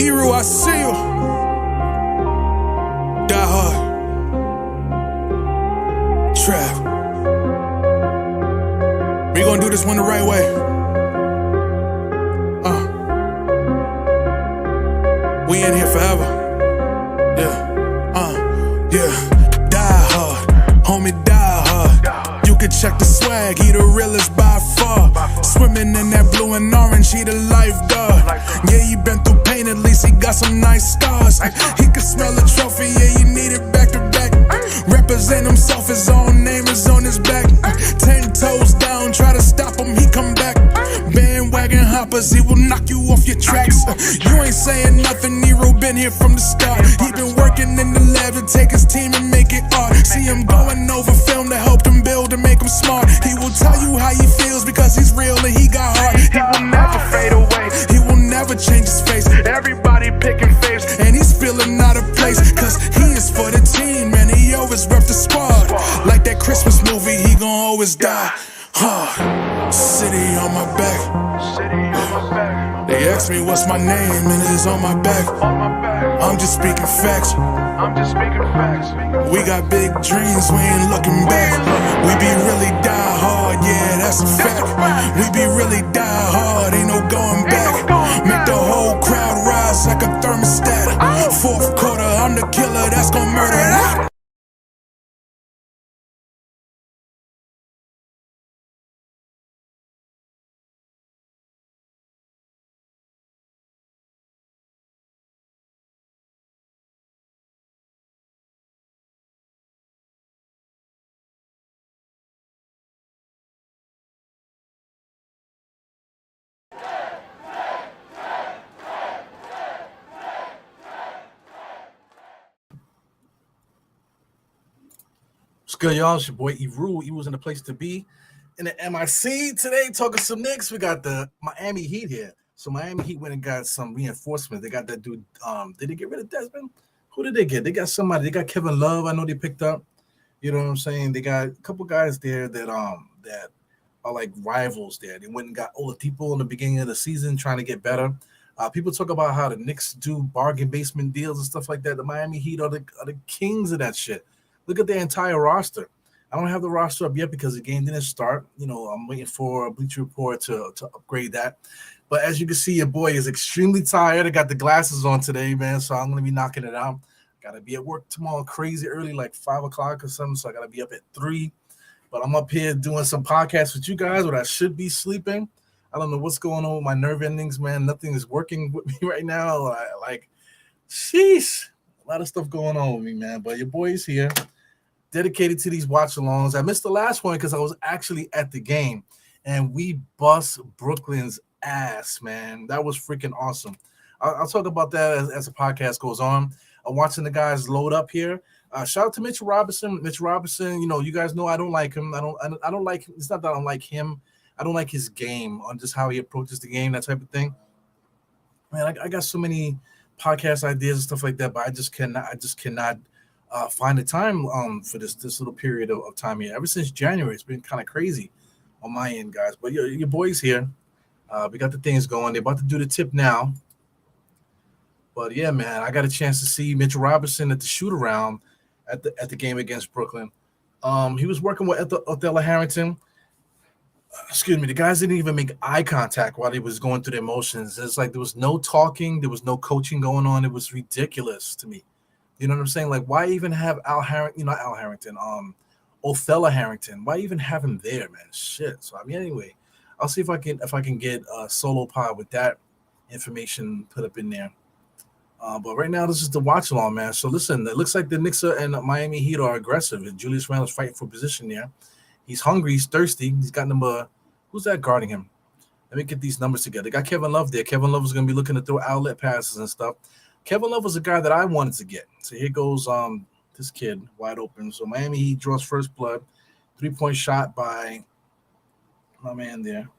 Eru, I see you. Die hard. Trav. We gonna do this one the right way. We in here forever. Yeah. Die hard. Homie, die hard. You can check the swag, he the realest by far. Swimming in that blue and orange, he the lifeguard. Yeah, he been through pain, at least he got some nice scars. He can smell a trophy, yeah, you need it back to back. Represent himself, his own name is on his back. 10 toes down, try to stop him, he come back. Bandwagon hoppers, he will knock you off your tracks. You ain't saying nothing, Nero been here from the start. He been working in the lab to take his team and make it art. See him going over film to help him build and make him smart. He will tell you how he feels because he's real and he got heart. He will never fade away, he will never change his face. Everybody picking faves and he's feeling out of place. Cause he is for the team and he always rep the squad. Like that Christmas movie, he gon' always die hard. City on my back. They ask me what's my name and it's on my back. I'm just speaking facts. We got big dreams, we ain't looking back. We be really die hard, yeah, that's a fact. We be really die hard, ain't no going back. Make the whole crowd rise like a thermostat. Fourth quarter, I'm the killer that's gon' murder that. What's good, y'all? It's your boy Eru. He was in the place to be in the MIC today talking some Knicks. We got the Miami Heat here. So Miami Heat went and got some reinforcement. They got that dude. Did they get rid of Desmond? Who did they get? They got somebody. They got Kevin Love. I know they picked up. You know what I'm saying? They got a couple guys there that are like rivals there. They went and got Oladipo in the beginning of the season trying to get better. People talk about how the Knicks do bargain basement deals and stuff like that. The Miami Heat are the kings of that shit. Look at their entire roster. I don't have the roster up yet because the game didn't start. You know, I'm waiting for a Bleacher Report to upgrade that. But as you can see, your boy is extremely tired. I got the glasses on today, man, so I'm going to be knocking it out. Got to be at work tomorrow crazy early, like 5 o'clock or something, so I got to be up at 3. But I'm up here doing some podcasts with you guys, but I should be sleeping. I don't know what's going on with my nerve endings, man. Nothing is working with me right now. Like, sheesh. A lot of stuff going on with me, man. But your boy is here, dedicated to these watch-alongs. I missed the last one because I was actually at the game, and we bust Brooklyn's ass, man. That was freaking awesome. I'll talk about that as the podcast goes on. I'm watching the guys load up here. Shout out to Mitch Robinson. Mitch Robinson, you know, you guys know I don't like him. I don't like him. It's not that I don't like him. I don't like his game on just how he approaches the game, that type of thing. Man, I got so many podcast ideas and stuff like that, but I just cannot find the time for this little period of time here. Ever since January, it's been kind of crazy on my end, guys. But your boy's here. We got the things going. They're about to do the tip now. But yeah, man, I got a chance to see Mitch Robinson at the shoot around at the game against Brooklyn. He was working with Othello Harrington. Excuse me, the guys didn't even make eye contact while he was going through the motions. It's like there was no talking, there was no coaching going on. It was ridiculous to me. You know what I'm saying? Like, why even have Othello Harrington? Why even have him there, man? Shit. So I mean, anyway, I'll see if I can get a solo pod with that information put up in there. But right now, this is the watch along, man. So listen, it looks like the Knicks and Miami Heat are aggressive. And Julius Randle's fighting for position there. He's hungry. He's thirsty. He's got who's that guarding him? Let me get these numbers together. They got Kevin Love there. Kevin Love is going to be looking to throw outlet passes and stuff. Kevin Love was a guy that I wanted to get. So here goes this kid wide open. So Miami Heat draws first blood. 3-point shot by my man there.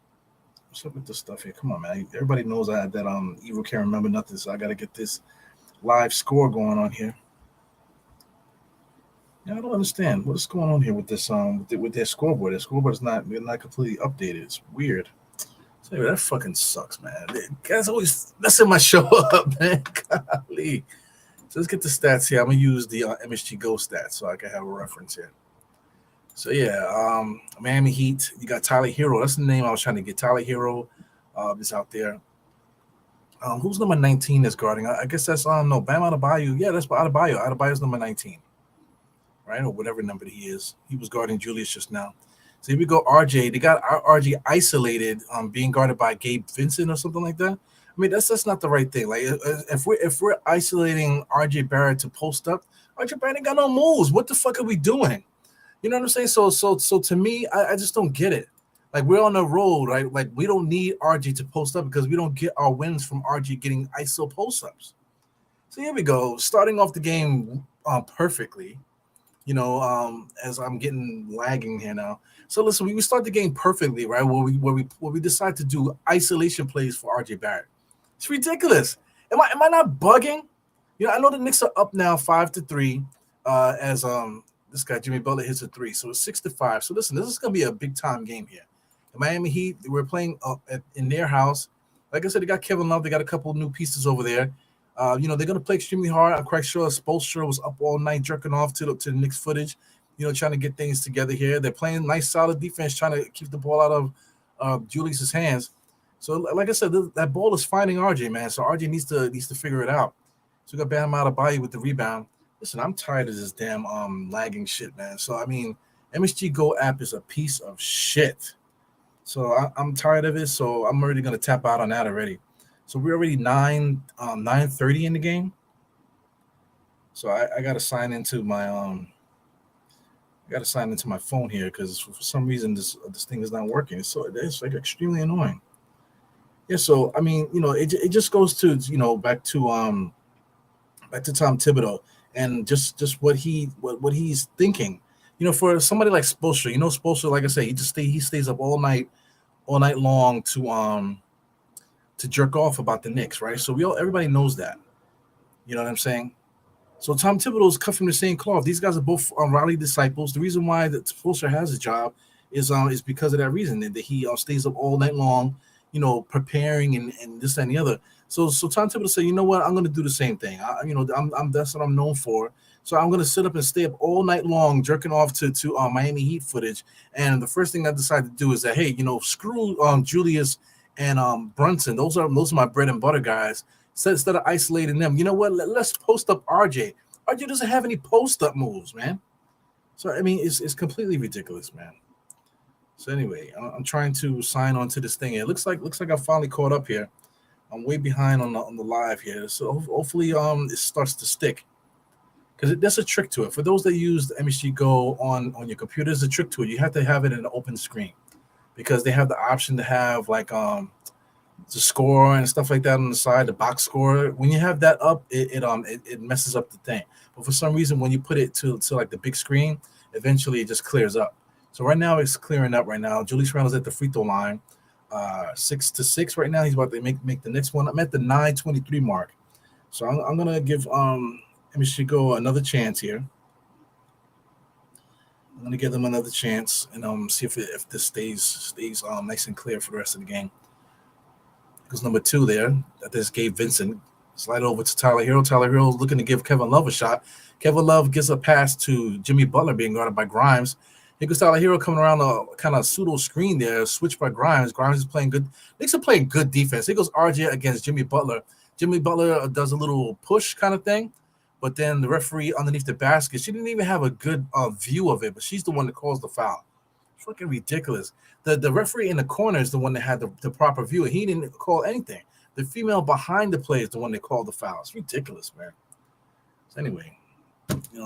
What's up with this stuff here? Come on, man. Everybody knows I had that Evil can't remember nothing, so I got to get this live score going on here. Yeah, I don't understand what is going on here with this with their scoreboard. Their scoreboard is not completely updated. It's weird. So So anyway, that fucking sucks, man. Guys always messing my show up, man. Golly. So let's get the stats here. I'm gonna use the MSG Go stats so I can have a reference here. So yeah, Miami Heat. You got Tyler Hero. That's the name I was trying to get. Tyler Hero is out there. Who's number 19 that's guarding? I guess that's no Bam Adebayo. Yeah, that's Adebayo. Adebayo's number 19, right, or whatever number he is. He was guarding Julius just now. So here we go. RJ. They got RJ isolated, being guarded by Gabe Vincent or something like that. I mean, that's not the right thing. Like if we're isolating RJ Barrett to post up, RJ Barrett ain't got no moves. What the fuck are we doing? You know what I'm saying? So to me, I just don't get it. Like we're on the road, right? Like we don't need RG to post up because we don't get our wins from RG getting ISO post ups. So here we go, starting off the game perfectly. As I'm getting lagging here now. So listen, we start the game perfectly, right? Where we decide to do isolation plays for RJ Barrett. It's ridiculous. Am I not bugging? I know the Knicks are up now 5-3. As this guy Jimmy Butler hits a three, so it's 6-5. So listen, this is gonna be a big time game here. The Miami Heat, we're playing in their house. Like I said, they got Kevin Love. They got a couple new pieces over there. They're gonna play extremely hard. I'm quite sure Spoelstra was up all night jerking off to the Knicks footage. Trying to get things together here. They're playing nice, solid defense, trying to keep the ball out of Julius's hands. So, like I said, that ball is finding RJ, man. So RJ needs to figure it out. So we got Bam Adebayo with the rebound. Listen, I'm tired of this damn lagging shit, man. So I mean, MSG Go app is a piece of shit. So I'm tired of it. So I'm already gonna tap out on that already. So we're already 9:30 in the game. So I gotta sign into my phone here because for some reason this thing is not working. So it's like extremely annoying. Yeah. So I mean, it just goes to back to Tom Thibodeau and just what he's thinking. For somebody like Spoelstra, Spoelstra, like I say, he stays up all night long to jerk off about the Knicks, right? So everybody knows that. You know what I'm saying? So Tom Thibodeau is cut from the same cloth. These guys are both Riley disciples. The reason why that Spoelstra has a job is because of that reason that he stays up all night long, preparing and this and the other. So Tom Thibodeau said, you know what, I'm going to do the same thing. I'm that's what I'm known for. So I'm going to sit up and stay up all night long, jerking off to Miami Heat footage. And the first thing I decided to do is that, hey, screw Julius and Brunson. Those are my bread and butter guys. So instead of isolating them, you know what? Let's post up RJ. RJ doesn't have any post up moves, man. So I mean, it's completely ridiculous, man. So anyway, I'm trying to sign on to this thing. It looks like I finally caught up here. I'm way behind on the live here, so hopefully it starts to stick. Because there's a trick to it. For those that use the MSG Go on your computer, there's a trick to it. You have to have it in an open screen because they have the option to have like the score and stuff like that on the side, the box score. When you have that up, it messes up the thing. But for some reason, when you put it to like the big screen, eventually it just clears up. So right now it's clearing up right now. Julius Randle's at the free throw line, 6-6 right now. He's about to make the next one. I'm at the 9:23 mark. So I'm gonna give MSG Go another chance here. I'm gonna give them another chance and see if this stays nice and clear for the rest of the game. Because number 2 there, that is Gabe Vincent. Slide over to Tyler Hero. Tyler Hero is looking to give Kevin Love a shot. Kevin Love gives a pass to Jimmy Butler being guarded by Grimes. Here goes Tyler Hero coming around a kind of pseudo screen there, switched by Grimes. Grimes is playing good. Knicks are playing good defense. Here goes RJ against Jimmy Butler. Jimmy Butler does a little push kind of thing, but then the referee underneath the basket, she didn't even have a good view of it, but she's the one that calls the foul. It's fucking ridiculous. The referee in the corner is the one that had the proper view. He didn't call anything. The female behind the play is the one that called the foul. It's ridiculous, man. So anyway,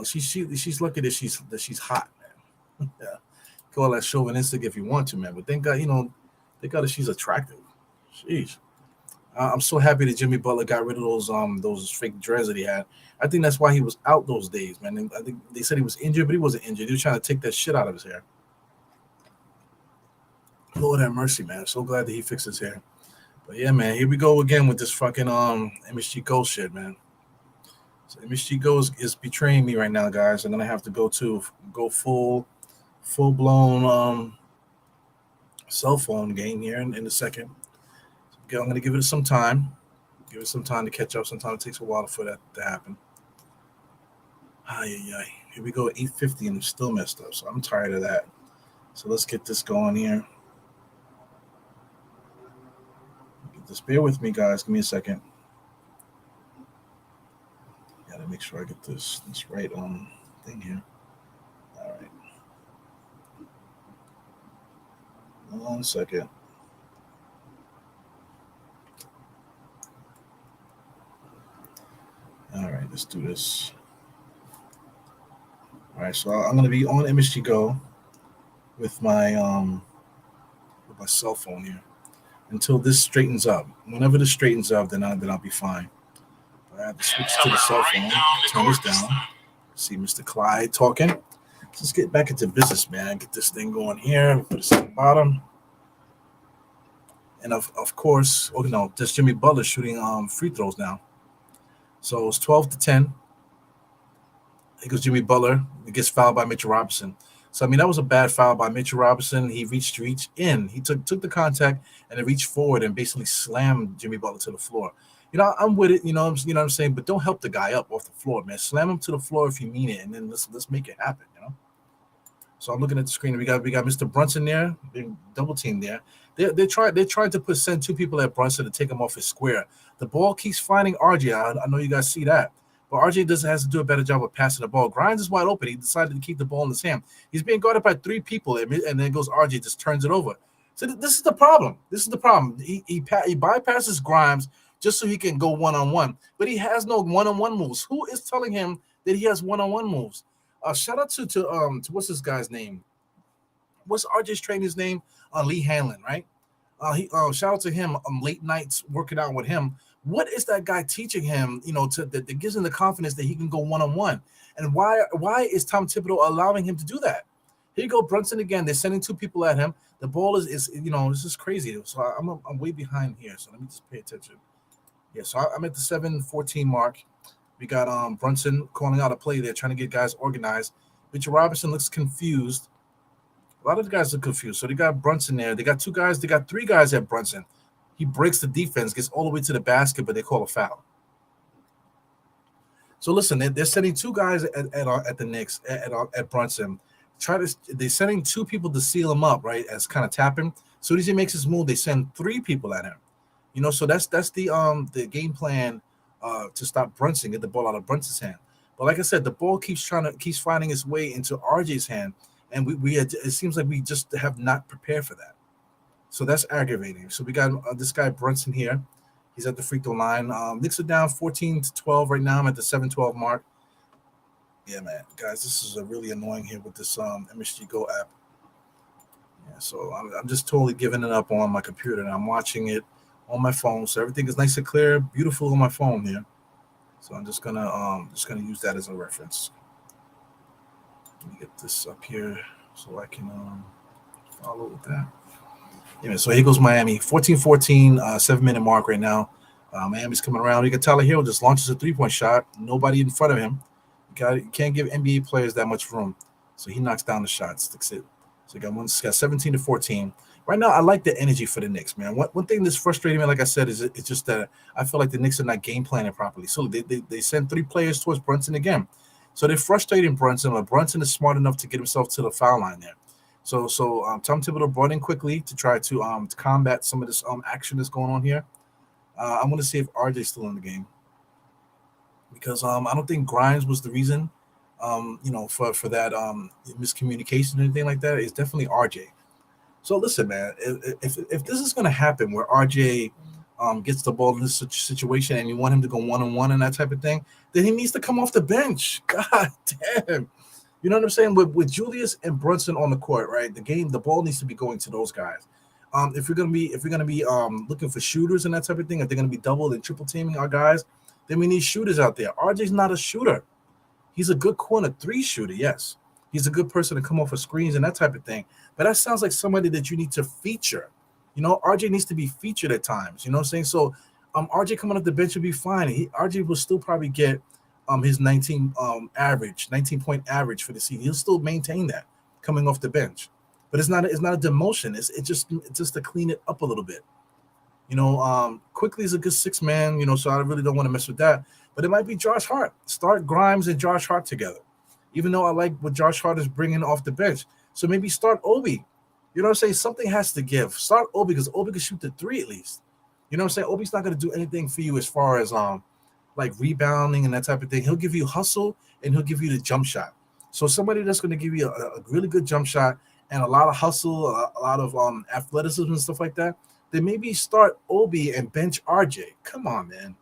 she's lucky that she's hot, man. Yeah, call that chauvinistic if you want to, man. But thank God, thank God that she's attractive. Jeez. I'm so happy that Jimmy Butler got rid of those fake dreads that he had. I think that's why he was out those days, man. And I think they said he was injured, but he wasn't injured. He was trying to take that shit out of his hair. Lord have mercy, man. I'm so glad that he fixed his hair. But yeah, man, here we go again with this fucking MSG Go shit, man. So MSG Go is betraying me right now, guys. I'm gonna have to go full blown cell phone game here in a second. Okay, I'm going to give it some time. Give it some time to catch up. Sometimes it takes a while for that to happen. Ay, ay, ay. Here we go, 8:50, and it's still messed up. So I'm tired of that. So let's get this going here. Just bear with me, guys. Give me a second. Gotta make sure I get this right thing here. All right. 1 second. All right, let's do this. All right, so I'm gonna be on MSG Go with my cell phone here until this straightens up. Whenever this straightens up, then I'll be fine. I have to switch to the cell phone. Turn this down. See Mr. Clyde talking. Let's get back into business, man. Get this thing going here. Put this at the bottom. And of course, oh no, that's Jimmy Butler shooting free throws now. So it's 12-10. Here goes Jimmy Butler. He gets fouled by Mitchell Robinson. So I mean that was a bad foul by Mitchell Robinson. He reached in. He took the contact and then reached forward and basically slammed Jimmy Butler to the floor. I'm with it. You know what I'm saying. But don't help the guy up off the floor, man. Slam him to the floor if you mean it, and then let's make it happen. So I'm looking at the screen. We got Mr. Brunson there, being double teamed there. They're trying to send two people at Brunson to take him off his square. The ball keeps finding RJ. I know you guys see that, but RJ has to do a better job of passing the ball. Grimes is wide open. He decided to keep the ball in his hand. He's being guarded by three people, and then goes RJ, just turns it over. So this is the problem. He bypasses Grimes just so he can go one-on-one, but he has no one-on-one moves. Who is telling him that he has one-on-one moves? Shout out to what's this guy's name? What's RJ's trainer's name? Lee Hanlon, right? Shout out to him. Late nights working out with him. What is that guy teaching him? That gives him the confidence that he can go one-on-one. And why is Tom Thibodeau allowing him to do that? Here you go, Brunson again. They're sending two people at him. The ball is this is crazy. So I'm way behind here. So let me just pay attention. Yeah, so I'm at the 7:14 mark. We got Brunson calling out a play there, trying to get guys organized. Mitchell Robinson looks confused. A lot of the guys are confused. So they got Brunson there. They got two guys. They got three guys at Brunson. He breaks the defense, gets all the way to the basket, but they call a foul. So listen, they're sending two guys at the Knicks at Brunson. They're sending two people to seal him up, right? As kind of tapping. As soon as he makes his move, they send three people at him. So that's the game plan to stop Brunson, get the ball out of Brunson's hand. But like I said, the ball keeps finding its way into RJ's hand, and it seems like we just have not prepared for that. So that's aggravating. So we got this guy Brunson here. He's at the free throw line. Knicks are down 14-12 right now. I'm at the 7:12 mark. Yeah, man, guys, this is really annoying here with this MSG Go app. Yeah, so I'm just totally giving it up on my computer, and I'm watching it on my phone. So everything is nice and clear, beautiful on my phone here. So I'm just gonna use that as a reference. Let me get this up here so I can follow with that. Yeah, so here goes Miami, 14-14, 7-minute mark right now. Miami's coming around. You can tell Hero just launches a three-point shot. Nobody in front of him. You can't give NBA players that much room. So he knocks down the shot, sticks it. So he got 17-14. Right now, I like the energy for the Knicks, man. One thing that's frustrating me, like I said, is it's just that I feel like the Knicks are not game planning properly. So they send three players towards Brunson again. So they're frustrating Brunson, but Brunson is smart enough to get himself to the foul line there. So Tom Thibodeau brought in quickly to try to combat some of this action that's going on here. I want to see if RJ's still in the game, because I don't think Grimes was the reason, for that miscommunication or anything like that. It's definitely RJ. So listen, man, if this is going to happen where RJ gets the ball in this situation and you want him to go one-on-one and that type of thing, then he needs to come off the bench. God damn. You know what I'm saying? With Julius and Brunson on the court, right? The ball needs to be going to those guys. If we're gonna be looking for shooters and that type of thing, if they're gonna be double and triple teaming our guys, then we need shooters out there. RJ's not a shooter. He's a good corner three shooter, yes. He's a good person to come off of screens and that type of thing. But that sounds like somebody that you need to feature. RJ needs to be featured at times. You know what I'm saying? So RJ coming off the bench would be fine. RJ will still probably get his 19 point average for the season. He'll still maintain that coming off the bench. But it's not a demotion. It's just to clean it up a little bit. Quickly is a good six man. So I really don't want to mess with that. But it might be Josh Hart. Start Grimes and Josh Hart together. Even though I like what Josh Hart is bringing off the bench, so maybe start Obi. You know what I'm saying? Something has to give. Start Obi because Obi can shoot the three at least. You know what I'm saying? Obi's not going to do anything for you as far as like rebounding and that type of thing. He'll give you hustle and he'll give you the jump shot. So somebody that's going to give you a really good jump shot and a lot of hustle, a lot of athleticism and stuff like that, then maybe start Obi and bench RJ. Come on, man.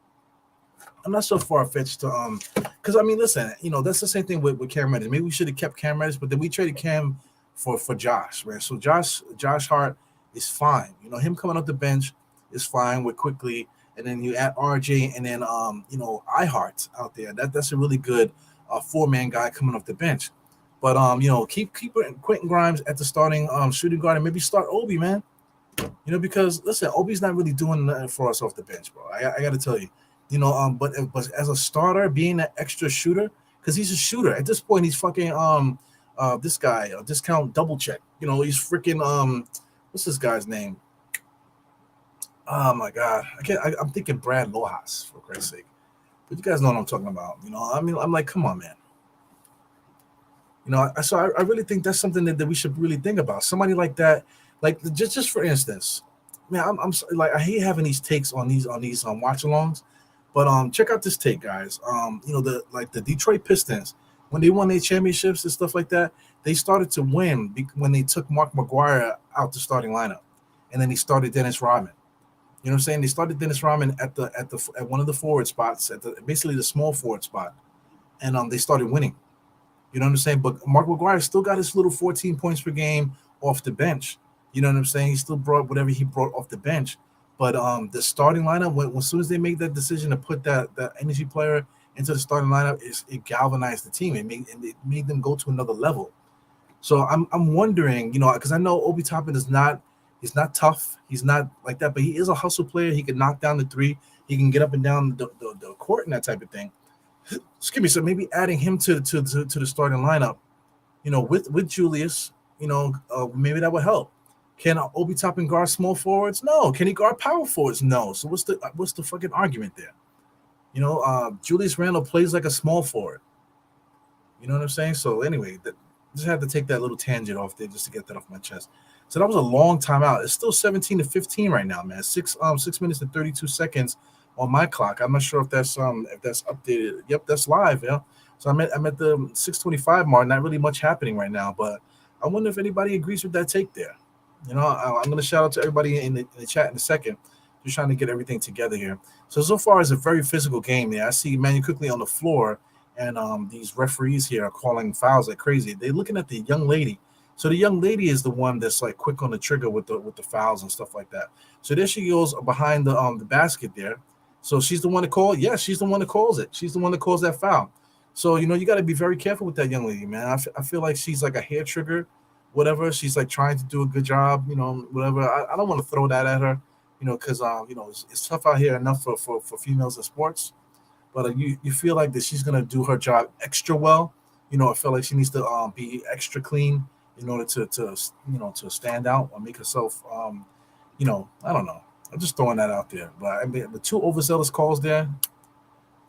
I'm not so far fetched to because I mean, listen, that's the same thing with Cam Reddish. Maybe we should have kept Cam Reddish, but then we traded Cam for Josh, man. So Josh Hart is fine. Him coming off the bench is fine with quickly, and then you add RJ and then iHeart out there. That's a really good four-man guy coming off the bench. But keep Quentin Grimes at the starting shooting guard and maybe start Obi, man. Because listen, Obi's not really doing nothing for us off the bench, bro. I got to tell you. But as a starter, being an extra shooter, because he's a shooter at this point, he's fucking this guy discount double check. He's freaking what's this guy's name? Oh my god, I'm thinking Brad Lohaus for Christ's sake. But you guys know what I'm talking about. I mean, I'm like, come on, man. So I really think that's something that we should really think about. Somebody like that, like just for instance, man, like I hate having these takes on these watch alongs. But check out this take, guys. The Detroit Pistons, when they won their championships and stuff like that, they started to win when they took Mark McGuire out the starting lineup, and then they started Dennis Rodman. You know what I'm saying? They started Dennis Rodman at one of the forward spots, basically the small forward spot, and they started winning. You know what I'm saying? But Mark McGuire still got his little 14 points per game off the bench. You know what I'm saying? He still brought whatever he brought off the bench. But the starting lineup, as soon as they made that decision to put that energy player into the starting lineup, it galvanized the team. It made them go to another level. So I'm wondering, because I know Obi Toppin he's not tough, he's not like that, but he is a hustle player. He can knock down the three, he can get up and down the court and that type of thing. Excuse me. So maybe adding him to the starting lineup, with Julius, maybe that would help. Can Obi Toppin guard small forwards? No. Can he guard power forwards? No. So what's the fucking argument there? Julius Randle plays like a small forward. You know what I'm saying? So anyway, just had to take that little tangent off there just to get that off my chest. So that was a long time out. It's still 17-15 right now, man. 6 minutes and 32 seconds on my clock. I'm not sure if that's updated. Yep, that's live. Yeah. So I'm at the 6:25 mark. Not really much happening right now, but I wonder if anybody agrees with that take there. I'm going to shout out to everybody in the chat in a second. Just trying to get everything together here. So far, it's a very physical game there. I see Emmanuel quickly on the floor, and these referees here are calling fouls like crazy. They're looking at the young lady. So the young lady is the one that's like quick on the trigger with the fouls and stuff like that. So there she goes behind the basket there. So she's the one to call. Yeah, she's the one that calls it. She's the one that calls that foul. So you got to be very careful with that young lady, man. I feel like she's like a hair trigger. Whatever, she's like trying to do a good job, whatever. I don't want to throw that at her, because it's tough out here enough for females in sports. But you feel like that she's gonna do her job extra well. I feel like she needs to be extra clean in order to stand out or make herself I don't know. I'm just throwing that out there. But I mean the two overzealous calls there.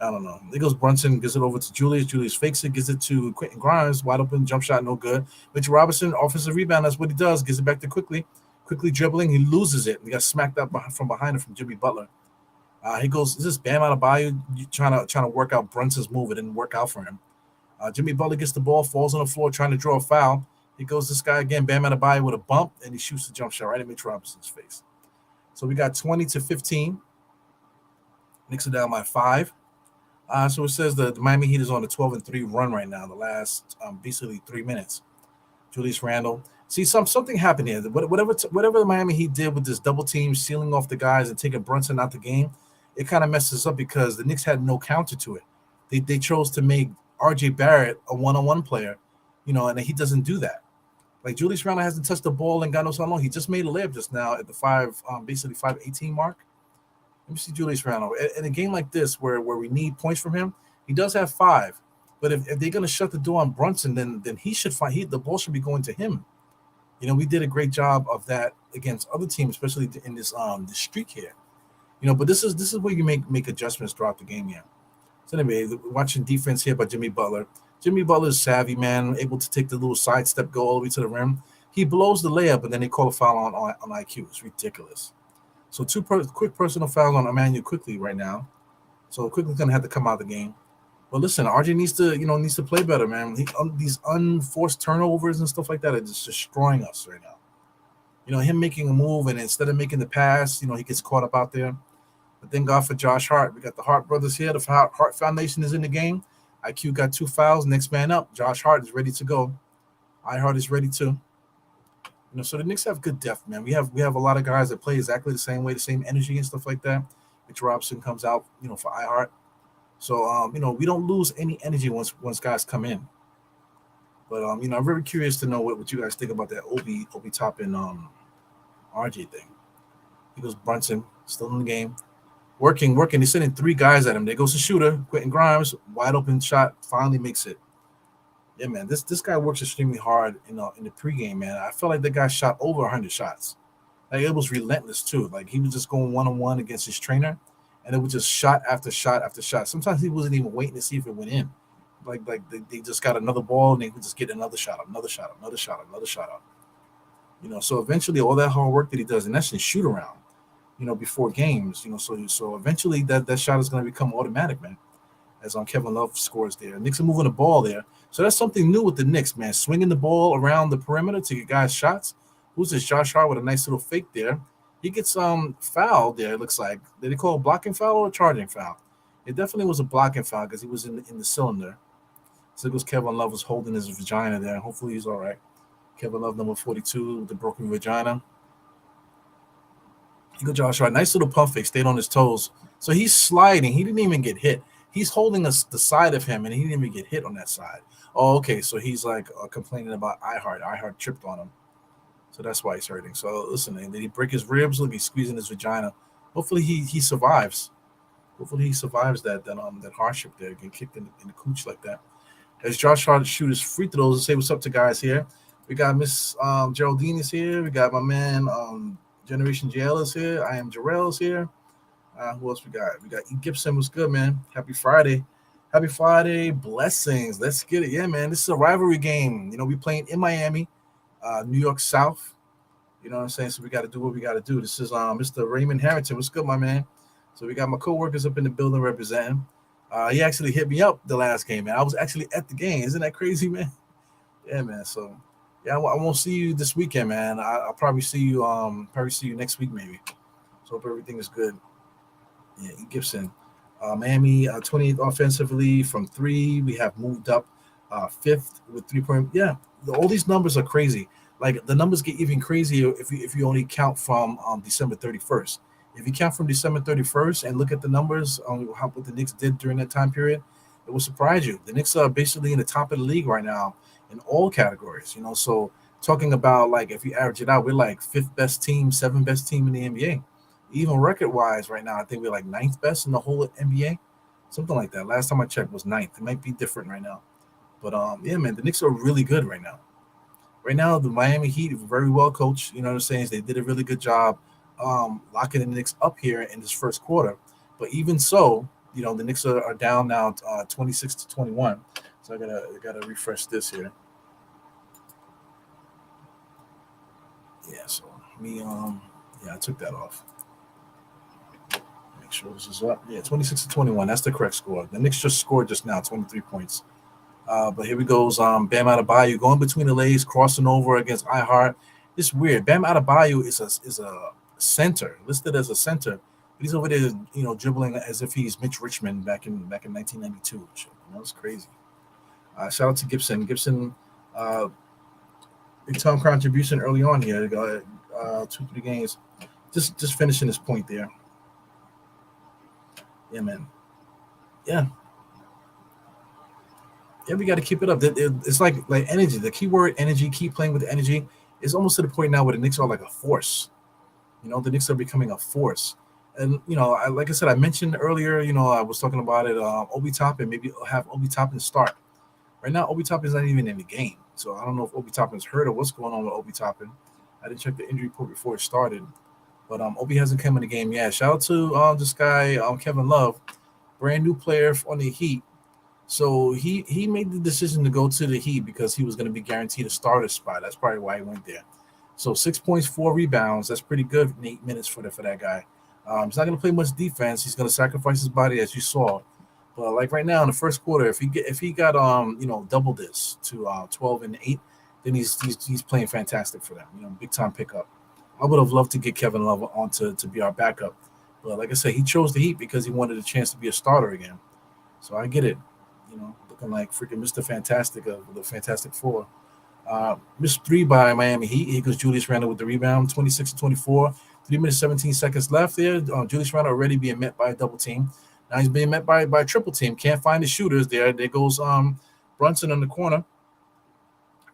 I don't know. There goes Brunson, gives it over to Julius. Julius fakes it, gives it to Quentin Grimes, wide open, jump shot, no good. Mitchell Robinson, offensive rebound, that's what he does, gives it back to quickly dribbling, he loses it. He got smacked up from behind him from Jimmy Butler. He goes, is this Bam Adebayo trying to work out Brunson's move? It didn't work out for him. Jimmy Butler gets the ball, falls on the floor, trying to draw a foul. He goes, this guy again, Bam Adebayo with a bump, and he shoots the jump shot right at Mitch Robinson's face. So we got 20-15. Knicks are down by 5. So it says the Miami Heat is on a 12-3 run right now, the last basically 3 minutes. Julius Randle. See, something happened here. Whatever the Miami Heat did with this double team, sealing off the guys and taking Brunson out the game, it kind of messes up because the Knicks had no counter to it. They chose to make R.J. Barrett a one-on-one player, and he doesn't do that. Like Julius Randle hasn't touched the ball and God knows how long. He just made a layup just now at the 5:18 mark. Let me see Julius Randle. In a game like this where we need points from him, he does have 5. But if they're going to shut the door on Brunson, then he should the ball should be going to him. We did a great job of that against other teams, especially in this streak here. But this is where you make adjustments throughout the game here. So anyway, watching defense here by Jimmy Butler. Jimmy Butler is savvy, man, able to take the little sidestep, go all the way to the rim. He blows the layup, and then they call a foul on IQ. It's ridiculous. So quick personal fouls on Emmanuel quickly right now. So quickly's gonna have to come out of the game. But listen, RJ needs to play better, man. These unforced turnovers and stuff like that are just destroying us right now. Him making a move, and instead of making the pass, he gets caught up out there. But thank God for Josh Hart. We got the Hart brothers here. The Hart Foundation is in the game. IQ got 2 fouls. Next man up. Josh Hart is ready to go. iHeart is ready too. So the Knicks have good depth, man. We have a lot of guys that play exactly the same way, the same energy and stuff like that. Mitch Robinson comes out, for iHeart. So we don't lose any energy once guys come in. But I'm very curious to know what you guys think about that Obi Toppin RJ thing. He goes Brunson, still in the game. Working. He's sending 3 guys at him. There goes the shooter, Quentin Grimes, wide open shot, finally makes it. Yeah, man, this guy works extremely hard in the pregame, man. I felt like the guy shot over 100 shots. Like, it was relentless too. Like, he was just going one-on-one against his trainer, and it was just shot after shot after shot. Sometimes he wasn't even waiting to see if it went in. Like they just got another ball, and they would just get another shot, another shot, another shot, another shot up. So eventually all that hard work that he does, and that's in shoot around, before games, so eventually that shot is going to become automatic, man, as Kevin Love scores there. Knicks are moving the ball there. So that's something new with the Knicks, man, swinging the ball around the perimeter to get guys shots. Who's this? Josh Hart with a nice little fake there. He gets fouled there, it looks like. Did they call a blocking foul or a charging foul? It definitely was a blocking foul because he was in the cylinder. So it goes Kevin Love was holding his vagina there. Hopefully he's all right. Kevin Love, number 42, with the broken vagina. You go Josh Hart. Nice little pump fake. Stayed on his toes. So he's sliding. He didn't even get hit. He's holding the side of him, and he didn't even get hit on that side. Oh, okay. So he's like complaining about iHeart. iHeart tripped on him. So that's why he's hurting. So listen, did he break his ribs? Look, he's squeezing his vagina. Hopefully he survives. Hopefully he survives that hardship there, getting kicked in the cooch like that. As Josh Hart shoot his free throws and say what's up to guys here. We got Miss Geraldine is here. We got my man Generation JL is here. I am Jarrell is here. Who else we got? We got E. Gibson. What's good, man? Happy Friday. Happy Friday. Blessings. Let's get it. Yeah, man. This is a rivalry game. We playing in Miami, New York South. You know what I'm saying? So we got to do what we got to do. This is Mr. Raymond Harrington. What's good, my man? So we got my coworkers up in the building representing. He actually hit me up the last game, man. I was actually at the game. Isn't that crazy, man? Yeah, man. So, yeah, I won't see you this weekend, man. I'll probably see you next week, maybe. So hope everything is good. Yeah, E. Gibson. Miami, 28th offensively from 3. We have moved up 5th with 3-point. Yeah, all these numbers are crazy. Like, the numbers get even crazier if you only count from December 31st. If you count from December 31st and look at the numbers on what the Knicks did during that time period, it will surprise you. The Knicks are basically in the top of the league right now in all categories. So talking about, like, if you average it out, we're like 5th best team, 7th best team in the NBA. Even record-wise right now, I think we're like 9th best in the whole NBA. Something like that. Last time I checked was 9th. It might be different right now. But, yeah, man, the Knicks are really good right now. Right now, the Miami Heat are very well coached. You know what I'm saying? They did a really good job locking the Knicks up here in this first quarter. But even so, the Knicks are down now 26-21. So I gotta refresh this here. Yeah, so I took that off. Make sure this is up. Yeah, 26-21. That's the correct score. The Knicks just scored just now, 23 points. But here we goes. Bam Adebayo going between the legs, crossing over against iHeart. It's weird. Bam Adebayo is a center, listed as a center. But he's over there, dribbling as if he's Mitch Richmond back in 1992. It's crazy. Shout out to Gibson. Gibson, big time contribution early on here. 2-3 games. Just finishing this point there. Yeah, man. Yeah. Yeah, we got to keep it up. It's like energy. The key word, energy. Keep playing with the energy. It's almost to the point now where the Knicks are like a force. The Knicks are becoming a force. And, like I said, I mentioned earlier, I was talking about it, Obi Toppin, maybe have Obi Toppin start. Right now, Obi Toppin's not even in the game. So I don't know if Obi Toppin's hurt or what's going on with Obi Toppin. I didn't check the injury report before it started. But Obi hasn't come in the game yet. Shout out to this guy Kevin Love, brand new player on the Heat. So he made the decision to go to the Heat because he was going to be guaranteed a starter spot. That's probably why he went there. So 6 points, 4 rebounds. That's pretty good in 8 minutes for that guy. He's not going to play much defense. He's going to sacrifice his body, as you saw. But like right now in the first quarter, if he got double this to 12 and 8, then he's playing fantastic for them. Big time pickup. I would have loved to get Kevin Love on to be our backup, but like I said, he chose the Heat because he wanted a chance to be a starter again. So I get it. Looking like freaking Mr. Fantastic of the Fantastic Four. Missed three by Miami Heat. Here goes Julius Randle with the rebound, 26 to 24. 3 minutes, 17 seconds left there. Julius Randle already being met by a double team. Now he's being met by a triple team. Can't find the shooters there. There goes Brunson in the corner.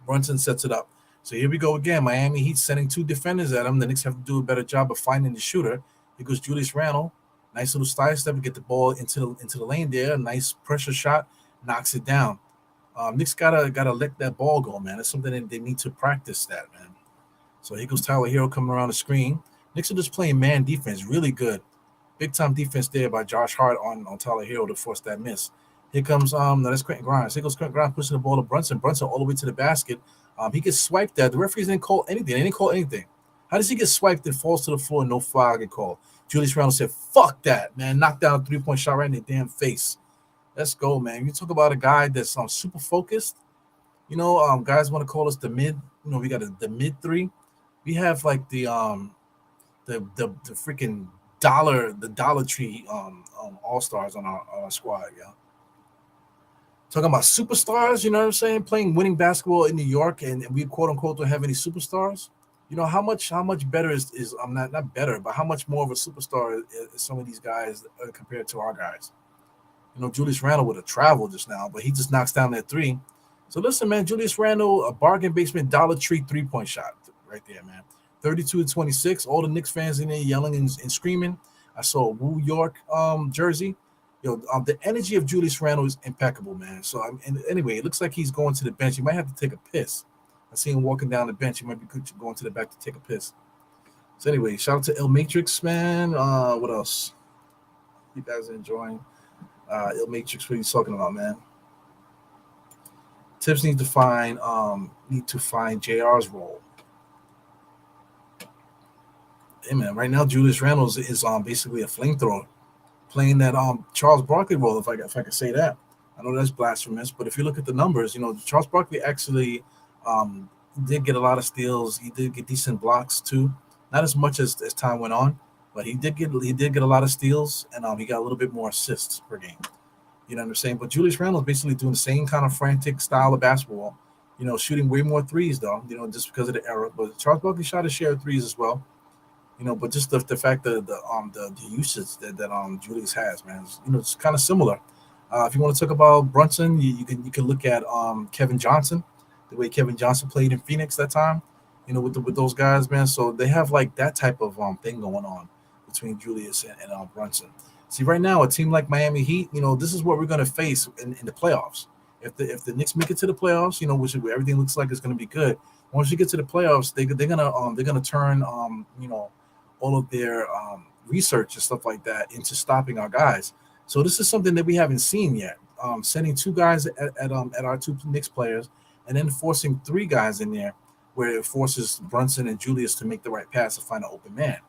Brunson sets it up. So here we go again. Miami Heat sending two defenders at him. The Knicks have to do a better job of finding the shooter. Here goes Julius Randle. Nice little style step to get the ball into the lane there. Nice pressure shot. Knocks it down. Knicks gotta let that ball go, man. It's something that they need to practice that, man. So here goes Tyler Hero coming around the screen. Knicks are just playing man defense, really good. Big time defense there by Josh Hart on Tyler Hero to force that miss. Here comes no, that's Quentin Grimes. Here goes Quentin Grimes pushing the ball to Brunson. Brunson all the way to the basket. He gets swiped at. The referees didn't call anything. They didn't call anything. How does he get swiped and falls to the floor and no foul get called? Julius Randle said, "Fuck that, man!" Knocked down a 3-point shot right in the damn face. Let's go, man. You talk about a guy that's super focused. Guys want to call us the mid. We got the mid three. We have like the freaking Dollar Tree all stars on our squad, yeah. Talking about superstars, you know what I'm saying? Playing winning basketball in New York, and we quote unquote don't have any superstars. How much better is not better, but how much more of a superstar is some of these guys compared to our guys? Julius Randle would have traveled just now, but he just knocks down that three. So listen, man, Julius Randle, a bargain basement Dollar Tree 3-point shot right there, man. 32 to 26. All the Knicks fans in there yelling and screaming. I saw a Woo York jersey. The energy of Julius Randle is impeccable, man. So anyway, it looks like he's going to the bench. He might have to take a piss. I see him walking down the bench. He might be going to the back to take a piss. So anyway, shout out to El Matrix, man. What else? You guys are enjoying El Matrix. What are you talking about, man? Tips need to find JR's role. Hey man, right now Julius Randle is basically a flamethrower, playing that Charles Barkley role, if I could say that. I know that's blasphemous, but if you look at the numbers, Charles Barkley actually did get a lot of steals. He did get decent blocks too, not as much as time went on, but he did get a lot of steals, and he got a little bit more assists per game. You know what I'm saying? But Julius Randle is basically doing the same kind of frantic style of basketball. Shooting way more threes though. Just because of the era. But Charles Barkley shot his share of threes as well. But just the fact that the usage that Julius has, man, it's kind of similar. If you want to talk about Brunson, you can look at Kevin Johnson, the way Kevin Johnson played in Phoenix that time, with those guys, man. So they have like that type of thing going on between Julius and Brunson. See, right now, a team like Miami Heat, this is what we're going to face in the playoffs. If the Knicks make it to the playoffs, which everything looks like it's going to be good. Once you get to the playoffs, they're gonna turn all of their research and stuff like that into stopping our guys. So this is something that we haven't seen yet. Sending two guys at our two Knicks players, and then forcing three guys in there, where it forces Brunson and Julius to make the right pass to find an open man.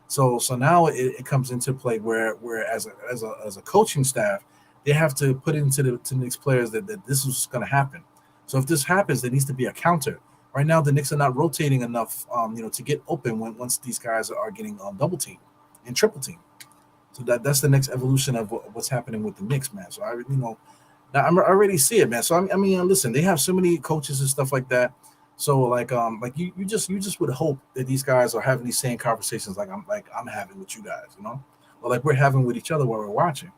So now it comes into play where as a coaching staff, they have to put into the Knicks players that this is going to happen. So if this happens, there needs to be a counter. Right now, the Knicks are not rotating enough, to get open once these guys are getting double team and triple team. So that's the next evolution of what's happening with the Knicks, man. So I already see it, man. So I mean, listen, they have so many coaches and stuff like that. So like you just would hope that these guys are having these same conversations like I'm having with you guys, or like we're having with each other while we're watching.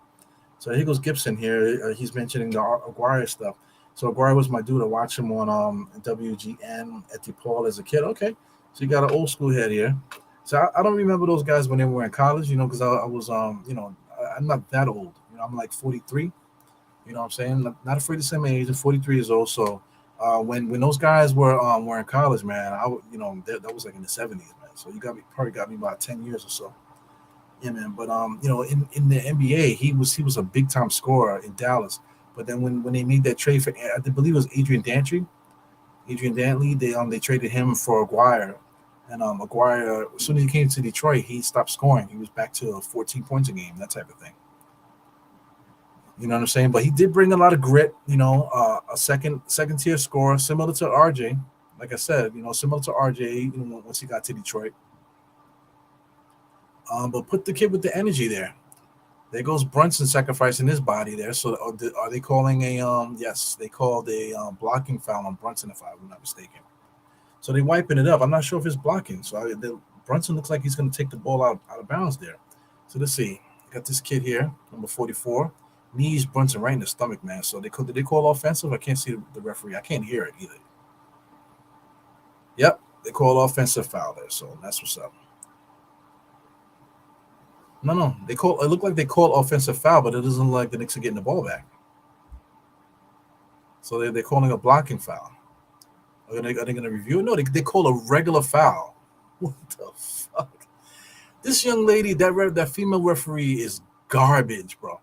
So here goes Gibson here. He's mentioning the Aguirre stuff. So Aguirre was my dude. I watched him on WGN at DePaul as a kid. Okay, so you got an old school head here. So I don't remember those guys when they were in college, because I was I'm not that old. I'm like 43. You know what I'm saying? Not afraid to say my age. I'm 43 years old. So when those guys were in college, man, that was like in the 70s, man. So you probably got me about 10 years or so. Yeah, man. But in the NBA, he was a big time scorer in Dallas. But then when they made that trade for, I believe it was Adrian Dantley, they traded him for Aguirre, and Aguirre, as soon as he came to Detroit, he stopped scoring. He was back to 14 points a game, that type of thing. You know what I'm saying? But he did bring a lot of grit. A second tier scorer, similar to RJ. Like I said, similar to RJ. Once he got to Detroit, but put the kid with the energy there. There goes Brunson sacrificing his body there. So are they calling a yes? They called a blocking foul on Brunson, if I'm not mistaken. So they wiping it up. I'm not sure if it's blocking. So Brunson looks like he's going to take the ball out of bounds there. So let's see. Got this kid here, number 44. Knees Brunson right in the stomach, man. So did they call offensive? I can't see the referee. I can't hear it either. Yep, they call offensive foul there. So that's what's up. No. It looked like they called offensive foul, but it doesn't look like the Knicks are getting the ball back. So they're calling a blocking foul. Are they going to review it? No, they call a regular foul. What the fuck? This young lady, that female referee is garbage, bro.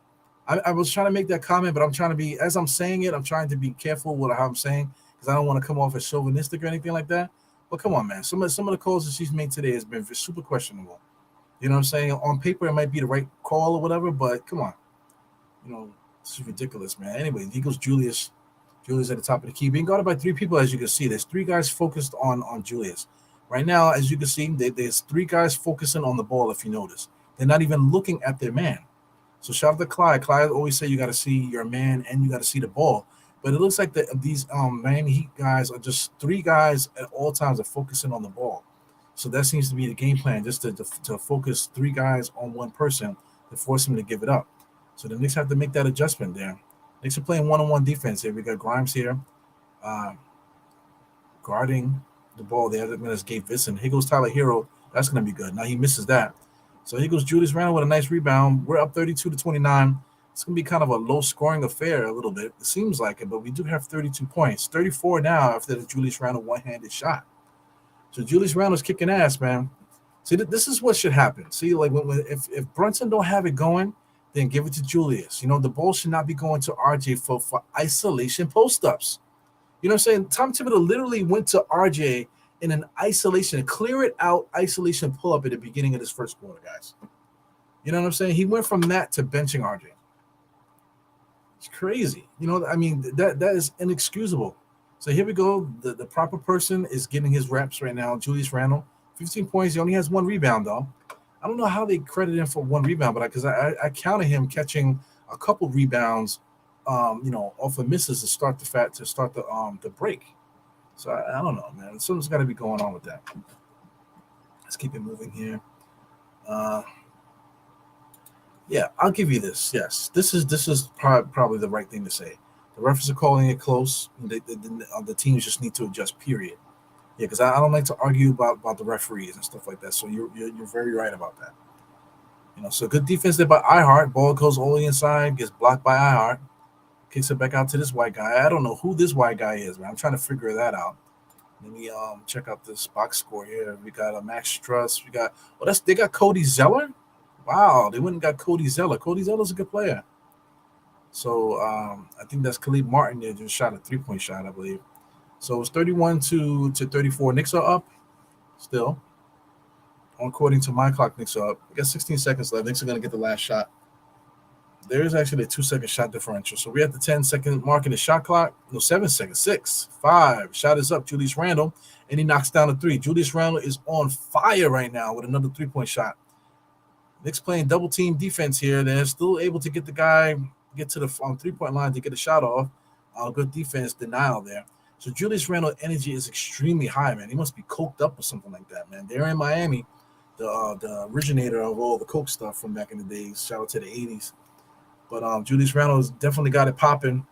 I was trying to make that comment, but I'm trying to be, as I'm saying it, I'm trying to be careful with how I'm saying, because I don't want to come off as chauvinistic or anything like that. But come on, man. Some of the calls that she's made today has been super questionable. You know what I'm saying? On paper, it might be the right call or whatever, but come on. This is ridiculous, man. Anyway, he goes Julius. Julius at the top of the key, being guarded by three people, as you can see. There's three guys focused on Julius. Right now, as you can see, there's three guys focusing on the ball, if you notice. They're not even looking at their man. So shout out to Clyde. Clyde always say you got to see your man and you got to see the ball. But it looks like these Miami Heat guys are just three guys at all times are focusing on the ball. So that seems to be the game plan, just to focus three guys on one person to force him to give it up. So the Knicks have to make that adjustment there. Knicks are playing one-on-one defense here. We got Grimes here guarding the ball there. They're going to Gabe Vincent. Here goes Tyler Hero. That's going to be good. Now he misses that. So here goes Julius Randle with a nice rebound. We're up 32-29. It's going to be kind of a low-scoring affair a little bit. It seems like it, but we do have 32 points. 34 now after the Julius Randle one-handed shot. So Julius Randle's kicking ass, man. See, this is what should happen. See, like if Brunson don't have it going, then give it to Julius. The ball should not be going to RJ for isolation post-ups. You know what I'm saying? Tom Thibodeau literally went to RJ in an isolation, clear it out, isolation pull-up at the beginning of this first quarter, guys. You know what I'm saying? He went from that to benching RJ. It's crazy. That is inexcusable. So here we go. The proper person is getting his reps right now. Julius Randle, 15 points. He only has one rebound, though. I don't know how they credit him for one rebound, but because I counted him catching a couple rebounds, off of misses to start the break. So I don't know, man. Something's got to be going on with that. Let's keep it moving here. Yeah, I'll give you this. Yes, this is probably the right thing to say. The refs are calling it close. The teams just need to adjust. Period. Yeah, because I don't like to argue about the referees and stuff like that. So you're very right about that. So good defense there by Ihart. Ball goes all the inside, gets blocked by Ihart. Kicks it back out to this white guy. I don't know who this white guy is, man. I'm trying to figure that out. Let me check out this box score here. We got a Max Struss. They got Cody Zeller. Wow, they went and got Cody Zeller. Cody Zeller's a good player. So I think that's Khalid Martin there just shot a 3-point shot, I believe. So it's 31-34. Knicks are up still. According to my clock, Knicks are up. We got 16 seconds left. Knicks are going to get the last shot. There is actually a 2-second shot differential. So we're at the 10-second mark in the shot clock. No, 7 seconds. 6, 5. Shot is up. Julius Randle. And he knocks down a 3. Julius Randle is on fire right now with another 3-point shot. Knicks playing double team defense here. They're still able to get the guy, get to the 3-point line to get a shot off. Good defense denial there. So Julius Randle energy is extremely high, man. He must be coked up or something like that, man. They're in Miami, the originator of all the coke stuff from back in the days. Shout out to the 80s. But Julius Randle's definitely got it popping,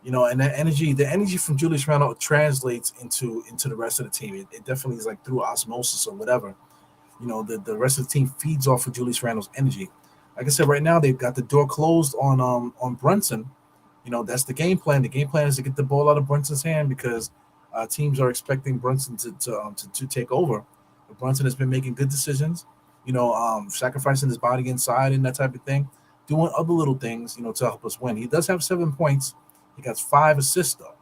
and that energy, the energy from Julius Randle translates into the rest of the team. It definitely is like through osmosis or whatever. The rest of the team feeds off of Julius Randle's energy. Like I said, right now they've got the door closed on Brunson. That's the game plan. The game plan is to get the ball out of Brunson's hand because teams are expecting Brunson to take over. Brunson has been making good decisions, sacrificing his body inside and that type of thing, doing other little things, to help us win. He does have 7 points. He got 5 assists though,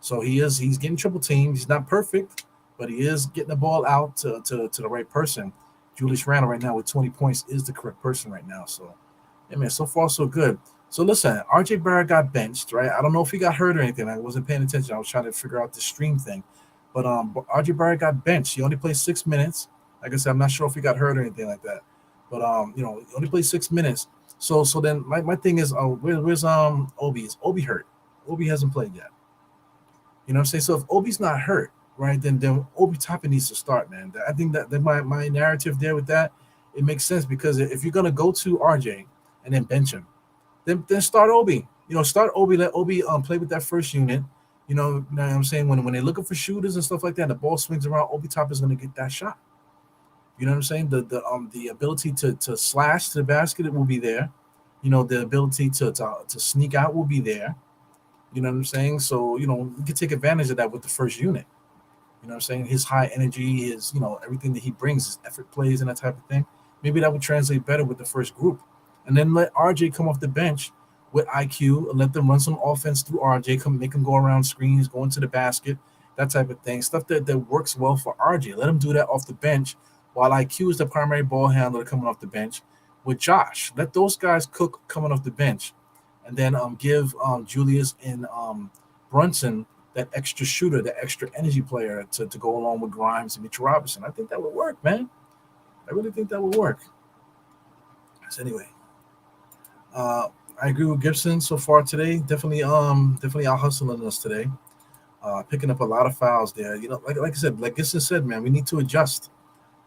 so he's getting triple teamed. He's not perfect, but he is getting the ball out to the right person. Julius Randle right now with 20 points is the correct person right now. So, yeah, man, so far so good. So listen, RJ Barrett got benched, right? I don't know if he got hurt or anything. I wasn't paying attention. I was trying to figure out the stream thing. But RJ Barrett got benched. He only played 6 minutes. Like I said, I'm not sure if he got hurt or anything like that. But he only played 6 minutes. So then my thing is, where's Obi? Is Obi hurt? Obi hasn't played yet. You know what I'm saying? So if Obi's not hurt, right, then Obi Toppin needs to start, man. I think that my narrative there with that, it makes sense because if you're gonna go to RJ and then bench him, then start Obi. Start Obi, let Obi play with that first unit. You know what I'm saying? When they're looking for shooters and stuff like that, and the ball swings around, Obi Toppin is gonna get that shot. You know what I'm saying? The ability to slash to the basket will be there. The ability to sneak out will be there. You know what I'm saying? So, we can take advantage of that with the first unit. You know what I'm saying? His high energy, everything that he brings, his effort plays and that type of thing. Maybe that would translate better with the first group. And then let RJ come off the bench with IQ and let them run some offense through RJ, make him go around screens, go into the basket, that type of thing. Stuff that works well for RJ. Let him do that off the bench while IQ is the primary ball handler coming off the bench with Josh. Let those guys cook coming off the bench. And then give Julius and Brunson that extra shooter, that extra energy player to go along with Grimes and Mitchell Robinson. I think that would work, man. I really think that would work. So anyway, I agree with Gibson so far today. Definitely out hustling us today. Picking up a lot of fouls there. Like I said, like Gibson said, man, we need to adjust.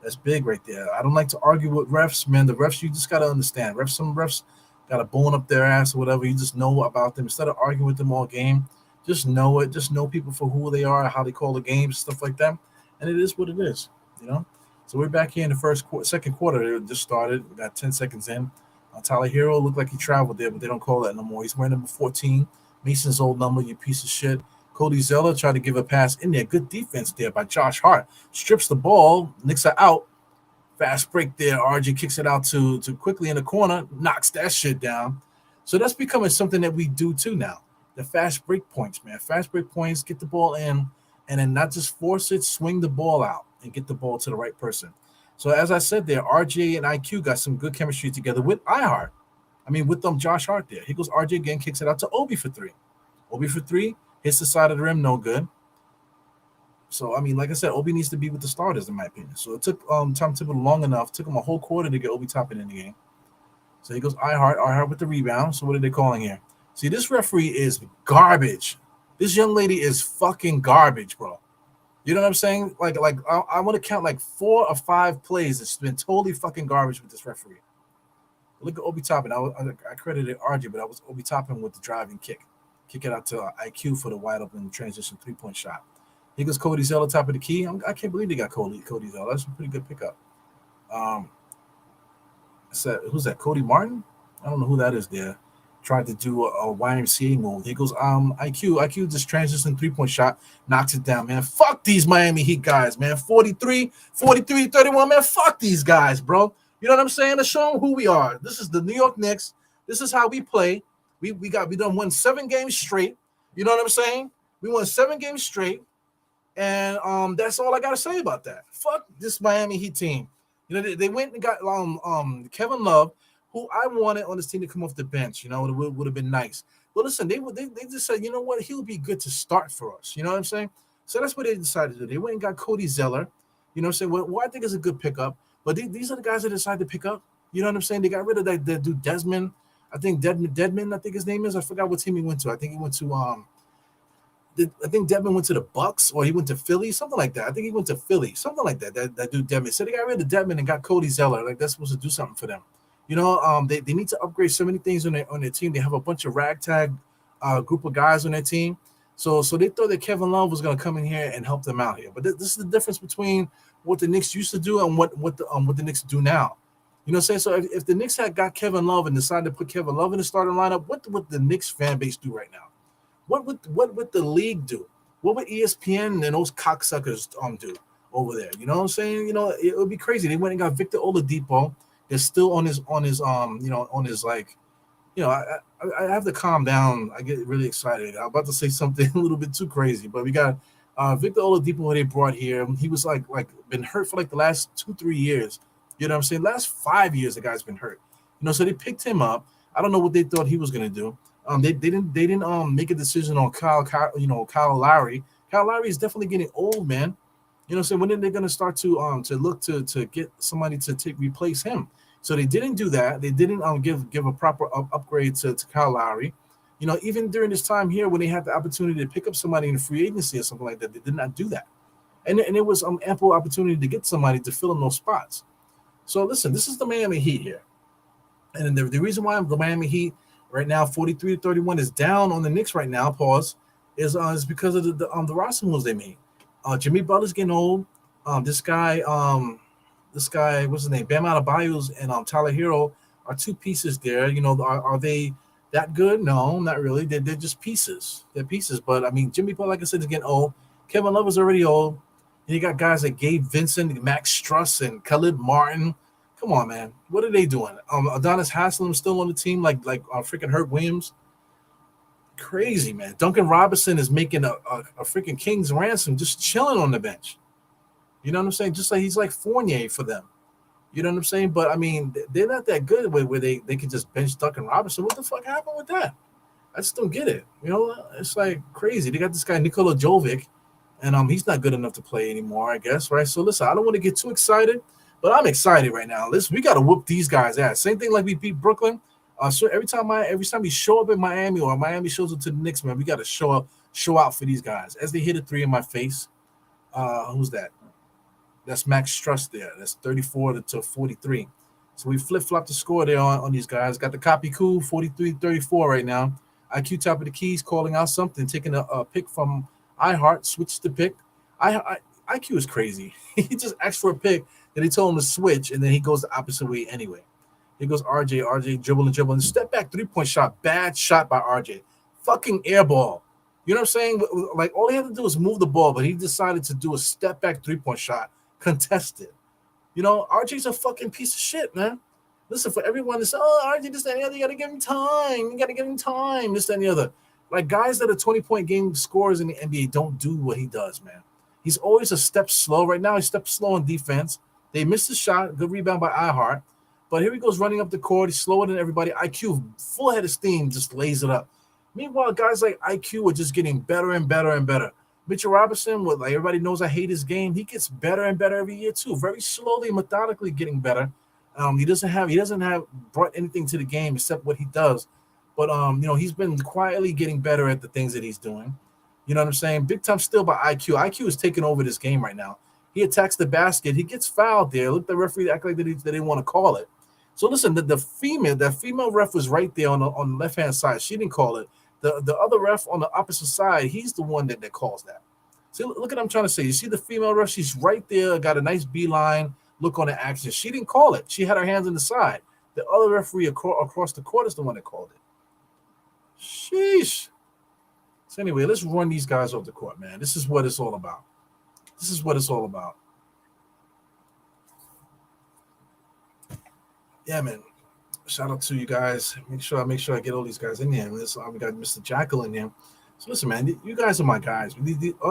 That's big right there. I don't like to argue with refs, man. The refs, you just gotta understand. Some refs got a bone up their ass or whatever. You just know about them instead of arguing with them all game. Just know it. Just know people for who they are, how they call the games, stuff like that. And it is what it is, So we're back here in the second quarter. It just started. We got 10 seconds in. Tyler Hero looked like he traveled there, but they don't call that no more. He's wearing number 14. Mason's old number, you piece of shit. Cody Zeller tried to give a pass in there. Good defense there by Josh Hart. Strips the ball. Knicks are out. Fast break there. RJ kicks it out to quickly in the corner. Knocks that shit down. So that's becoming something that we do too now. The fast break points, man. Fast break points, get the ball in, and then not just force it, swing the ball out and get the ball to the right person. So as I said there, RJ and IQ got some good chemistry together with iHeart. With Josh Hart there. He goes RJ again, kicks it out to Obi for three. Obi for three, hits the side of the rim, no good. So, like I said, Obi needs to be with the starters, in my opinion. So it took Tom Thibodeau long enough. Took him a whole quarter to get Obi Toppin in the game. So he goes iHeart with the rebound. So what are they calling here? See, this referee is garbage. This young lady is fucking garbage, bro. You know what I'm saying? Like I want to count like 4 or 5 plays that's been totally fucking garbage with this referee. Look at Obi Toppin. I credited RJ, but I was Obi Toppin with the driving kick. Kick it out to IQ for the wide open transition 3-point shot. He goes Cody Zeller, top of the key. I can't believe they got Cody Zeller. That's a pretty good pickup. Who's that? Cody Martin? I don't know who that is there. Tried to do a YMCA move. He goes, IQ just transition 3-point shot, knocks it down, man. Fuck these Miami Heat guys, man. 43, 31, man. Fuck these guys, bro. You know what I'm saying? Let's show them who we are. This is the New York Knicks. This is how we play. We done won 7 games straight. You know what I'm saying? We won 7 games straight. And that's all I gotta say about that. Fuck this Miami Heat team. They went and got Kevin Love, who I wanted on this team to come off the bench. It would have been nice. But listen, they just said, you know what, he'll be good to start for us. You know what I'm saying? So that's what they decided to do. They went and got Cody Zeller. You know what I'm saying? Well, I think is a good pickup. But these are the guys that decided to pick up. You know what I'm saying? They got rid of that dude Desmond. I think Deadman, I think his name is. I forgot what team he went to. I think he went to I think Devin went to the Bucks or he went to Philly, something like that. I think he went to Philly, something like that. That dude Devin. So they got rid of Devin and got Cody Zeller. Like that's supposed to do something for them. They need to upgrade so many things on their team. They have a bunch of ragtag group of guys on their team. So they thought that Kevin Love was going to come in here and help them out here. But this is the difference between what the Knicks used to do and what the Knicks do now. You know what I'm saying? So if the Knicks had got Kevin Love and decided to put Kevin Love in the starting lineup, what would the Knicks fan base do right now? What would the league do? What would ESPN and those cocksuckers do? over there. You know what I'm saying? It would be crazy. They went and got Victor Oladipo. They're still on his like, I have to calm down. I get really excited. I'm about to say something a little bit too crazy, but we got Victor Oladipo who they brought here. He was like been hurt for like the last 2-3 years. You know what I'm saying? Last 5 years the guy's been hurt. So they picked him up. I don't know what they thought he was gonna do. They didn't make a decision on Kyle Lowry. Kyle Lowry is definitely getting old, man. So when are they gonna start to look to get somebody to replace him? So they didn't do that. They didn't give a proper upgrade to Kyle Lowry. Even during this time here when they had the opportunity to pick up somebody in free agency or something like that, they did not do that. And it was ample opportunity to get somebody to fill in those spots. So listen, this is the Miami Heat here. And the reason why the Miami Heat right now 43-31 is down on the Knicks right now, is because of the roster moves they made. Jimmy Butler's getting old. This guy, what's his name? Bam Adebayo's and Tyler Hero are two pieces there. Are they that good? No, not really. They're just pieces. They're pieces. But I mean, Jimmy Butler, like I said, is getting old. Kevin Love is already old. And you got guys like Gabe Vincent, Max Struss, and Caleb Martin. Come on, man. What are they doing? Adonis Haslam still on the team, like freaking Herb Williams. Crazy, man. Duncan Robinson is making a freaking king's ransom, just chilling on the bench. You know what I'm saying? Just like he's like Fournier for them. You know what I'm saying? But I mean, they're not that good where they can just bench Duncan Robinson. What the fuck happened with that? I just don't get it. It's like crazy. They got this guy Nikola Jovic, and he's not good enough to play anymore, I guess, right? So listen, I don't want to get too excited, but I'm excited right now. Listen, we got to whoop these guys' ass. Same thing like we beat Brooklyn. So every time we show up in Miami or Miami shows up to the Knicks, man, we got to show out for these guys. As they hit a three in my face, who's that? That's Max Struss there. That's 34-43. So we flip-flop the score there on these guys. Got the copy cool, 43-34 right now. IQ top of the keys calling out something, taking a pick from iHeart, switched the pick. IQ is crazy. He just asked for a pick, then he told him to switch, and then he goes the opposite way anyway. Here goes RJ dribbling. Step back 3-point shot. Bad shot by RJ. Fucking air ball. You know what I'm saying? Like, all he had to do was move the ball, but he decided to do a step back 3-point shot. Contested. RJ's a fucking piece of shit, man. Listen, for everyone to say, RJ, this, that, and the other, you got to give him time. You got to give him time. This, that, and the other. Like, guys that are 20-point game scorers in the NBA don't do what he does, man. He's always a step slow. Right now, he's step slow on defense. They missed the shot. Good rebound by iHeart. But here he goes running up the court. He's slower than everybody. IQ, full head of steam, just lays it up. Meanwhile, guys like IQ are just getting better and better and better. Mitchell Robinson, like everybody knows I hate his game. He gets better and better every year too. Very slowly, methodically getting better. He doesn't have brought anything to the game except what he does. But he's been quietly getting better at the things that he's doing. You know what I'm saying? Big time still by IQ. IQ is taking over this game right now. He attacks the basket. He gets fouled there. Look, the referee act like they didn't want to call it. So listen, that female ref was right there on the left hand side. She didn't call it. The other ref on the opposite side, he's the one that calls that. See, look at what I'm trying to say. You see the female ref? She's right there, got a nice beeline look on the action. She didn't call it. She had her hands on the side. The other referee across the court is the one that called it. Sheesh. So anyway, let's run these guys off the court, man. This is what it's all about. Yeah, man. Shout out to you guys. Make sure I get all these guys in there. We got Mr. Jackal in there. So listen, man, you guys are my guys.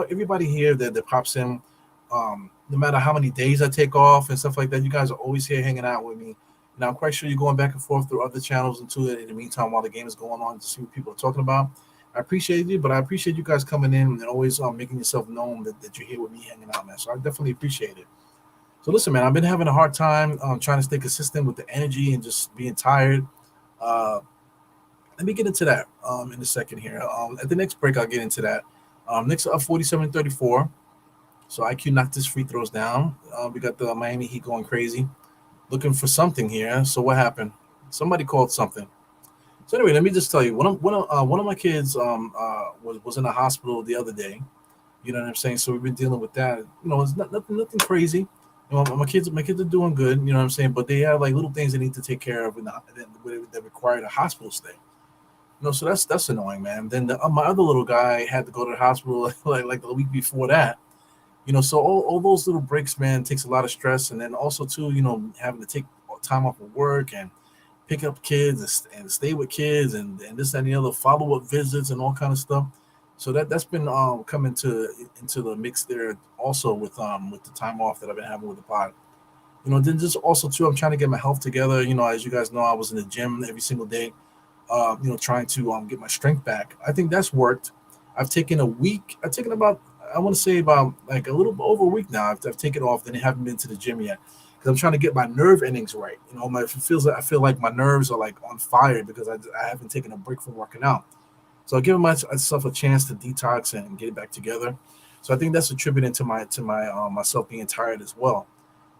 Everybody here that pops in, no matter how many days I take off and stuff like that, you guys are always here hanging out with me. And I'm quite sure you're going back and forth through other channels into it in the meantime while the game is going on to see what people are talking about. I appreciate you, but I appreciate you guys coming in and always making yourself known that you're here with me hanging out, man. So I definitely appreciate it. So listen, man, I've been having a hard time trying to stay consistent with the energy and just being tired. Let me get into that in a second here. At the next break, I'll get into that. Knicks are up 47-34. So IQ knocked his free throws down. We got the Miami Heat going crazy, looking for something here. So what happened? Somebody called something. So anyway, let me just tell you, one of my kids was in the hospital the other day. You know what I'm saying? So we've been dealing with that. It's nothing crazy. My kids are doing good. You know what I'm saying? But they have like little things they need to take care of that require a hospital stay. So that's annoying, man. Then my other little guy had to go to the hospital like the week before that. So all those little breaks, man, takes a lot of stress, and then also too, having to take time off of work and pick up kids and stay with kids and this and the other follow up visits and all kind of stuff. So that's been coming to into the mix there also with the time off that I've been having with the pod. Then just also too, I'm trying to get my health together. As you guys know, I was in the gym every single day, trying to get my strength back. I think that's worked. I've taken a week. I've taken about, I want to say about like a little over a week now. I've taken off, then I haven't been to the gym yet because I'm trying to get my nerve endings right. I feel like my nerves are like on fire because I haven't taken a break from working out. So I've given myself a chance to detox and get it back together. So I think that's attributing to my myself being tired as well.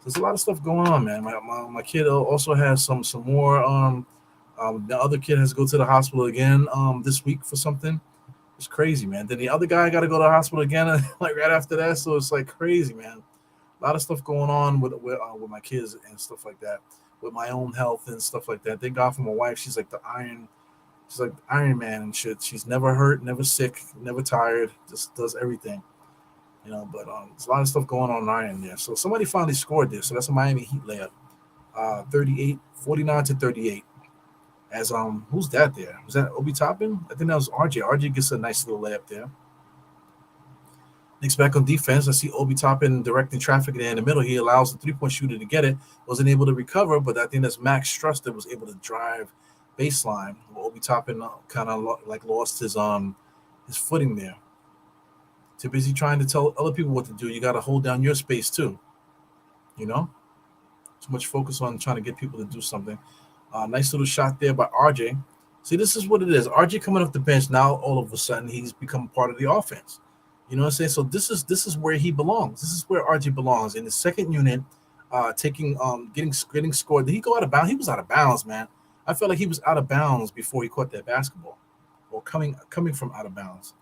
There's a lot of stuff going on, man. My kid also has some more. The other kid has to go to the hospital again this week for something. It's crazy, man. Then the other guy got to go to the hospital again, like right after that. So it's like crazy, man. A lot of stuff going on with my kids and stuff like that, with my own health and stuff like that. Thank God for my wife. She's like Iron Man and shit. She's never hurt, never sick, never tired. Just does everything. But there's a lot of stuff going on Iron there. So somebody finally scored there. So that's a Miami Heat layup. 38, 49 to 38. As who's that there? Was that Obi Toppin? I think that was RJ. RJ gets a nice little layup there. Knicks back on defense. I see Obi Toppin directing traffic there in the middle. He allows the three-point shooter to get it. Wasn't able to recover, but I think that's Max Struss that was able to drive baseline. Well, Obi Toppin kind of like lost his footing there. Too busy trying to tell other people what to do. You got to hold down your space too. You know, too much focus on trying to get people to do something. Nice little shot there by RJ. See, this is what it is. RJ coming off the bench now. All of a sudden, he's become part of the offense. You know what I'm saying? So this is where he belongs. This is where RJ belongs in the second unit. Getting scored. Did he go out of bounds? He was out of bounds, man. I felt like he was out of bounds before he caught that basketball, or coming from out of bounds.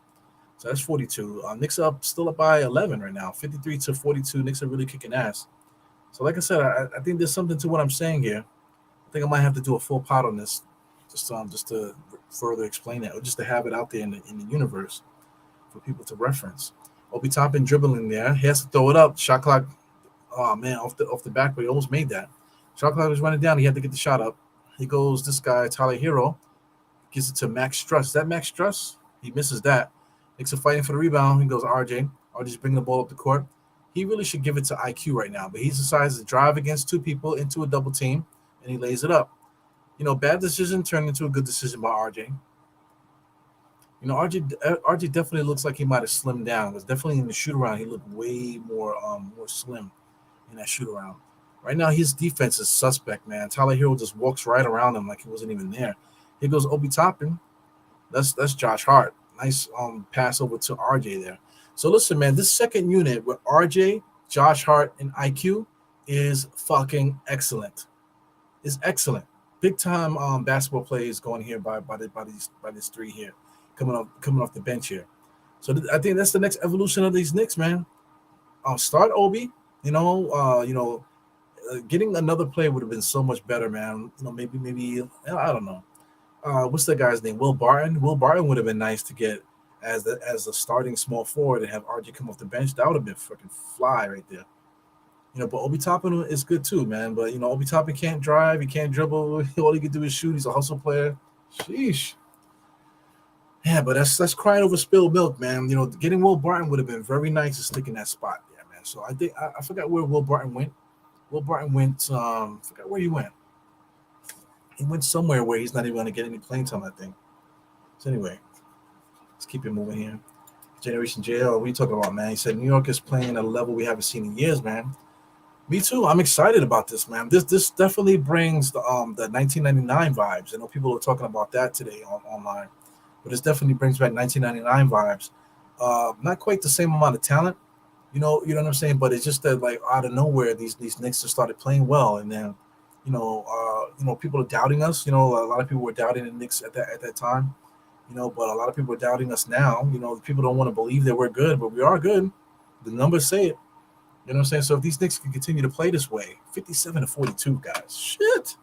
So that's 42. Knicks still up by 11 right now, 53 to 42. Knicks are really kicking ass. So like I said, I think there's something to what I'm saying here. I think I might have to do a full pot on this, just to further explain it, or just to have it out there in the universe for people to reference. Obi Toppin dribbling there. He has to throw it up. Shot clock. Oh man, off the back, but he almost made that. Shot clock was running down. He had to get the shot up. He goes. This guy Tyler Hero gives it to Max Struss. Is that Max Struss? He misses that. Knicks are fighting for the rebound. He goes RJ. RJ's bringing the ball up the court. He really should give it to IQ right now, but he decides to drive against two people into a double team, and he lays it up. Bad decision turned into a good decision by RJ. RJ definitely looks like he might have slimmed down. Because definitely in the shoot around, he looked way more slim in that shoot around. Right now, his defense is suspect, man. Tyler Hero just walks right around him like he wasn't even there. Here goes Obi Toppin. That's Josh Hart. Nice pass over to RJ there. So listen, man, this second unit with RJ, Josh Hart, and IQ is fucking excellent. Is excellent. Big time basketball plays going here by these three here, coming off the bench here. So I think that's the next evolution of these Knicks, man. Start Obi. Getting another play would have been so much better, man. Maybe I don't know. What's that guy's name? Will Barton. Will Barton would have been nice to get as the starting small forward and have RJ come off the bench. That would have been freaking fly right there. But Obi Toppin is good too, man. But Obi Toppin can't drive, he can't dribble. All he can do is shoot. He's a hustle player. Sheesh. Yeah, but that's crying over spilled milk, man. Getting Will Barton would have been very nice to stick in that spot there, man. So I think I forgot where Will Barton went. Will Barton went. Forgot where he went. He went somewhere where he's not even going to get any playing time, I think. So anyway, let's keep it moving here. Generation JL, what are you talking about, man? He said New York is playing at a level we haven't seen in years, man. Me too. I'm excited about this, man. This definitely brings the 1999 vibes. I know people are talking about that today online, but this definitely brings back 1999 vibes. Not quite the same amount of talent, you know what I'm saying. But it's just that like out of nowhere, these Knicks just started playing well, and then people are doubting us. A lot of people were doubting the Knicks at that time. But a lot of people are doubting us now. People don't want to believe that we're good, but we are good. The numbers say it. You know what I'm saying? So if these Knicks can continue to play this way, 57 to 42, guys, shit,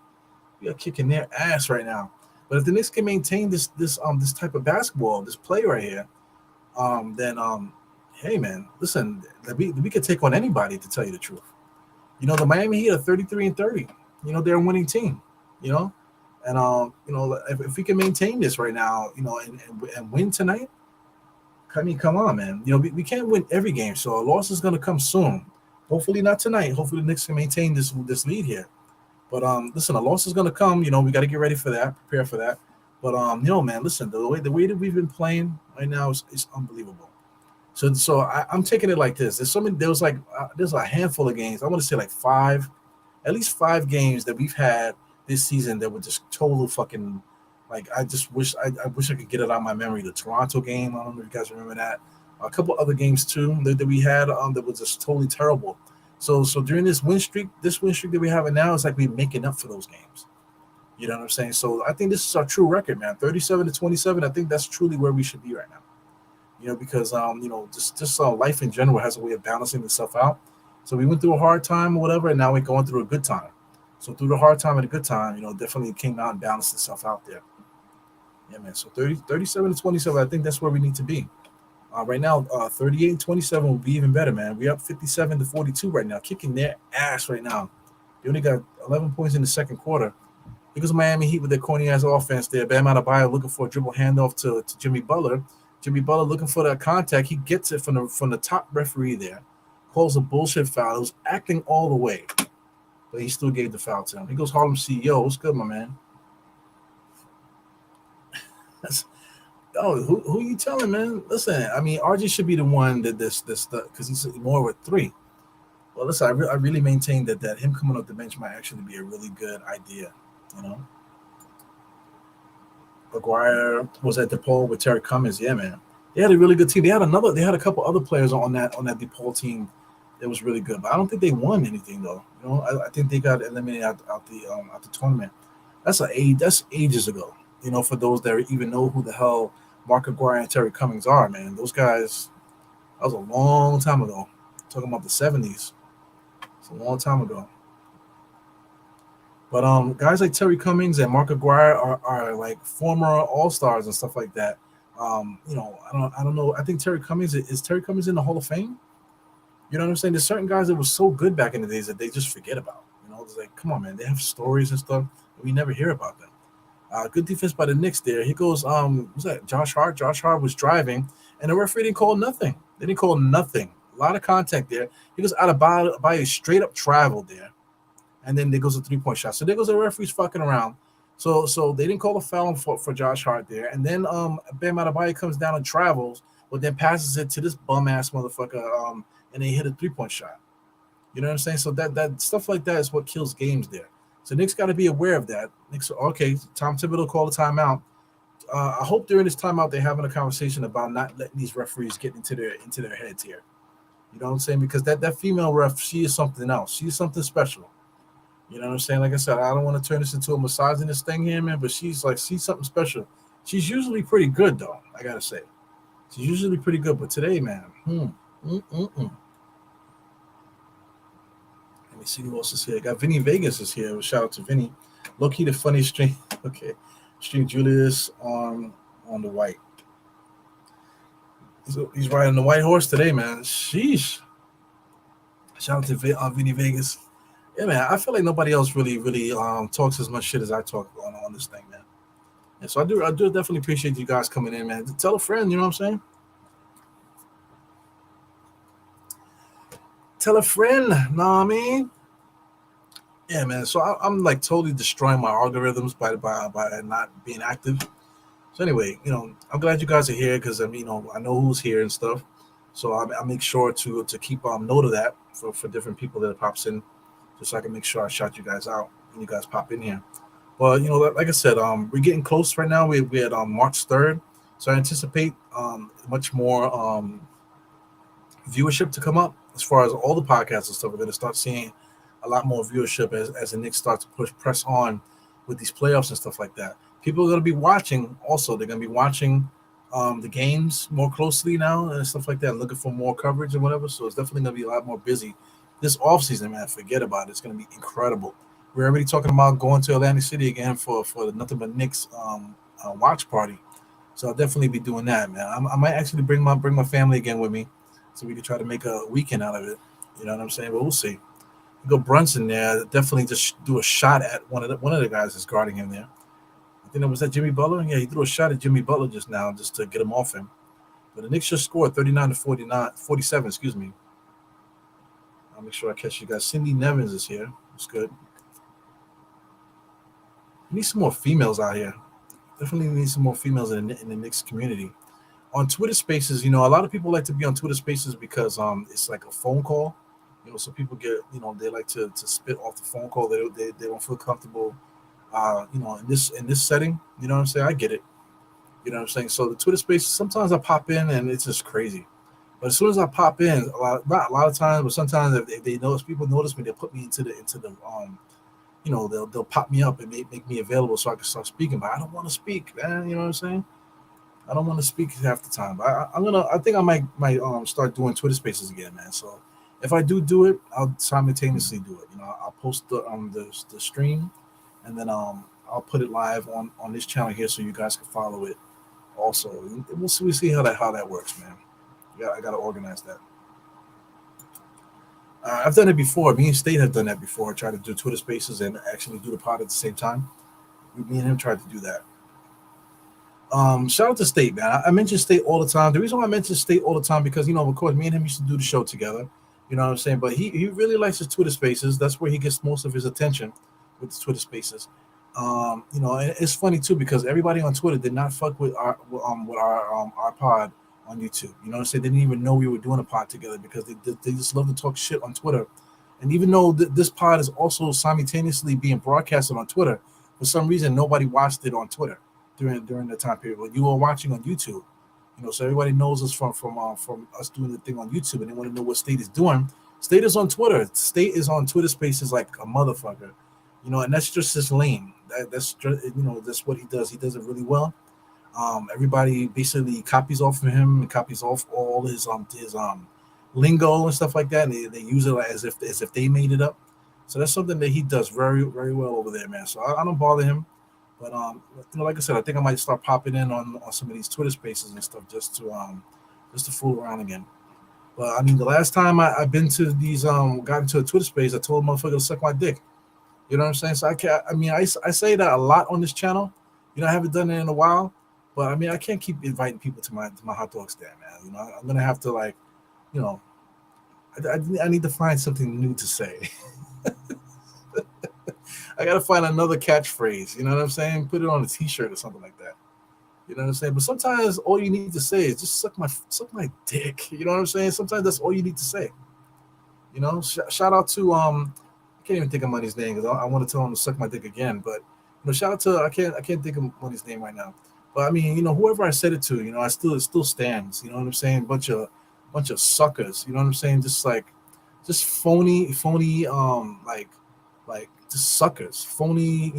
we are kicking their ass right now. But if the Knicks can maintain this type of basketball, this play right here, then Hey man, listen, we could take on anybody to tell you the truth. The Miami Heat are 33-30. They're a winning team. You know, and if we can maintain this right now, and win tonight, I mean, come on, man. We can't win every game, so a loss is going to come soon. Hopefully not tonight. Hopefully the Knicks can maintain this lead here. But listen, a loss is going to come. We got to get ready for that, prepare for that. But man, listen, the way that we've been playing right now is unbelievable. I'm taking it like this. There's a handful of games. I want to say like five, at least 5 games that we've had this season that were just total fucking, like, I just wish I could get it out of my memory. The Toronto game, I don't know if you guys remember that. A couple other games too that we had that was just totally terrible. So during this win streak that we have now, it's like we're making up for those games. You know what I'm saying? So I think this is our true record, man. 37-27. I think that's truly where we should be right now. Because just life in general has a way of balancing itself out. So we went through a hard time or whatever, and now we're going through a good time. So through the hard time and the good time, definitely came out and balanced itself out there. Yeah, man. So 37-27, I think that's where we need to be. Right now, 38-27 will be even better, man. We're up 57-42 right now, kicking their ass right now. They only got 11 points in the second quarter. Because Miami Heat with their corny ass offense there. Bam Adebayo looking for a dribble handoff to Jimmy Butler. Jimmy Butler looking for that contact. He gets it from the top referee there. Calls a bullshit foul. It was acting all the way, but he still gave the foul to him. He goes, Harlem CEO. What's good, my man? Who you telling, man? Listen, I mean, RG should be the one that this because he's more with 3. Well, listen, I really maintain that him coming off the bench might actually be a really good idea. McGuire was at DePaul with Terry Cummings. Yeah, man. They had a really good team. They had a couple other players on that DePaul team that was really good. But I don't think they won anything though. I think they got eliminated out the tournament. That's ages ago. For those that even know who the hell Mark McGuire and Terry Cummings are, man. Those guys, that was a long time ago. Talking about the 70s. It's a long time ago. But guys like Terry Cummings and Mark Aguirre are like former All Stars and stuff like that. I don't know. I think Terry Cummings is Terry Cummings in the Hall of Fame. You know what I'm saying? There's certain guys that were so good back in the days that they just forget about. It's like, come on, man. They have stories and stuff. And we never hear about them. Good defense by the Knicks there. He goes, what's that? Josh Hart. Josh Hart was driving, and the referee didn't call nothing. They didn't call nothing. A lot of contact there. He goes out of by a straight up travel there. And then there goes a 3-point shot. So there goes the referees fucking around. So they didn't call a foul for Josh Hart there. And then Bam Adebayo comes down and travels, but then passes it to this bum ass motherfucker. And they hit a 3-point shot. You know what I'm saying? So that stuff like that is what kills games there. So Knicks got to be aware of that. Knicks, okay, Tom Thibodeau called a timeout. I hope during this timeout they're having a conversation about not letting these referees get into their heads here. You know what I'm saying? Because that female ref, she is something else. She is something special. You know what I'm saying? Like I said, I don't want to turn this into a misogynist thing here, man, but she's something special. She's usually pretty good, though, I got to say. She's usually pretty good, but today, man, Let me see who else is here. I got Vinny Vegas is here. Shout out to Vinny. Low-key the funniest stream. Okay. Stream Julius on the white. He's riding the white horse today, man. Sheesh. Shout out to Vinny Vegas. Yeah, man, I feel like nobody else really talks as much shit as I talk on this thing, man. And so I do definitely appreciate you guys coming in, man. Tell a friend, you know what I'm saying? Tell a friend, know what I mean? Yeah, man. So I'm like totally destroying my algorithms by not being active. So anyway, I'm glad you guys are here because I know who's here and stuff. So I make sure to keep note of that for different people that pops in, just so I can make sure I shout you guys out when you guys pop in here. But like I said, we're getting close right now. We're at March 3rd, so I anticipate much more viewership to come up as far as all the podcasts and stuff. We're going to start seeing a lot more viewership as the Knicks start to press on with these playoffs and stuff like that. People are going to be watching also. They're going to be watching the games more closely now and stuff like that, looking for more coverage and whatever. So it's definitely going to be a lot more busy this offseason, man. Forget about it. It's going to be incredible. We're already talking about going to Atlantic City again for the Nothing But Knicks watch party. So I'll definitely be doing that, man. I might actually bring my family again with me, so we could try to make a weekend out of it. You know what I'm saying? But we'll see. Go Brunson there. Definitely just do a shot at one of the guys that's guarding him there. I think that was that Jimmy Butler. Yeah, he threw a shot at Jimmy Butler just now, just to get him off him. But the Knicks just scored 39 to 49, 47. Excuse me. I'll make sure I catch you guys. Cindy Nevins is here. It's good. We need some more females out here. Definitely need some more females in the Knicks community. On Twitter Spaces, a lot of people like to be on Twitter Spaces because it's like a phone call. So people get, they like to spit off the phone call. They don't feel comfortable, in this setting. You know what I'm saying? I get it. You know what I'm saying? So the Twitter Spaces, sometimes I pop in and it's just crazy. But as soon as I pop in, not a lot of times, but sometimes if they notice, people notice me, they put me into the they'll pop me up and make me available so I can start speaking. But I don't want to speak, man. You know what I'm saying? I don't want to speak half the time. I think I might start doing Twitter Spaces again, man. So if I do it, I'll simultaneously do it. I'll post the stream, and then I'll put it live on this channel here so you guys can follow it. Also, and we'll see how that works, man. Yeah, I gotta organize that. I've done it before. Me and State have done that before. Try to do Twitter Spaces and actually do the pod at the same time. Me and him tried to do that. Shout out to State, man. I mention State all the time. The reason why I mention State all the time because of course, me and him used to do the show together. You know what I'm saying? But he really likes his Twitter Spaces. That's where he gets most of his attention with the Twitter Spaces. And it's funny too because everybody on Twitter did not fuck with our pod on YouTube. You know what I'm saying? They didn't even know we were doing a pod together because they just love to talk shit on Twitter. And even though this pod is also simultaneously being broadcasted on Twitter, for some reason nobody watched it on Twitter during the time period when you were watching on YouTube. So everybody knows us from us doing the thing on YouTube, and they want to know what State is doing. State is on Twitter. State is on Twitter Spaces like a motherfucker. And that's just his lane. That's what he does. He does it really well. Everybody basically copies off of him and copies off all his lingo and stuff like that. And they use it as if they made it up. So that's something that he does very, very well over there, man. So I don't bother him. But like I said, I think I might start popping in on some of these Twitter Spaces and stuff just to fool around again. But I mean, the last time I've been to these got into a Twitter Space, I told a motherfucker to suck my dick. You know what I'm saying? So I say that a lot on this channel. I haven't done it in a while, but I mean I can't keep inviting people to my hot dog stand, man. I'm gonna have to I need to find something new to say. I gotta find another catchphrase. You know what I'm saying? Put it on a T-shirt or something like that. You know what I'm saying? But sometimes all you need to say is just suck my dick. You know what I'm saying? Sometimes that's all you need to say. Shout out to I can't even think of Money's name because I want to tell him to suck my dick again. But shout out to I can't think of Money's name right now. But I mean, whoever I said it to, it still stands. You know what I'm saying? Bunch of suckers. You know what I'm saying? Just phony, like just suckers. Phony,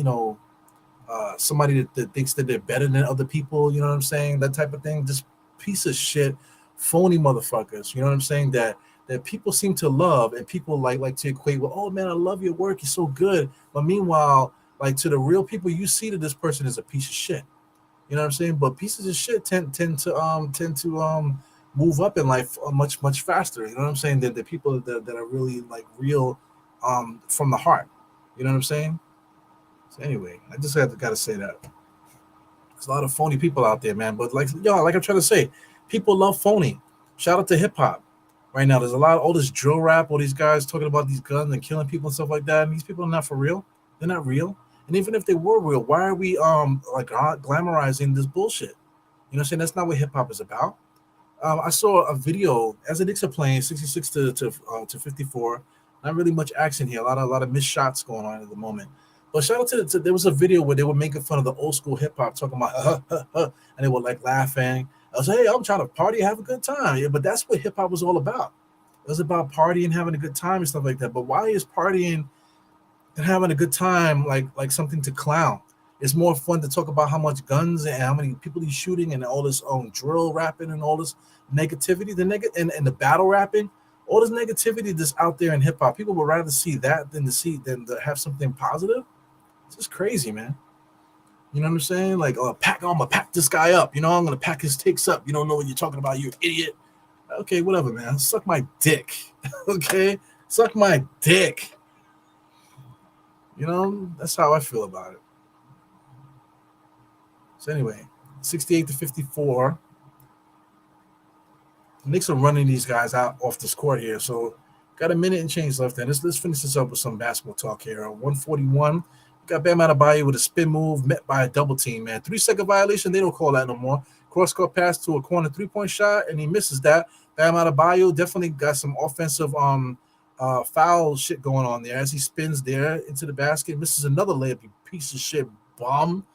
somebody that thinks that they're better than other people. You know what I'm saying? That type of thing. Just piece of shit, phony motherfuckers. You know what I'm saying? That people seem to love and people like to equate with, oh man, I love your work, you're so good. But meanwhile, like to the real people, you see that this person is a piece of shit. You know what I'm saying? But pieces of shit tend to move up in life much faster. You know what I'm saying? That the people that are really like real from the heart. You know what I'm saying? So anyway, I just gotta say that. There's a lot of phony people out there, man. But like I'm trying to say, people love phony. Shout out to hip hop. Right now, there's a lot of all this drill rap, all these guys talking about these guns and killing people and stuff like that. And these people are not for real. They're not real. And even if they were real, why are we glamorizing this bullshit? You know what I'm saying? That's not what hip hop is about. I saw a video as the Knicks are playing 66 to 54. Not really much action here. A lot of missed shots going on at the moment. But shout out to there was a video where they were making fun of the old school hip hop, talking about and they were like laughing. I was like, hey, I'm trying to party, have a good time. Yeah, but that's what hip hop was all about. It was about partying, having a good time and stuff like that. But why is partying and having a good time like something to clown? It's more fun to talk about how much guns and how many people he's shooting and all this drill rapping and all this negativity, and the battle rapping, all this negativity that's out there in hip hop. People would rather see that than to have something positive. It's just crazy, man. You know what I'm saying? Like, I'm gonna pack this guy up. I'm gonna pack his takes up. You don't know what you're talking about. You're an idiot. Okay, whatever, man. Suck my dick. Okay, suck my dick. That's how I feel about it. So anyway, 68-54. The Knicks are running these guys out off this court here. So got a minute and change left. And let's finish this up with some basketball talk here. 141. Got Bam Adebayo with a spin move met by a double team, man. 3-second violation. They don't call that no more. Cross court pass to a corner 3-point shot, and he misses that. Bam Adebayo definitely got some offensive foul shit going on there as he spins there into the basket. Misses another layup, you piece of shit bomb.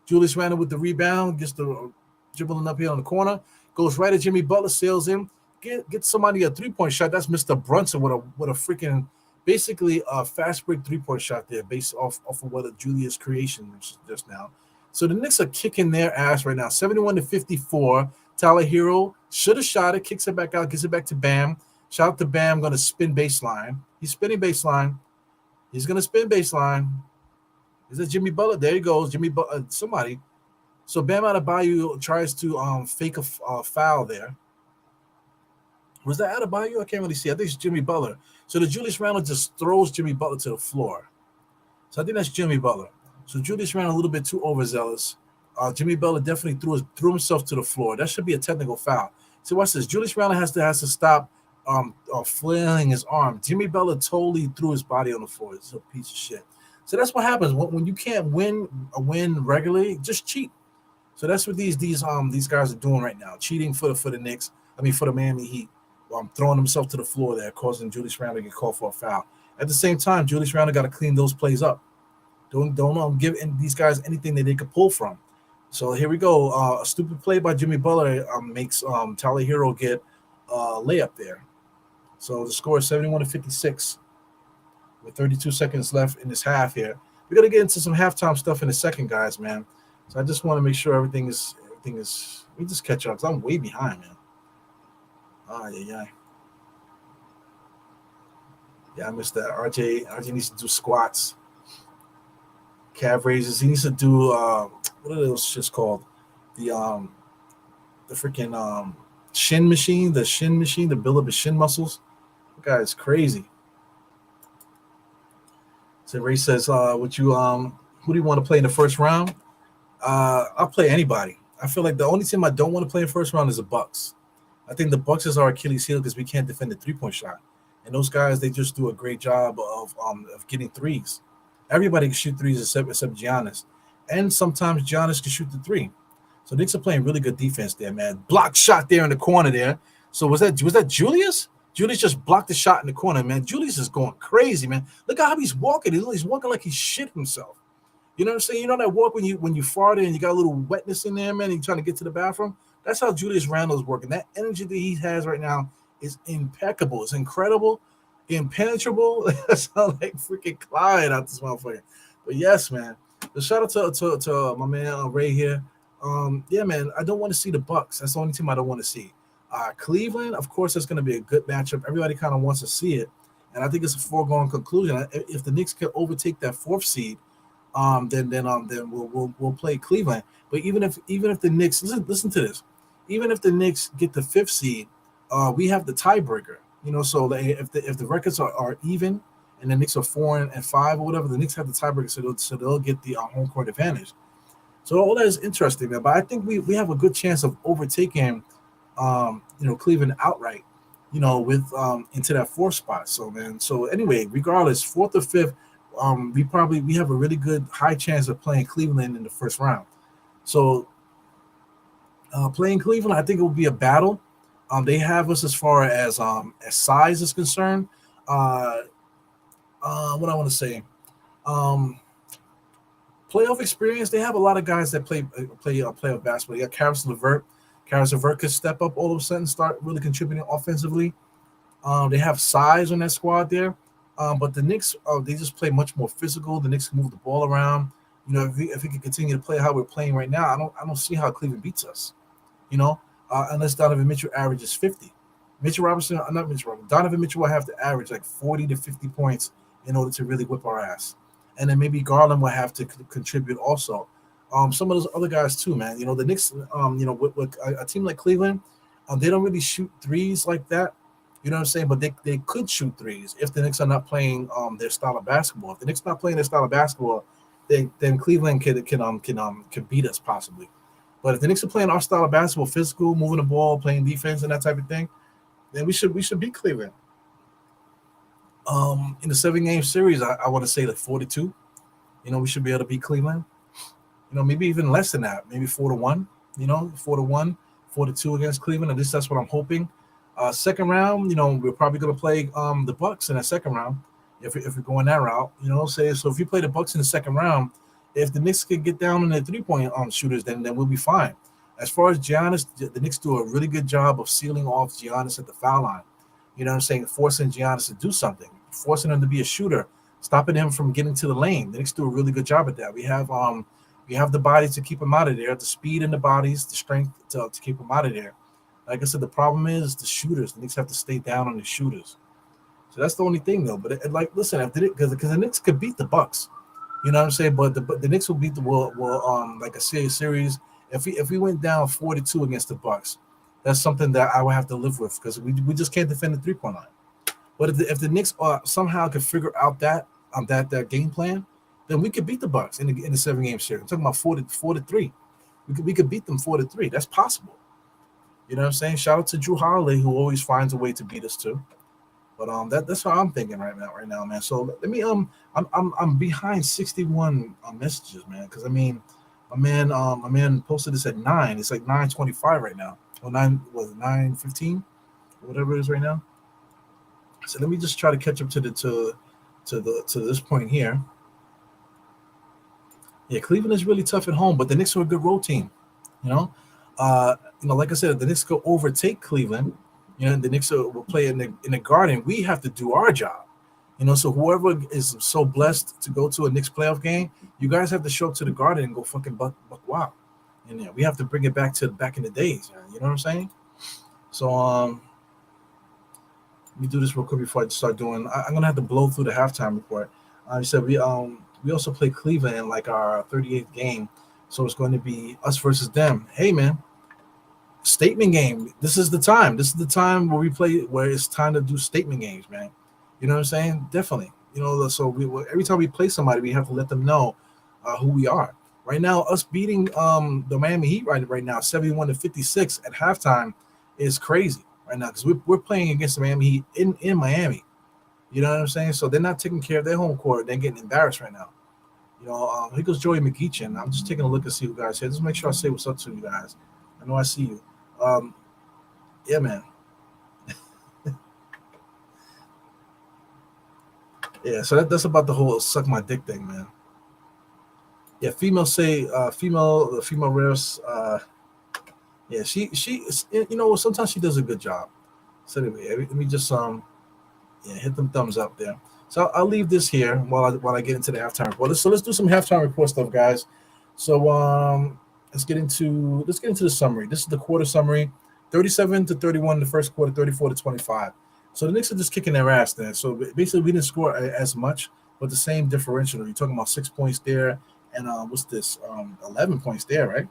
Julius Randle with the rebound, gets the dribbling up here on the corner, goes right at Jimmy Butler, sails in, get somebody a 3-point shot. That's Mr. Brunson with a freaking basically a fast break 3-point shot there based off of what a Julius creation just now. So the Knicks are kicking their ass right now, 71-54. Tyler Hero should have shot it, kicks it back out, gets it back to Bam. Shout out to Bam, going to spin baseline. He's spinning baseline. He's going to spin baseline. Is that Jimmy Butler? There he goes, Jimmy Butler, somebody. So Bam Adebayo tries to fake a foul there. Was that Adebayo? I can't really see. I think it's Jimmy Butler. So the Julius Randle just throws Jimmy Butler to the floor. So I think that's Jimmy Butler. So Julius Randle a little bit too overzealous. Jimmy Butler definitely threw himself to the floor. That should be a technical foul. So watch this. Julius Randle has to stop flailing his arm. Jimmy Butler totally threw his body on the floor. It's a piece of shit. So that's what happens when you can't win regularly. Just cheat. So that's what these guys are doing right now, cheating for the Knicks. I mean for the Miami Heat. Throwing himself to the floor there, causing Julius Randle to get called for a foul. At the same time, Julius Randle got to clean those plays up. Don't give these guys anything that they could pull from. So here we go. A stupid play by Jimmy Butler makes Tyler Hero get a layup there. So the score is 71-56 with 32 seconds left in this half here. We're gonna get into some halftime stuff in a second, guys, man. So I just want to make sure everything is. We just catch up because I'm way behind, man. Yeah. Yeah, I missed that. RJ needs to do squats, calf raises. He needs to do what are those shits called? The freaking shin machine, to build up his shin muscles. That guy is crazy. So Ray says, who do you want to play in the first round? I'll play anybody. I feel like the only team I don't want to play in the first round is the Bucks. I think the Bucks is our Achilles heel because we can't defend the 3-point shot. And those guys, they just do a great job of getting threes. Everybody can shoot threes except Giannis. And sometimes Giannis can shoot the three. So Knicks are playing really good defense there, man. Blocked shot there in the corner there. So was that Julius? Julius just blocked the shot in the corner, man. Julius is going crazy, man. Look at how he's walking. He's walking like he shit himself. You know what I'm saying? You know that walk when you farted and you got a little wetness in there, man, and you're trying to get to the bathroom? That's how Julius Randle is working. That energy that he has right now is impeccable. It's incredible, impenetrable. That sounds like freaking Clyde out this motherfucker. But yes, man. The shout out to my man Ray here. Yeah, man. I don't want to see the Bucks. That's the only team I don't want to see. Cleveland, of course, that's going to be a good matchup. Everybody kind of wants to see it, and I think it's a foregone conclusion. If the Knicks can overtake that 4th seed, then we'll play Cleveland. But even if the Knicks listen to this. Even if the Knicks get the 5th seed, we have the tiebreaker. So if the records are even and the Knicks are 4-5 or whatever, the Knicks have the tiebreaker, so they'll get the home court advantage. So all that is interesting, man. But I think we have a good chance of overtaking, Cleveland outright, with into that 4th spot. So man. So anyway, regardless, 4th or 5th, we have a really good high chance of playing Cleveland in the first round. So. Playing Cleveland, I think it will be a battle. They have us as far as size is concerned. What I want to say, playoff experience. They have a lot of guys that play playoff basketball. You got Karis LeVert. Karis LeVert could step up all of a sudden, start really contributing offensively. They have size on that squad there. But the Knicks, they just play much more physical. The Knicks can move the ball around. If we can continue to play how we're playing right now, I don't see how Cleveland beats us. Unless Donovan Mitchell averages 50. Donovan Mitchell will have to average like 40 to 50 points in order to really whip our ass. And then maybe Garland will have to contribute also. Some of those other guys too, man. The Knicks, with a team like Cleveland, They don't really shoot threes like that. You know what I'm saying? But they could shoot threes if the Knicks are not playing their style of basketball. If the Knicks not playing their style of basketball, then Cleveland can beat us possibly. But if the Knicks are playing our style of basketball, physical, moving the ball, playing defense, and that type of thing, then we should beat Cleveland. In the 7 game series, I want to say like 4-2. We should be able to beat Cleveland. Maybe even less than that, maybe 4-1. 4-1, 4-2 against Cleveland. At least that's what I'm hoping. Second round, we're probably going to play the Bucks in that second round if we're going that route. So if you play the Bucks in the second round, if the Knicks can get down on the 3-point shooters, then we'll be fine. As far as Giannis, the Knicks do a really good job of sealing off Giannis at the foul line. You know what I'm saying? Forcing Giannis to do something, forcing him to be a shooter, stopping him from getting to the lane. The Knicks do a really good job at that. We have the bodies to keep him out of there, the speed in the bodies, the strength to keep him out of there. Like I said, the problem is the shooters. The Knicks have to stay down on the shooters. So that's the only thing, though. But listen, because the Knicks could beat the Bucks, you know what I'm saying. But the Knicks will beat like a series. If we went down 4-2 against the Bucks, that's something that I would have to live with because we just can't defend the 3-point line. But if the Knicks somehow could figure out that game plan, then we could beat the Bucks in the 7-game series. I'm talking about 4-3. We could beat them 4-3. That's possible. You know what I'm saying? Shout out to Drew Holiday, who always finds a way to beat us too. But that's what I'm thinking right now, man. So let me I'm behind 61 messages, man. Because my man posted this at 9. It's like 9:25 right now. Or 9:15, whatever it is right now. So let me just try to catch up to this point here. Yeah, Cleveland is really tough at home, but the Knicks are a good road team. Like I said, if the Knicks go overtake Cleveland, the Knicks will play in the Garden. We have to do our job. So whoever is so blessed to go to a Knicks playoff game, you guys have to show up to the Garden and go fucking buck wow. And we have to bring it back in the days. You know what I'm saying? So let me do this real quick before I start doing. I'm gonna have to blow through the halftime report. You said we also play Cleveland in like our 38th game, so it's going to be us versus them. Hey man, statement game. This is the time. This is the time where we play, where it's time to do statement games, man. You know what I'm saying? Definitely. So every time we play somebody, we have to let them know who we are. Right now, us beating the Miami Heat right now, 71-56 at halftime, is crazy right now because we're playing against the Miami Heat in Miami. You know what I'm saying? So they're not taking care of their home court. They're getting embarrassed right now. Here goes Joey McGeechin. I'm just taking a look and see who guys here. Just make sure I say what's up to you guys. I know I see you. Yeah, man. Yeah, so that's about the whole suck my dick thing, man. Yeah, female refs. Yeah, she sometimes she does a good job. So anyway, let me just hit them thumbs up there. So I'll leave this here while I get into the halftime report. So let's do some halftime report stuff, guys. So let's get into the summary. This is the quarter summary: 37-31 in the first quarter, 34-25. So the Knicks are just kicking their ass there. So basically, we didn't score as much, but the same differential. You're talking about 6 points there, and what's this? 11 points there, right?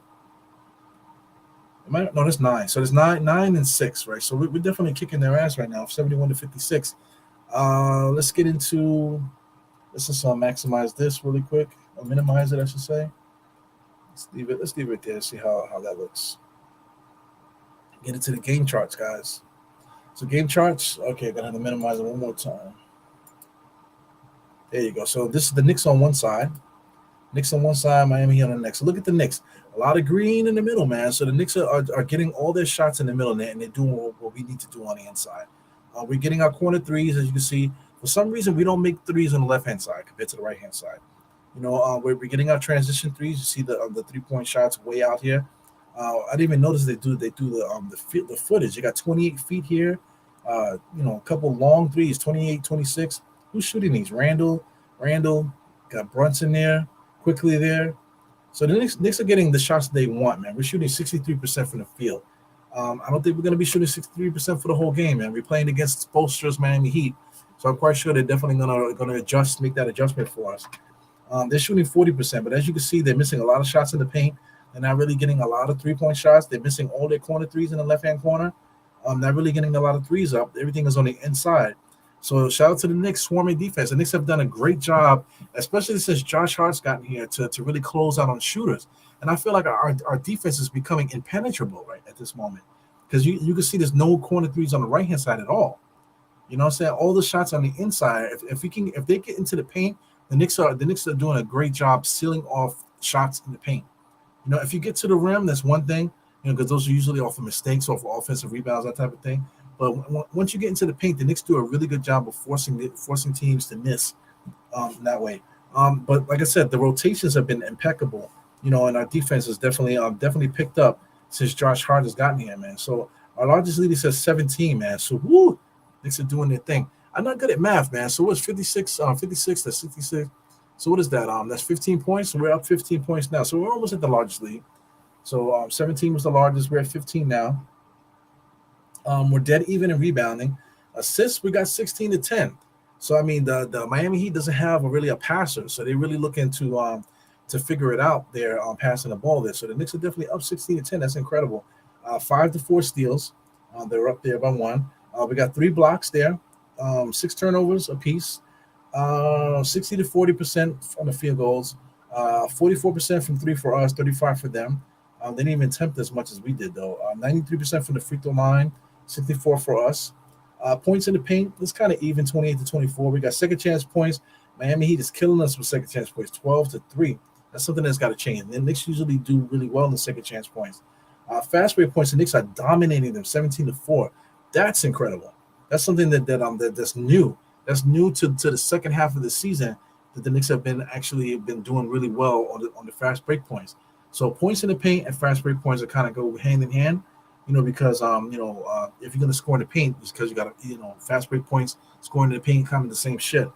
No, that's 9. So there's 9 and 6, right? So we're definitely kicking their ass right now, 71-56. Let's just maximize this really quick, or minimize it, I should say. Let's leave it there. See how that looks. Get into the game charts, guys. So game charts. Okay, gonna have to minimize it one more time. There you go. So this is the Knicks on one side. Knicks on one side, Miami Heat on the next. So look at the Knicks. A lot of green in the middle, man. So the Knicks are getting all their shots in the middle, and they're doing what we need to do on the inside. We're getting our corner threes, as you can see. For some reason, we don't make threes on the left-hand side compared to the right-hand side. We're getting our transition threes. You see the 3-point shots way out here. I didn't even notice they do the footage. You got 28 feet here. A couple long threes, 28, 26. Who's shooting these? Randall got Brunson there, quickly there. So the Knicks are getting the shots they want, man. We're shooting 63% from the field. I don't think we're going to be shooting 63% for the whole game, man. We're playing against Spoelstra's Miami Heat, so I'm quite sure they're definitely going to make that adjustment for us. They're shooting 40%, but as you can see, they're missing a lot of shots in the paint. They're not really getting a lot of 3-point shots. They're missing all their corner threes in the left-hand corner. Not really getting a lot of threes up. Everything is on the inside. So shout out to the Knicks swarming defense. The Knicks have done a great job, especially since Josh Hart's gotten here to really close out on shooters. And I feel like our defense is becoming impenetrable right at this moment because you can see there's no corner threes on the right hand side at all. You know what I'm saying? All the shots on the inside. If they get into the paint, the Knicks are doing a great job sealing off shots in the paint. You know, if you get to the rim, that's one thing. You know, because those are usually off of mistakes, off of offensive rebounds, that type of thing. But once you get into the paint, the Knicks do a really good job of forcing teams to miss that way. But like I said, the rotations have been impeccable. You know, and our defense has definitely picked up since Josh Hart has gotten here, man. So our largest lead says 17, man. So woo, Knicks are doing their thing. I'm not good at math, man. So what's 56? 56 to 66. So what is that? That's 15 points. So we're up 15 points now. So we're almost at the largest lead. So 17 was the largest. We're at 15 now. We're dead even in rebounding. Assists, we got 16 to 10. So I mean, the Miami Heat doesn't have really a passer, so they're really looking to figure it out there on passing the ball there. So the Knicks are definitely up 16 to 10. That's incredible. 5 to 4 steals. They're up there by one. We got 3 blocks there, 6 turnovers apiece, 60 to 40% on the field goals, 44% from three for us, 35 for them. They didn't even attempt as much as we did, though. 93% from the free throw line, 64 for us. Points in the paint, it's kind of even, 28 to 24. We got second chance points. Miami Heat is killing us with second chance points, 12 to 3. That's something that's got to change. The Knicks usually do really well in the second chance points. Fast break points, the Knicks are dominating them, 17 to 4. That's incredible. That's something that's new. That's new to the second half of the season that the Knicks have been doing really well on the fast break points. So points in the paint and fast break points are kind of go hand in hand, because if you're gonna score in the paint, it's because you got fast break points, scoring in the paint, kind of the same shit.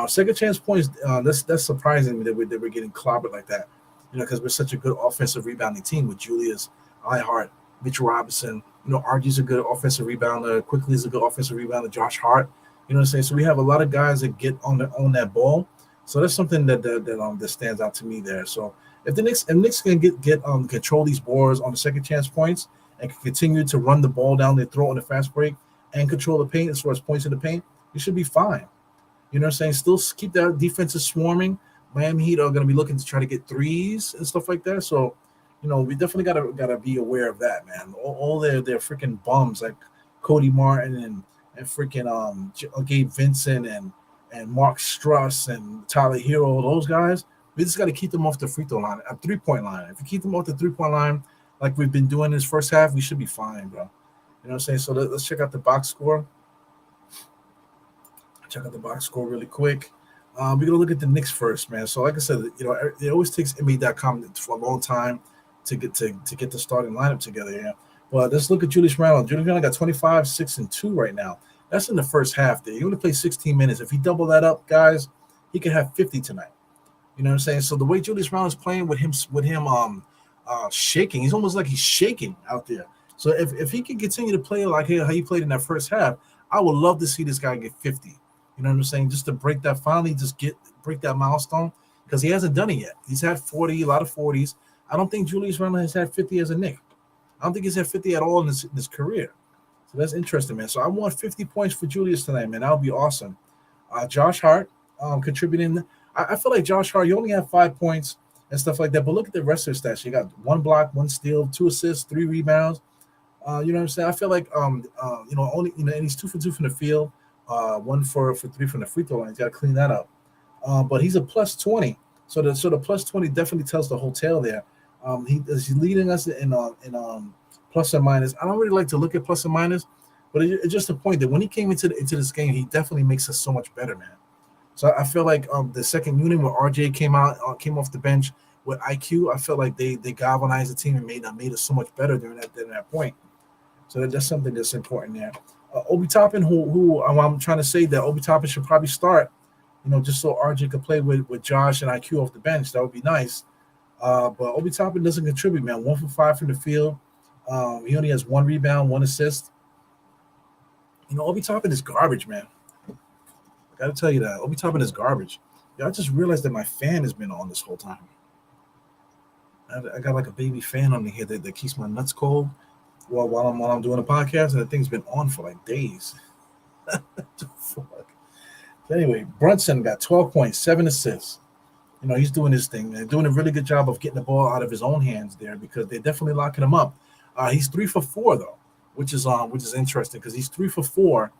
Second chance points, that's surprising me that we're getting clobbered like that, because we're such a good offensive rebounding team with Julius, Ihart, Mitchell Robinson. RG's a good offensive rebounder. Quickly is a good offensive rebounder. Josh Hart. You know what I'm saying? So we have a lot of guys that get on that ball. So that's something that stands out to me there. So if Knicks can get control these boards on the second chance points and can continue to run the ball down their throat on the fast break and control the paint as far as points in the paint, you should be fine. You know what I'm saying? Still keep that defenses swarming. Miami Heat are going to be looking to try to get threes and stuff like that. So, we definitely gotta be aware of that, man. All their freaking bums like Cody Martin and freaking Gabe Vincent and Mark Struss and Tyler Hero, those guys. We just got to keep them off the free throw line, 3-point line. If you keep them off the 3-point line, like we've been doing this first half, we should be fine, bro. You know what I'm saying? So let's check out the box score. Check out the box score really quick. We're gonna look at the Knicks first, man. So like I said, it always takes NBA.com for a long time to get the starting lineup together here. Well, let's look at Julius Randle. Julius Randle got 25, 6, and 2 right now. That's in the first half there. He only played 16 minutes. If he double that up, guys, he could have 50 tonight. You know what I'm saying? So the way Julius Randle is playing with him shaking, he's almost like he's shaking out there. So if he can continue to play like how he played in that first half, I would love to see this guy get 50. You know what I'm saying? Just to break that break that milestone, because he hasn't done it yet. He's had 40, a lot of 40s. I don't think Julius Randle has had 50 as a Knick. I don't think he's had 50 at all in his career. So that's interesting, man. So I want 50 points for Julius tonight, man. That would be awesome. Josh Hart contributing. I feel like Josh Hart, you only have 5 points and stuff like that, but look at the rest of the stats. You got 1 block, 1 steal, 2 assists, 3 rebounds. You know what I'm saying? I feel like and he's 2 for 2 from the field, 1 for 3 from the free throw line. He's got to clean that up. But he's a plus 20. So the plus 20 definitely tells the whole tale there. He's leading us in plus and minus. I don't really like to look at plus and minus, but it's just a point that when he came into this game, he definitely makes us so much better, man. So I feel like the second unit where RJ came off the bench with IQ, I felt like they galvanized the team and made us so much better during that point. So that's something that's important there. Obi Toppin, who I'm trying to say that Obi Toppin should probably start, just so RJ could play with Josh and IQ off the bench. That would be nice. But Obi Toppin doesn't contribute, man. 1 for 5 from the field. He only has 1 rebound, 1 assist. Obi Toppin is garbage, man. I got to tell you that. Obi Toppin is garbage. I just realized that my fan has been on this whole time. I got like a baby fan on here that keeps my nuts cold. Well, while I'm doing a podcast, and the thing's been on for like days. Fuck. Anyway, Brunson got 12 points, 7 assists. He's doing his thing. They're doing a really good job of getting the ball out of his own hands there because they're definitely locking him up. He's 3 for 4 though, which is interesting because he's 3 for 4,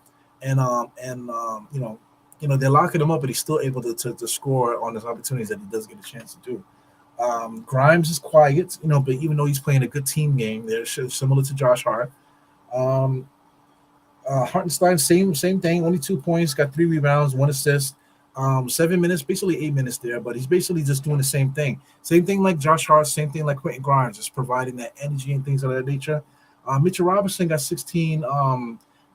and they're locking him up, but he's still able to score on his opportunities that he does get a chance to do. Grimes is quiet, but even though he's playing a good team game, they're similar to Josh Hart. Um, Hartenstein, same thing. Only 2 points, got 3 rebounds, 1 assist. 7 minutes, basically 8 minutes there, but he's basically just doing the same thing. Same thing like Josh Hart, same thing like Quentin Grimes, just providing that energy and things of that nature. Mitchell Robinson got 16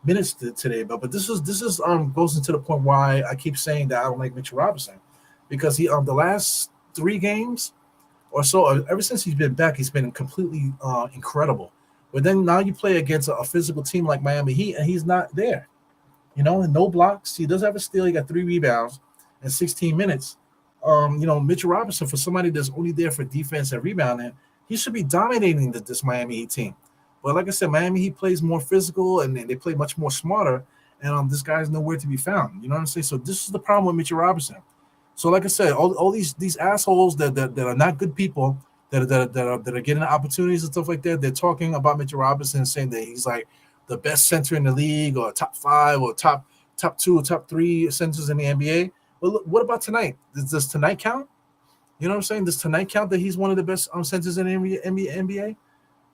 minutes today, but this is goes into the point why I keep saying that I don't like Mitchell Robinson because he the last 3 games or so, ever since he's been back, he's been completely incredible. But then now you play against a physical team like Miami Heat, and he's not there. And no blocks. He does have a steal. He got 3 rebounds in 16 minutes. Mitchell Robinson, for somebody that's only there for defense and rebounding, he should be dominating this Miami Heat team. But like I said, Miami Heat plays more physical and they play much more smarter. And this guy's nowhere to be found. You know what I'm saying? So this is the problem with Mitchell Robinson. So like I said, all these assholes that are not good people that are getting opportunities and stuff like that, they're talking about Mitchell Robinson, saying that he's like the best center in the league or top 5 or top 2 or top 3 centers in the NBA. Well, look, what about tonight? Does tonight count? You know what I'm saying? Does tonight count that he's one of the best centers in the NBA?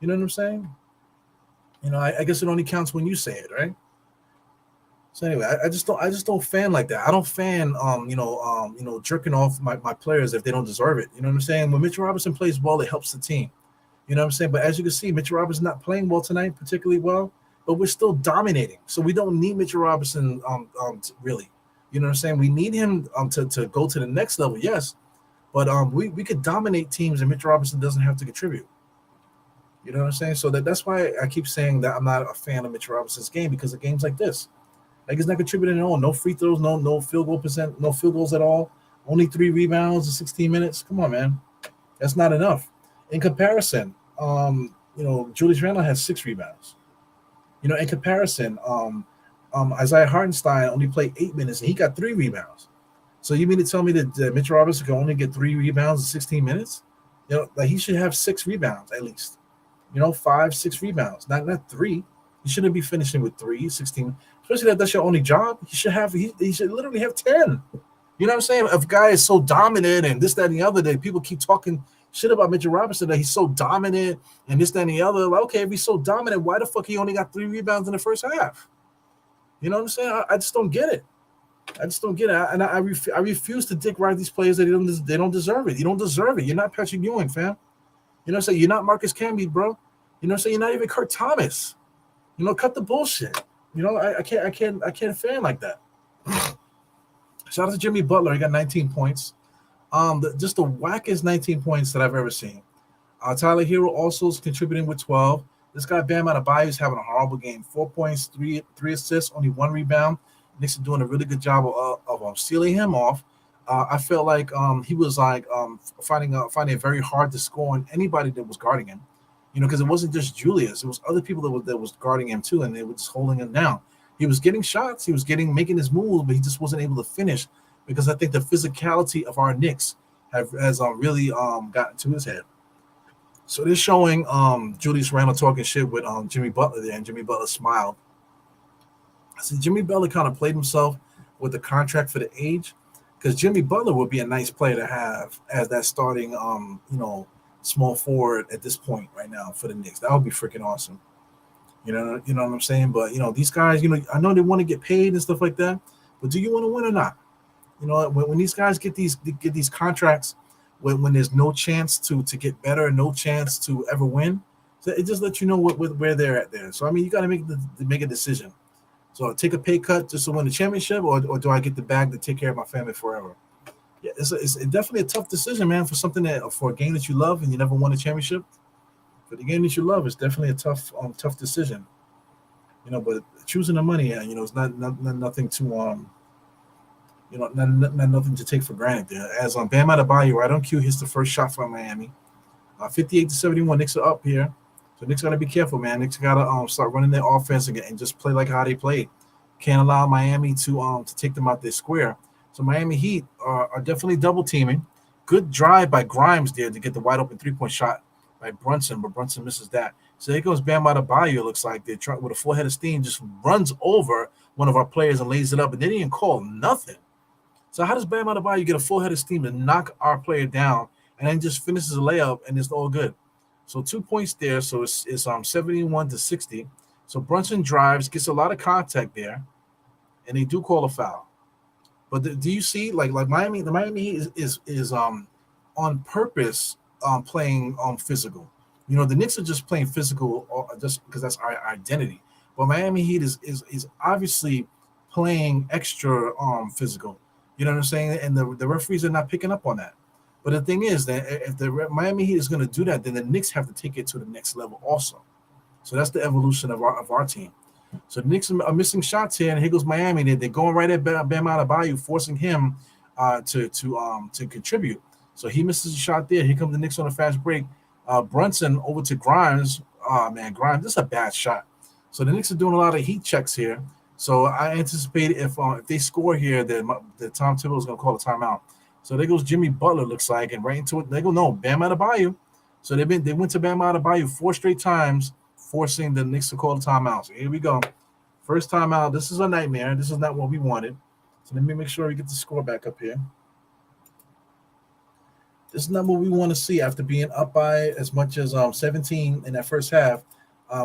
You know what I'm saying? I guess it only counts when you say it, right? So anyway, I just don't fan like that. I don't fan jerking off my players if they don't deserve it. You know what I'm saying? When Mitchell Robinson plays well, it helps the team. You know what I'm saying? But as you can see, Mitchell Robinson's not playing well tonight, particularly well, but we're still dominating. So we don't need Mitchell Robinson really. You know what I'm saying? We need him to go to the next level, yes. But we could dominate teams and Mitchell Robinson doesn't have to contribute. You know what I'm saying? So that's why I keep saying that I'm not a fan of Mitchell Robinson's game because of games like this. Like he's not contributing at all. No free throws, no field goal percent, no field goals at all. Only 3 rebounds in 16 minutes. Come on, man. That's not enough. In comparison, Julius Randle has 6 rebounds. In comparison, Isaiah Hartenstein only played 8 minutes and he got 3 rebounds. So you mean to tell me that Mitchell Robinson can only get 3 rebounds in 16 minutes? Like he should have 6 rebounds at least. 5, 6 rebounds, not 3. He shouldn't be finishing with 3, 16. Especially that's your only job. He should literally have 10. You know what I'm saying? If a guy is so dominant and this, that, and the other, that people keep talking shit about Mitchell Robinson, that he's so dominant and this, that, and the other. Like, okay, if he's so dominant, why the fuck he only got 3 rebounds in the first half? You know what I'm saying? I just don't get it. I refuse to dick ride these players that they don't deserve it. You don't deserve it. You're not Patrick Ewing, fam. You know what I'm saying? You're not Marcus Camby, bro. You know what I'm saying? You're not even Kurt Thomas. Cut the bullshit. I can't fan like that. Shout out to Jimmy Butler. He got 19 points. Just the wackest 19 points that I've ever seen. Tyler Hero also is contributing with 12. This guy Bam Adebayo is having a horrible game. 4 points, three assists, only 1 rebound. Knicks are doing a really good job of sealing him off. I felt like he was like finding it very hard to score on anybody that was guarding him. Because it wasn't just Julius; it was other people that was guarding him too, and they were just holding him down. He was getting shots, he was making his moves, but he just wasn't able to finish because I think the physicality of our Knicks has really gotten to his head. So they're showing Julius Randle talking shit with Jimmy Butler there, and Jimmy Butler smiled. See, Jimmy Butler kind of played himself with the contract for the age, because Jimmy Butler would be a nice player to have as that starting, small forward at this point right now for the Knicks. That would be freaking awesome. You know what I'm saying? But these guys, I know they want to get paid and stuff like that, but do you want to win or not? When these guys get these contracts, when there's no chance to get better, no chance to ever win, so it just lets you know where they're at there. So I mean, you got to make a decision. So take a pay cut just to win the championship, or do I get the bag to take care of my family forever? Yeah, it's definitely a tough decision, man, for a game that you love and you never won a championship. For the game that you love, it's definitely a tough decision. But choosing the money, it's not nothing to not nothing to take for granted there. As Bam Adebayo right on cue hits the first shot for Miami, 58-71. Knicks are up here. So Knicks got to be careful, man. Knicks got to start running their offense again and just play like how they played. Can't allow Miami to take them out their square. So Miami Heat are definitely double teaming. Good drive by Grimes there to get the wide open 3-point shot by Brunson, but Brunson misses that. So here goes Bam Adebayo. Looks like they're trying with a full head of steam, just runs over one of our players and lays it up, and they didn't even call nothing. So how does Bam Adebayo get a full head of steam to knock our player down and then just finishes a layup and it's all good? So 2 points there. So it's 71-60. So Brunson drives, gets a lot of contact there, and they do call a foul. But do you see like Miami? The Miami Heat is on purpose playing physical. You know, the Knicks are just playing physical just because that's our identity. But Miami Heat is obviously playing extra physical. You know what I'm saying? And the referees are not picking up on that. But the thing is that if the Miami Heat is going to do that, then the Knicks have to take it to the next level also. So that's the evolution of our team. So the Knicks are missing shots here, and here goes Miami. They're going right at Bam Adebayo, forcing him to contribute. So he misses a shot there. Here comes the Knicks on a fast break. Brunson over to Grimes. Oh, man, Grimes, this is a bad shot. So the Knicks are doing a lot of heat checks here. So I anticipate if they score here, then Tom Thibodeau is going to call a timeout. So there goes Jimmy Butler, looks like, and right into it. They go, no, Bam Adebayo. So they went to Bam Adebayo 4 straight times, forcing the Knicks to call the timeout. So here we go. First timeout. This is a nightmare. This is not what we wanted. So let me make sure we get the score back up here. This is not what we want to see after being up by as much as 17 in that first half.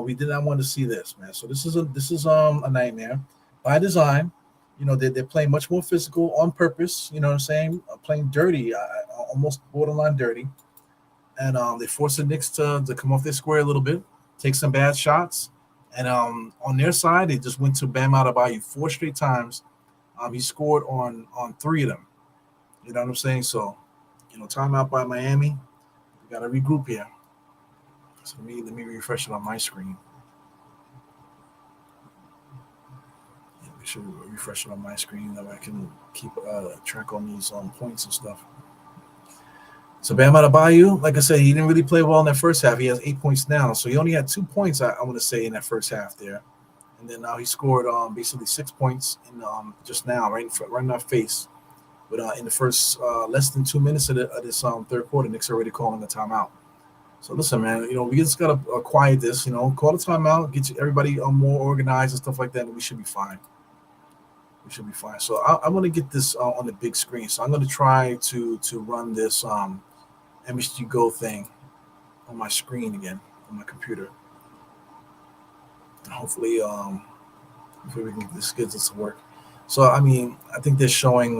We did not want to see this, man. So this is a nightmare by design. You know, they're playing much more physical on purpose. You know what I'm saying? Playing dirty, almost borderline dirty. And they forced the Knicks to come off their square a little bit, take some bad shots. And on their side, they just went to Bam Adebayo 4 straight times. He scored on 3 of them. You know what I'm saying? So, you know, timeout by Miami. We got to regroup here. So let me refresh it on my screen. Make sure we refresh it on my screen that I can keep track on these points and stuff. So Bam Adebayo, like I said, he didn't really play well in that first half. He has 8 points now. So he only had 2 points, I want to say, in that first half there. And then now he scored basically 6 points in just now, right in our face. But in the first less than 2 minutes of this third quarter, Knicks are already calling the timeout. So listen, man, you know, we just got to quiet this, you know, call the timeout, get everybody more organized and stuff like that, and we should be fine. We should be fine. So I'm going to get this on the big screen. So I'm going to try to run this MSG Go thing on my screen again, on my computer. And hopefully we can get this to work. So, I mean, I think they're showing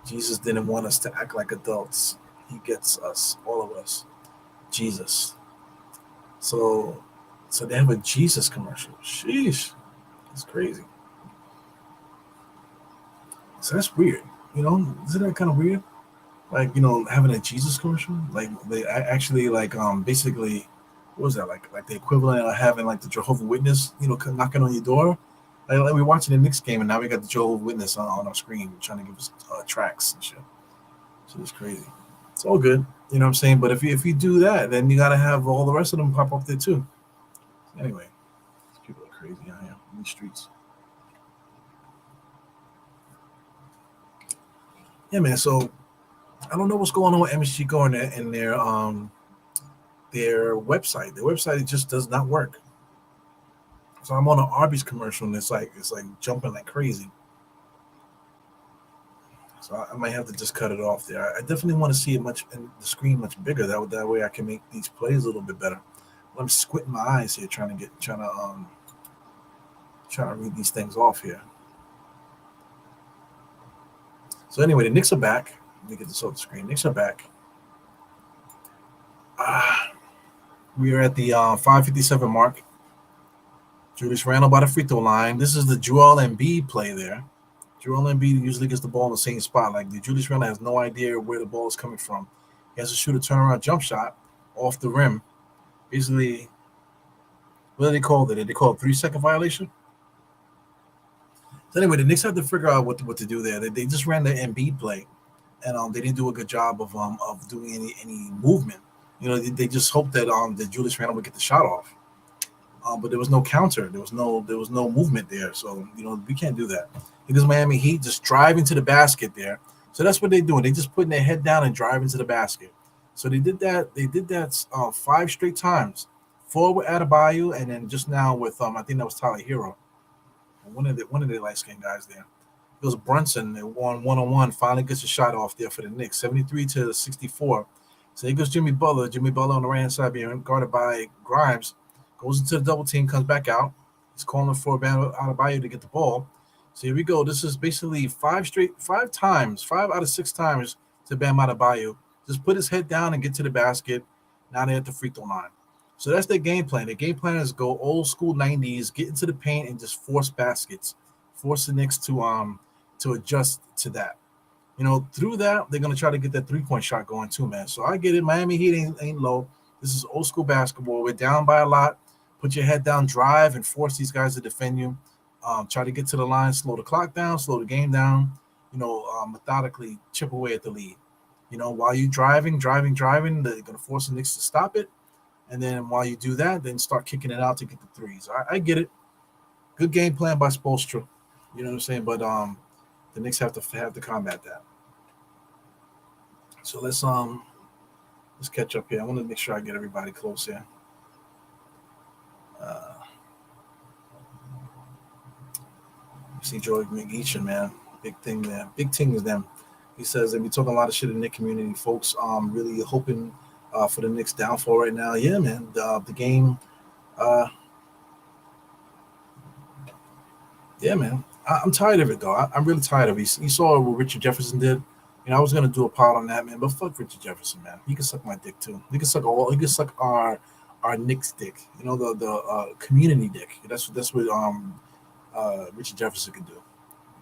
Jesus didn't want us to act like adults. He gets us, all of us. Jesus. So they have a Jesus commercial. Sheesh. That's crazy. So that's weird. You know, isn't that kind of weird? Like, you know, having a Jesus commercial? Like they actually basically, what was that? Like the equivalent of having like the Jehovah's Witness, you know, knocking on your door. Like we're watching the Knicks game, and now we got the Jehovah's Witness on our screen trying to give us tracks and shit. So it's crazy. It's all good, you know what I'm saying? But if you do that, then you got to have all the rest of them pop up there too. Anyway, people are crazy out here in the streets. Yeah, man. So I don't know what's going on with MSG Go and their website. Their website just does not work. So I'm on an Arby's commercial, and it's like jumping like crazy. So I might have to just cut it off there. I definitely want to see it the screen much bigger. That way I can make these plays a little bit better. I'm squinting my eyes here, trying to read these things off here. So anyway, the Knicks are back. Let me get this off the screen. Knicks are back. We are at the 5:57 mark. Julius Randle by the free throw line. This is the Joel Embiid play there. Joel Embiid usually gets the ball in the same spot. Like the Julius Randle has no idea where the ball is coming from. He has to shoot a turnaround jump shot off the rim. Basically, what do they call it? Did they call it 3-second violation? So anyway, the Knicks have to figure out what to do there. They just ran the Embiid play. and they didn't do a good job of doing any movement. They just hoped that Julius Randle would get the shot off. But there was no counter. There was no movement there. So we can't do that. Because Miami Heat just driving to the basket there. So that's what they're doing. They just putting their head down and driving to the basket. So they did that. They did that 5 straight times. 4 with Adebayo, and then just now with I think that was Tyler Hero. One of the light skinned guys there. It was Brunson. They won 1-on-1. Finally gets a shot off there for the Knicks, 73-64. So here goes Jimmy Butler. Jimmy Butler on the right hand side being guarded by Grimes. Goes into the double team, comes back out. He's calling for Adebayo to get the ball. So here we go. This is basically 5 out of 6 times to Bam Adebayo. Just put his head down and get to the basket. Now they're at the free throw line. So that's their game plan. Their game plan is go old school 90s, get into the paint and just force baskets, force the Knicks to adjust to that. Through that, they're gonna try to get that 3-point shot going too, man. So I get it. Miami Heat ain't low. This is old school basketball. We're down by a lot. Put your head down, drive, and force these guys to defend you. Try to get to the line, slow the clock down, slow the game down. Methodically chip away at the lead. While you driving, they're gonna force the Knicks to stop it. And then while you do that, then start kicking it out to get the threes. I get it. Good game plan by Spoelstra. You know what I'm saying? But the Knicks have to combat that. So let's catch up here. I want to make sure I get everybody close here. See Joey McEachin, man. Big thing there. Big thing is them. He says they be talking a lot of shit in the Knicks community. Folks really hoping for the Knicks downfall right now. Yeah, man. The game. Yeah, man. I'm tired of it, though. I'm really tired of it. You saw what Richard Jefferson did. I was gonna do a pod on that, man, but fuck Richard Jefferson, man. He can suck my dick too. He can suck our Knicks dick. The community dick. That's what Richard Jefferson can do.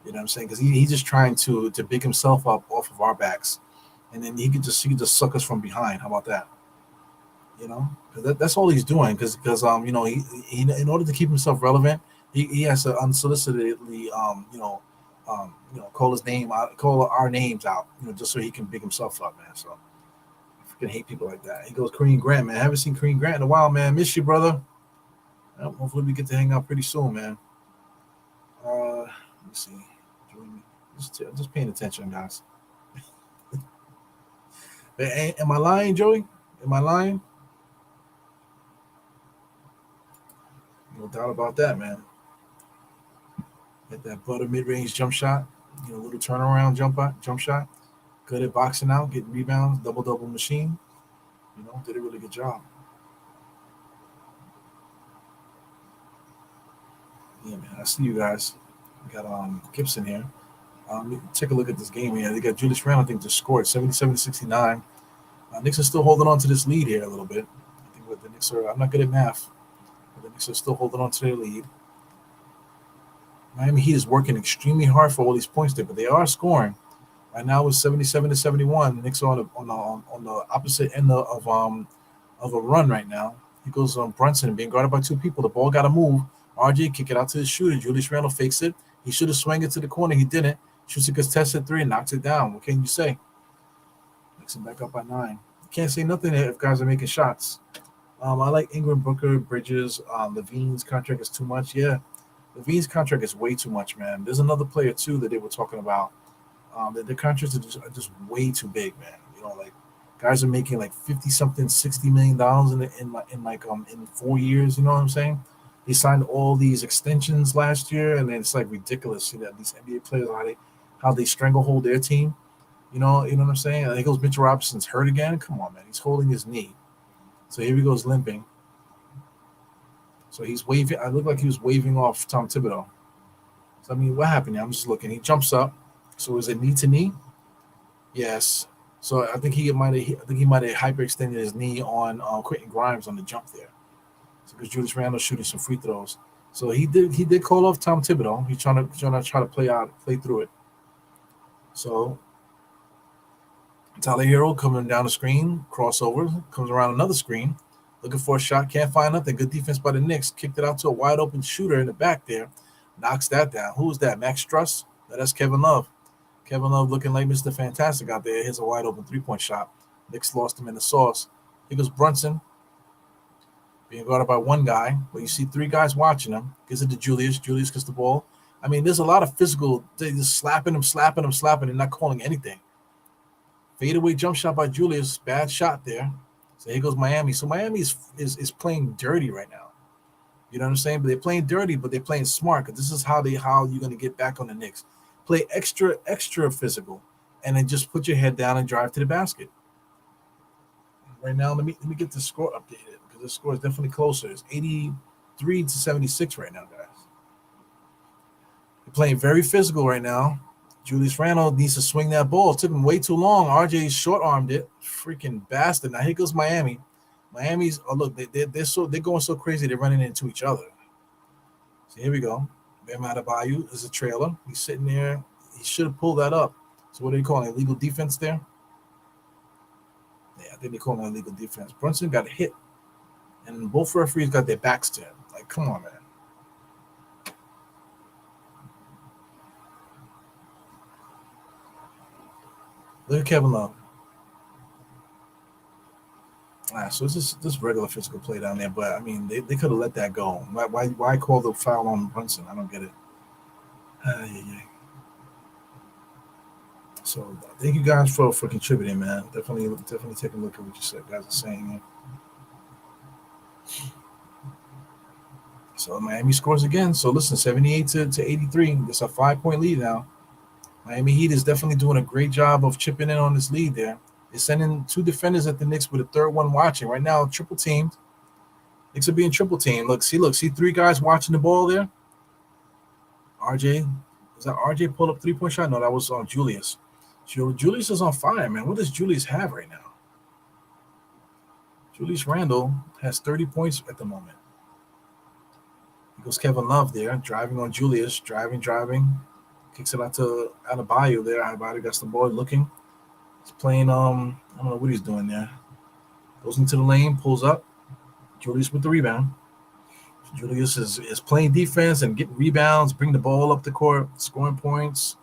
You know what I'm saying? Because he's just trying to big himself up off of our backs, and then he could just suck us from behind. How about that? Because that's all he's doing. Because he in order to keep himself relevant, he has to unsolicitedly call our names out, just so he can big himself up, man. So I freaking hate people like that. He goes Kareem Grant, man. I haven't seen Kareem Grant in a while, man. Miss you, brother. Hopefully we get to hang out pretty soon, man. Let me see. Just paying attention, guys. Am I lying, Joey? Am I lying? No doubt about that, man. Get that butter mid-range jump shot, little turnaround jump shot. Good at boxing out, getting rebounds, double machine. Did a really good job. Yeah, man. I see you guys. We got Gibson here. Take a look at this game here. They got Julius Randle, I think, just scored 77-69. Knicks are still holding on to this lead here a little bit. I think what the Knicks are, I'm not good at math, but the Knicks are still holding on to their lead. Miami Heat is working extremely hard for all these points there, but they are scoring. Right now it's 77-71. The Knicks are on the opposite end of a run right now. He goes on Brunson being guarded by 2 people. The ball got to move. RJ kick it out to the shooter. Julius Randle fakes it. He should have swung it to the corner. He didn't. Shoots a contested 3 and knocks it down. What can you say? Makes him back up by 9. You can't say nothing if guys are making shots. I like Ingram, Booker, Bridges. Levine's contract is too much. Yeah, Levine's contract is way too much, man. There's another player too that they were talking about. That the contracts are just way too big, man. Like guys are making like 50-something, $60 million in 4 years. You know what I'm saying? They signed all these extensions last year, and then it's like ridiculous. These NBA players how they stranglehold their team. You know what I'm saying? I think goes Mitchell Robinson's hurt again. Come on, man. He's holding his knee. So here he goes limping. So he's waving. I look like he was waving off Tom Thibodeau. So what happened here? I'm just looking. He jumps up. So is it knee to knee? Yes. So I think he might have hyperextended his knee on Quentin Grimes on the jump there. So because Julius Randle shooting some free throws. So he did call off Tom Thibodeau. He's trying to play through it. So Tyler Hero coming down the screen, crossover, comes around another screen, looking for a shot, can't find nothing. Good defense by the Knicks. Kicked it out to a wide open shooter in the back there. Knocks that down. Who was that? Max Struss? That's Kevin Love. Kevin Love looking like Mr. Fantastic out there. Here's a wide open 3-point shot. Knicks lost him in the sauce. Here goes Brunson being guarded by one guy, but you see three guys watching him. Gives it to Julius. Julius gets the ball. I mean, there's a lot of physical. They just slapping him, and not calling anything. Fadeaway jump shot by Julius. Bad shot there. So here goes Miami. So Miami is playing dirty right now. You know what I'm saying? But they're playing dirty, but they're playing smart, because this is how you're going to get back on the Knicks. Play extra physical, and then just put your head down and drive to the basket. Right now, let me get the score updated, because the score is definitely closer. It's 83-76 right now, guys. They're playing very physical right now. Julius Randle needs to swing that ball. It took him way too long. RJ short-armed it. Freaking bastard. Now here goes Miami. Miami's look, they're going so crazy, they're running into each other. So here we go. Bam Adebayo is a trailer. He's sitting there. He should have pulled that up. So what are they calling it? Illegal defense there? Yeah, I think they call it illegal defense. Brunson got hit, and both referees got their backs to him. Like, come on, man. Look at Kevin Love. So it's just regular physical play down there, but I mean, they could have let that go. Why call the foul on Brunson? I don't get it. Yeah. So thank you guys for contributing, man. Definitely take a look at what you said, guys are saying. So Miami scores again. So listen, 78 to 83. It's a 5-point lead now. Miami Heat is definitely doing a great job of chipping in on this lead there. They're sending two defenders at the Knicks with a third one watching. Right now, triple teamed. Knicks are being triple teamed. See three guys watching the ball there. RJ, is that RJ pulled up 3-point shot? No, that was on Julius. Julius is on fire, man. What does Julius have right now? Julius Randle has 30 points at the moment. Here goes Kevin Love there, driving on Julius, driving. Kicks it out to Adebayo there. Adebayo got the ball looking. He's playing, I don't know what he's doing there. Goes into the lane, pulls up. Julius with the rebound. Julius is playing defense and getting rebounds, bring the ball up the court, scoring points,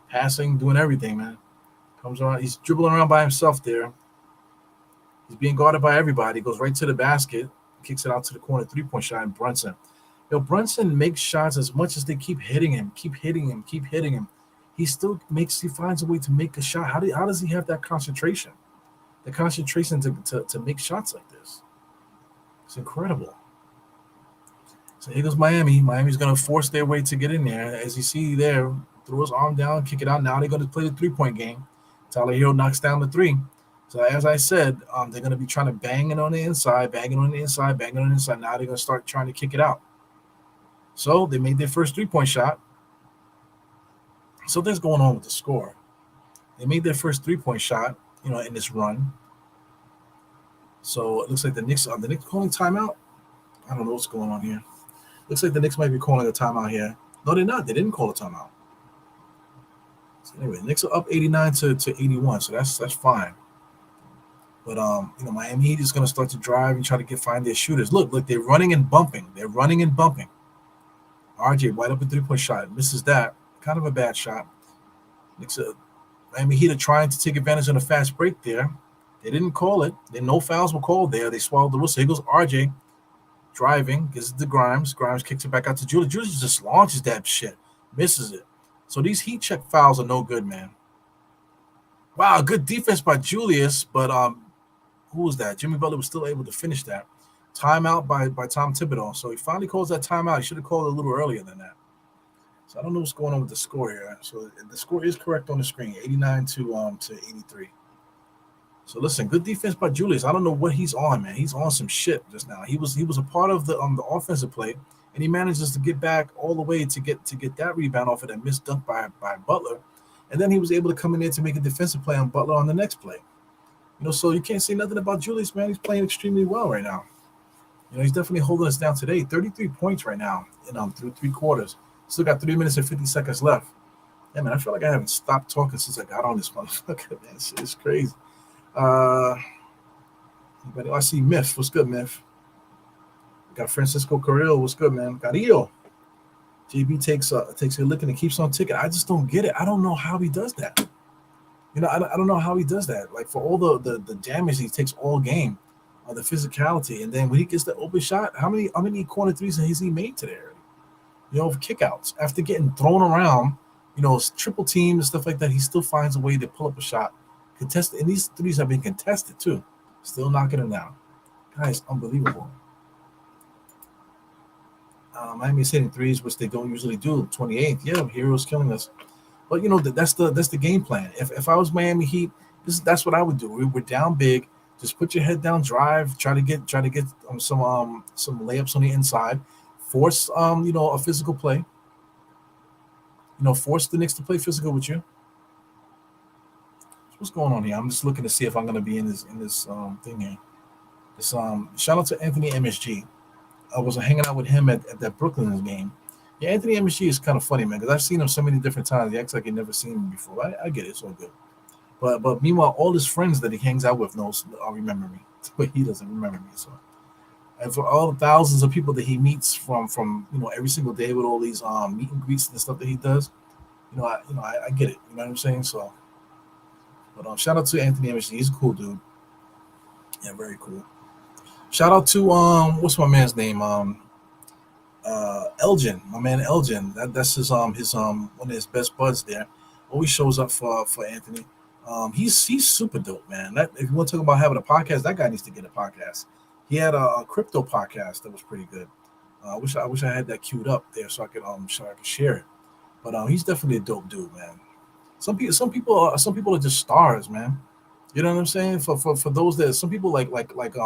passing, doing everything, man. Comes around, he's dribbling around by himself there. He's being guarded by everybody. Goes right to the basket, kicks it out to the corner, 3-point shot, and Brunson. Brunson makes shots as much as they keep hitting him. He finds a way to make a shot. How does he have that concentration? The concentration to make shots like this. It's incredible. So here goes Miami. Miami's going to force their way to get in there. As you see there, throw his arm down, kick it out. Now they're going to play the 3-point game. Tyler Hero knocks down the 3. So as I said, they're going to be trying to bang it on the inside. Now they're going to start trying to kick it out. So they made their first 3-point shot. Something's going on with the score. They made their first 3-point shot, in this run. So it looks like the Knicks calling timeout. I don't know what's going on here. Looks like the Knicks might be calling a timeout here. No, they're not. They didn't call a timeout. So anyway, the Knicks are up 89 to 81, so that's fine. But Miami Heat is going to start to drive and try to find their shooters. Look, they're running and bumping. RJ wide open 3-point shot, misses that. Kind of a bad shot. Miami Heat are trying to take advantage of a fast break there. They didn't call it. No fouls were called there. They swallowed the whistle. Here goes RJ driving, gives it to Grimes. Grimes kicks it back out to Julius. Julius just launches that shit, misses it. So these heat check fouls are no good, man. Wow, good defense by Julius, but who was that? Jimmy Butler was still able to finish that. Timeout by Tom Thibodeau. So he finally calls that timeout. He should have called it a little earlier than that. So I don't know what's going on with the score here. So the score is correct on the screen, 89 to 83. So listen, good defense by Julius. I don't know what he's on, man. He's on some shit just now. He was a part of the offensive play, and he manages to get back all the way to get that rebound off of that missed dunk by Butler, and then he was able to come in there to make a defensive play on Butler on the next play. So you can't say nothing about Julius, man. He's playing extremely well right now. He's definitely holding us down today. 33 points right now, through 3 quarters. Still got 3 minutes and 50 seconds left. Yeah, man, I feel like I haven't stopped talking since I got on this motherfucker, man. It's crazy. I see Myth. What's good, Myth? Got Francisco Carrillo. What's good, man? Carrillo. JB takes a look and he keeps on ticking. I just don't get it. I don't know how he does that. I don't know how he does that. Like for all the damage he takes all game, the physicality, and then when he gets the open shot, how many corner threes has he made today? Kickouts after getting thrown around, triple team and stuff like that. He still finds a way to pull up a shot, contested, and these threes have been contested too. Still knocking them down. Guys, unbelievable. Miami's hitting threes, which they don't usually do. 28th, yeah, Heroes killing us. But that's the game plan. If I was Miami Heat, that's what I would do. We're down big. Just put your head down, drive, try to get some layups on the inside, force a physical play. Force the Knicks to play physical with you. What's going on here? I'm just looking to see if I'm going to be in this thing here. This shout out to Anthony MSG. I was hanging out with him at that Brooklyn game. Yeah, Anthony MSG is kind of funny, man, because I've seen him so many different times. He acts like he never seen him before. I get it, it's all good. But meanwhile, all his friends that he hangs out with remember me, but he doesn't remember me. So, and for all the thousands of people that he meets from every single day with all these meet and greets and stuff that he does, I get it. You know what I'm saying? So, but shout out to Anthony MSG. He's a cool dude. Yeah, very cool. Shout out to what's my man's name? Elgin, my man Elgin. That's his one of his best buds there. Always shows up for Anthony. He's super dope, man. That if you want to talk about having a podcast, that guy needs to get a podcast. He had a crypto podcast that was pretty good. I wish I had that queued up there so I could share it. But he's definitely a dope dude, man. Some people are just stars, man. You know what I'm saying? For those that some people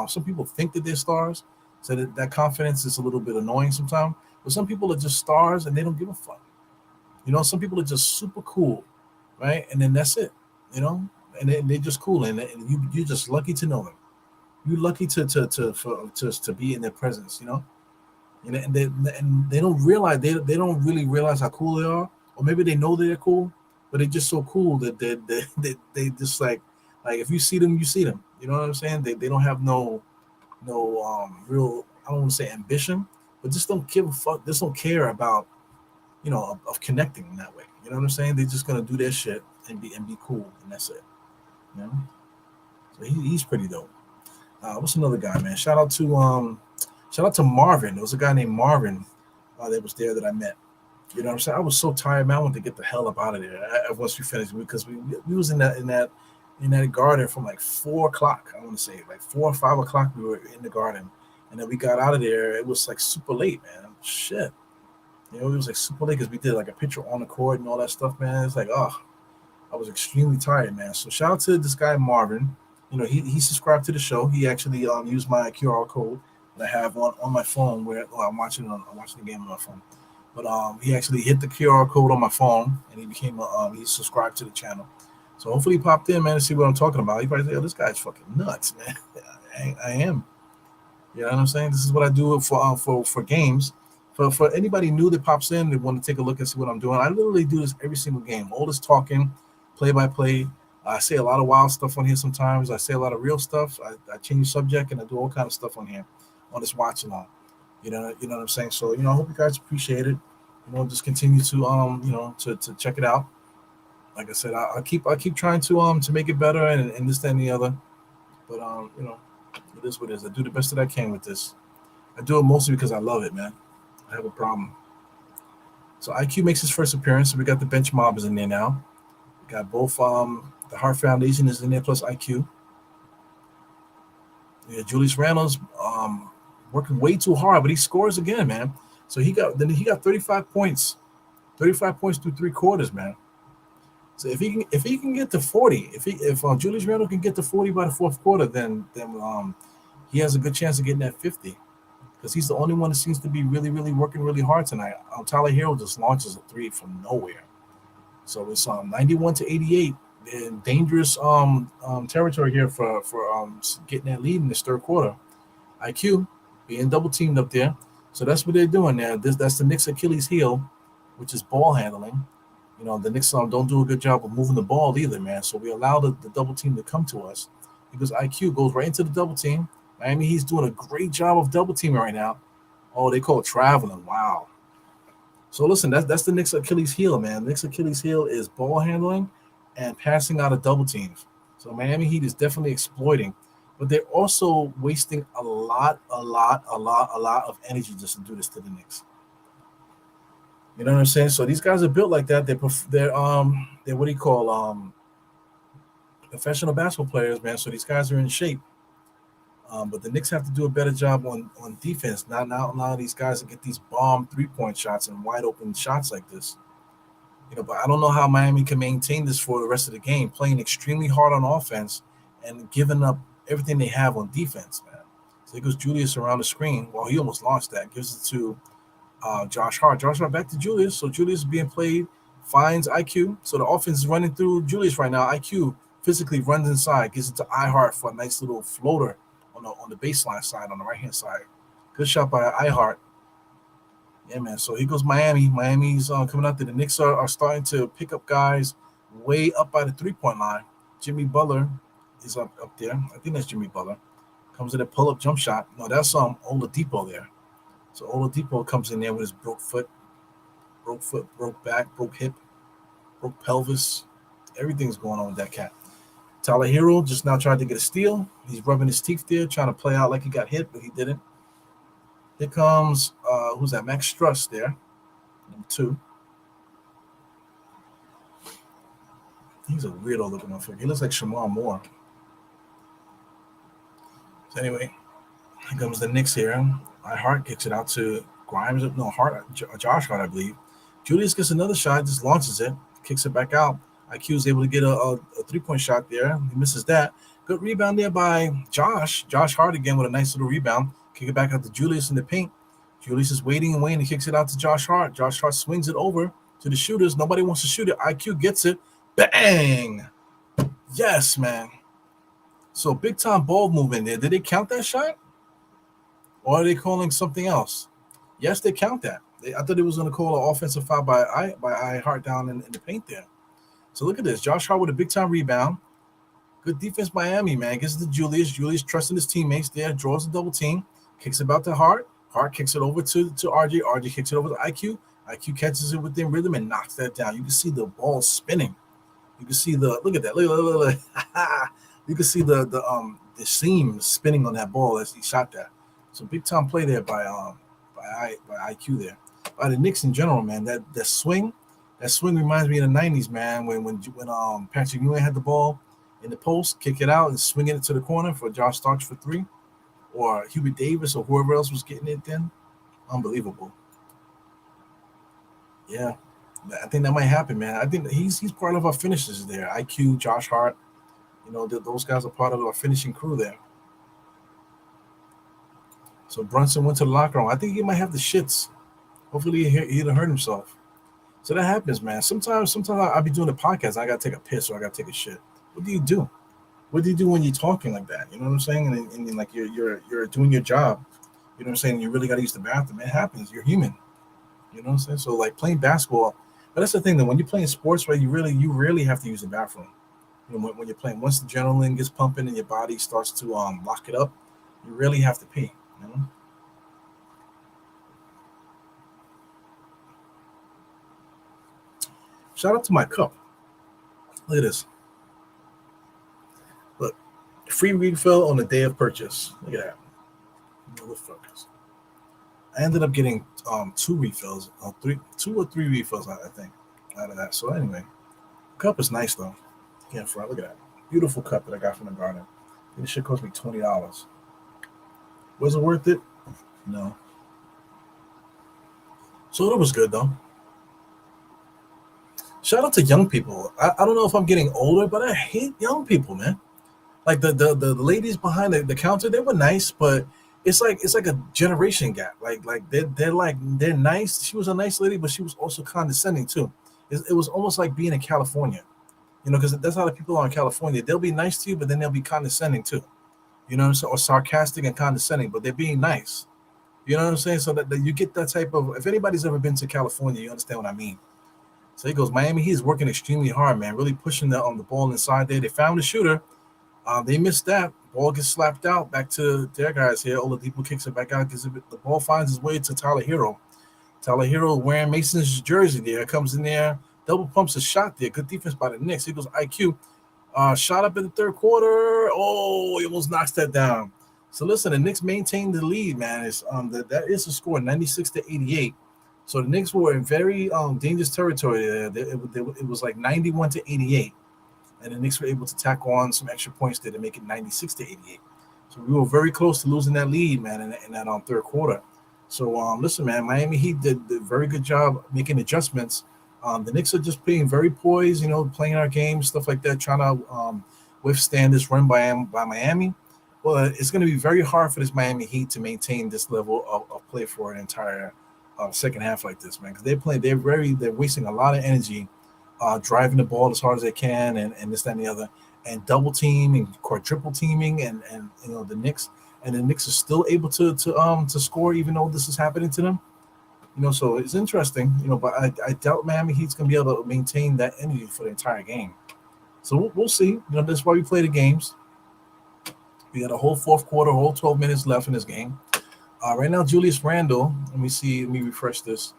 some people think that they're stars, so that confidence is a little bit annoying sometimes. But some people are just stars and they don't give a fuck. Some people are just super cool, right? And then that's it, and they're just cool, and you're just lucky to know them. You're lucky to be in their presence, and they don't realize they don't really realize how cool they are, or maybe they know they're cool, but they're just so cool that they just like if you see them, you see them. You know what I'm saying? They don't have no real, I don't want to say ambition, but just don't give a fuck. Just don't care about of connecting in that way. You know what I'm saying? They're just gonna do their shit and be cool, and that's it. You know. So he's pretty dope. What's another guy, man? Shout out to Marvin. There was a guy named Marvin that was there that I met. You know what I'm saying? I was so tired, man. I wanted to get the hell up out of there once we finished, because we was in that garden from like 4 o'clock. I want to say like 4 or 5 o'clock. We were in the garden, and then we got out of there. It was like super late, man. Shit. It was like super late because we did like a picture on the court and all that stuff, man. It's like, I was extremely tired, man. So shout out to this guy Marvin. He subscribed to the show. He actually used my QR code that I have on my phone where I'm watching the game on my phone. But he actually hit the QR code on my phone, and he became he subscribed to the channel. So hopefully he popped in, man, to see what I'm talking about. He probably say, this guy's fucking nuts, man. I am. You know what I'm saying? This is what I do for games. For anybody new that pops in and want to take a look and see what I'm doing, I literally do this every single game. All this talking, play by play. I say a lot of wild stuff on here sometimes. I say a lot of real stuff. I change subject, and I do all kind of stuff on here on this watch along. You know what I'm saying? So I hope you guys appreciate it. Just continue to to check it out. Like I said, I keep trying to make it better and this, that, and the other. But it is what it is. I do the best that I can with this. I do it mostly because I love it, man. I have a problem. So IQ makes his first appearance. So we got the bench mobbers in there now. We got both the Heart Foundation is in there plus IQ. Yeah, Julius Randle's working way too hard, but he scores again, man. So he got 35 points. 35 points through 3 quarters, man. So if he can get to 40, if Julius Randle can get to 40 by the fourth quarter, then he has a good chance of getting that 50, because he's the only one that seems to be really, really working really hard tonight. Tyler Hero just launches a 3 from nowhere. So it's 91-88, and dangerous territory here for getting that lead in this third quarter. IQ being double teamed up there, so that's what they're doing now. That's the Knicks' Achilles heel, which is ball handling. The Knicks don't do a good job of moving the ball either, man. So we allow the double team to come to us because IQ goes right into the double team. Miami, he's doing a great job of double teaming right now. Oh, they call it traveling. Wow. So listen, that's the Knicks' Achilles heel, man. The Knicks' Achilles heel is ball handling and passing out of double teams. So Miami Heat is definitely exploiting, but they're also wasting a lot of energy just to do this to the Knicks. You know what I'm saying? So these guys are built like that. They're what do you call professional basketball players, man. So these guys are in shape. But the Knicks have to do a better job on defense. Not allow these guys to get these bomb 3-point shots and wide open shots like this. But I don't know how Miami can maintain this for the rest of the game, playing extremely hard on offense and giving up everything they have on defense, man. So he goes Julius around the screen. Well, he almost lost that. Gives it to Josh Hart. Josh Hart back to Julius. So Julius is being played, finds IQ. So the offense is running through Julius right now. IQ physically runs inside, gives it to iHeart for a nice little floater on the baseline side, on the right hand side. Good shot by iHeart. Yeah, man. So here goes Miami. Miami's coming out there. The Knicks are starting to pick up guys way up by the 3-point line. Jimmy Butler is up there. I think that's Jimmy Butler. Comes in a pull-up jump shot. No, that's Oladipo there. So Oladipo comes in there with his broke foot, broke back, broke hip, broke pelvis. Everything's going on with that cat. Tyler Hero just now tried to get a steal. He's rubbing his teeth there, trying to play out like he got hit, but he didn't. Here comes, who's that? Max Struss there, number 2. He's a weirdo looking motherfucker. He looks like Shamar Moore. So anyway, here comes the Knicks here. Hart kicks it out to Grimes. No, Josh Hart, I believe. Julius gets another shot, just launches it, kicks it back out. IQ is able to get a 3-point shot there. He misses that. Good rebound there by Josh. Josh Hart again with a nice little rebound. Kick it back out to Julius in the paint. Julius is waiting and waiting. He kicks it out to Josh Hart. Josh Hart swings it over to the shooters. Nobody wants to shoot it. IQ gets it. Bang! Yes, man. So big time ball movement there. Did they count that shot? Or are they calling something else? Yes, they count that. I thought they was going to call an offensive foul by Hart down in the paint there. So look at this. Josh Hart with a big time rebound. Good defense, Miami, man. Gets it to Julius. Julius trusting his teammates there. Draws a double team. Kicks it out to Hart. Hart kicks it over to RJ. RJ kicks it over to IQ. IQ catches it within rhythm and knocks that down. You can see the ball spinning. You can see look at that. Look. You can see the seam spinning on that ball as he shot that. So big time play there by IQ there. By the Knicks in general, man. That swing reminds me of the 90s, man. When Patrick Ewing had the ball in the post, kick it out and swinging it to the corner for Josh Starks for 3, or Hubert Davis or whoever else was getting it then. Unbelievable. Yeah, I think that might happen, man. I think he's part of our finishers there. IQ, Josh Hart, those guys are part of our finishing crew there. So Brunson went to the locker room. I think he might have the shits. Hopefully he didn't hurt himself. So that happens, man. Sometimes I'll be doing a podcast. I gotta take a piss or I gotta take a shit. What do you do? What do you do when you're talking like that? You know what I'm saying? And like you're doing your job. You know what I'm saying? You really gotta use the bathroom. It happens. You're human. You know what I'm saying? So like playing basketball, but that's the thing that when you're playing sports, right, you rarely have to use the bathroom. When you're playing, once the adrenaline gets pumping and your body starts to lock it up, you really have to pee. Shout out to my cup. Look at this. Look, free refill on the day of purchase. Look at that. Motherfuckers. I ended up getting 2 refills, 2 or 3 refills, I think, out of that. So anyway, cup is nice though. Can't front. Look at that beautiful cup that I got from the garden. This shit cost me $20. Was it worth it? No. Soda was good though. Shout out to young people. I don't know if I'm getting older, but I hate young people, man. Like the ladies behind the counter, they were nice, but it's like a generation gap. Like they're nice. She was a nice lady, but she was also condescending too. It was almost like being in California, because that's how the people are in California. They'll be nice to you, but then they'll be condescending too. You know what I'm saying? Or sarcastic and condescending, but they're being nice. You know what I'm saying? So that you get that type of. If anybody's ever been to California, you understand what I mean. So he goes, Miami. He's working extremely hard, man. Really pushing the ball inside there. They found the shooter. They missed that. Ball gets slapped out back to their guys here. Oladipo kicks it back out. The ball finds its way to Tyler Hero. Tyler Hero wearing Mason's jersey there. Comes in there, double pumps a shot there. Good defense by the Knicks. Here goes IQ. Shot up in the third quarter. Oh, he almost knocks that down. So listen, the Knicks maintained the lead, man. It's that is a score, 96-88. So the Knicks were in very dangerous territory there. It was like 91-88, and the Knicks were able to tack on some extra points there to make it 96-88. So we were very close to losing that lead, man, in that third quarter. So listen, man, Miami Heat did a very good job making adjustments. The Knicks are just being very poised, playing our game, stuff like that, trying to withstand this run by Miami. But it's going to be very hard for this Miami Heat to maintain this level of play for an entire second half like this, man. Because they're wasting a lot of energy driving the ball as hard as they can, and this, that, and the other, and double team and quadruple teaming, and the Knicks. And the Knicks are still able to score even though this is happening to them. So it's interesting, but I doubt Miami Heat's going to be able to maintain that energy for the entire game. So we'll see. That's why we play the games. We got a whole fourth quarter, whole 12 minutes left in this game. Right now, Julius Randle, let me refresh this.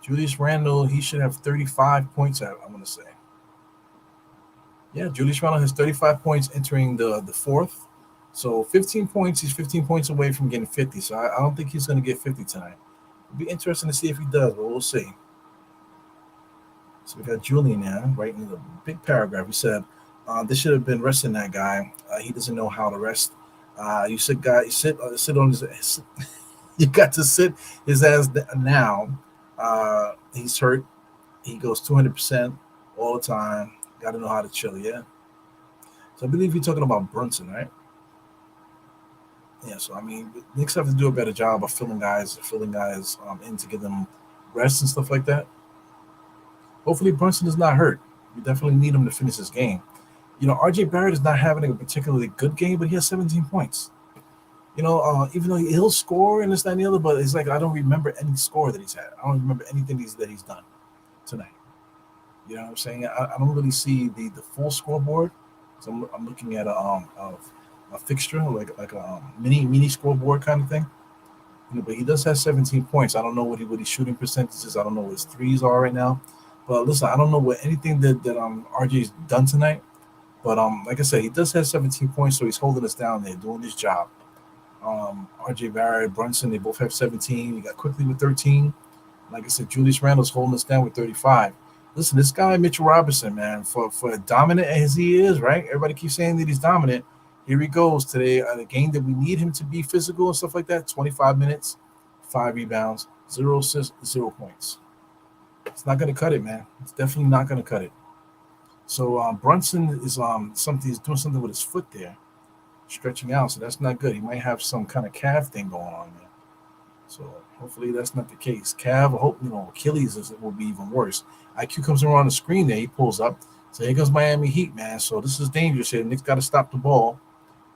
Julius Randle, he should have 35 points, I want to say. Yeah, Julius Randle has 35 points entering the fourth. So 15 points, he's 15 points away from getting 50. So I don't think he's going to get 50 tonight. It'll be interesting to see if he does, but we'll see. So we got Julian now, right in the big paragraph. He said, this should have been resting that guy. He doesn't know how to rest. You sit on his you got to sit his ass now. He's hurt. He goes 200% all the time. Got to know how to chill, yeah? So I believe you're talking about Brunson, right? Yeah, so I mean, Knicks have to do a better job of filling guys in to give them rest and stuff like that. Hopefully Brunson is not hurt. We definitely need him to finish this game. RJ Barrett is not having a particularly good game, but he has 17 points. Even though he'll score and this, that, and the other, but it's like I don't remember any score that he's had. I don't remember anything that he's done tonight. You know what I'm saying? I don't really see the full scoreboard. So I'm looking at a fixture, like a mini scoreboard kind of thing. But he does have 17 points. I don't know what his shooting percentage is. I don't know what his threes are right now. But listen, I don't know what anything that RJ's done tonight. But like I said, he does have 17 points, so he's holding us down there, doing his job. RJ Barrett, Brunson, they both have 17. You got Quickly with 13. Like I said, Julius Randle's holding us down with 35. Listen, this guy, Mitchell Robinson, man, for dominant as he is, right? Everybody keeps saying that he's dominant. Here he goes today, the game that we need him to be physical and stuff like that. 25 minutes, 5 rebounds, 0 assists, 0 points. It's not going to cut it, man. It's definitely not going to cut it. So Brunson is he's doing something with his foot there, stretching out. So that's not good. He might have some kind of calf thing going on there. So hopefully that's not the case. Calf, I hope Achilles will be even worse. IQ comes around the screen there. He pulls up. So here goes Miami Heat, man. So this is dangerous here. Knicks got to stop the ball.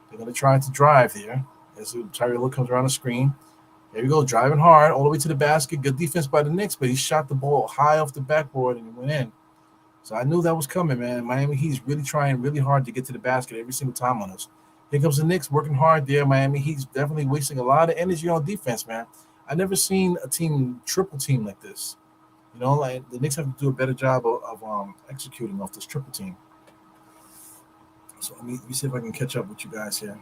They're going to try to drive here as Tyrell comes around the screen. There we go, driving hard all the way to the basket. Good defense by the Knicks, but he shot the ball high off the backboard and it went in. So I knew that was coming, man. Miami Heat's really trying really hard to get to the basket every single time on us. Here comes the Knicks working hard there. Miami Heat's definitely wasting a lot of energy on defense, man. I've never seen a team triple team like this. Like the Knicks have to do a better job of executing off this triple team. So let me see if I can catch up with you guys here.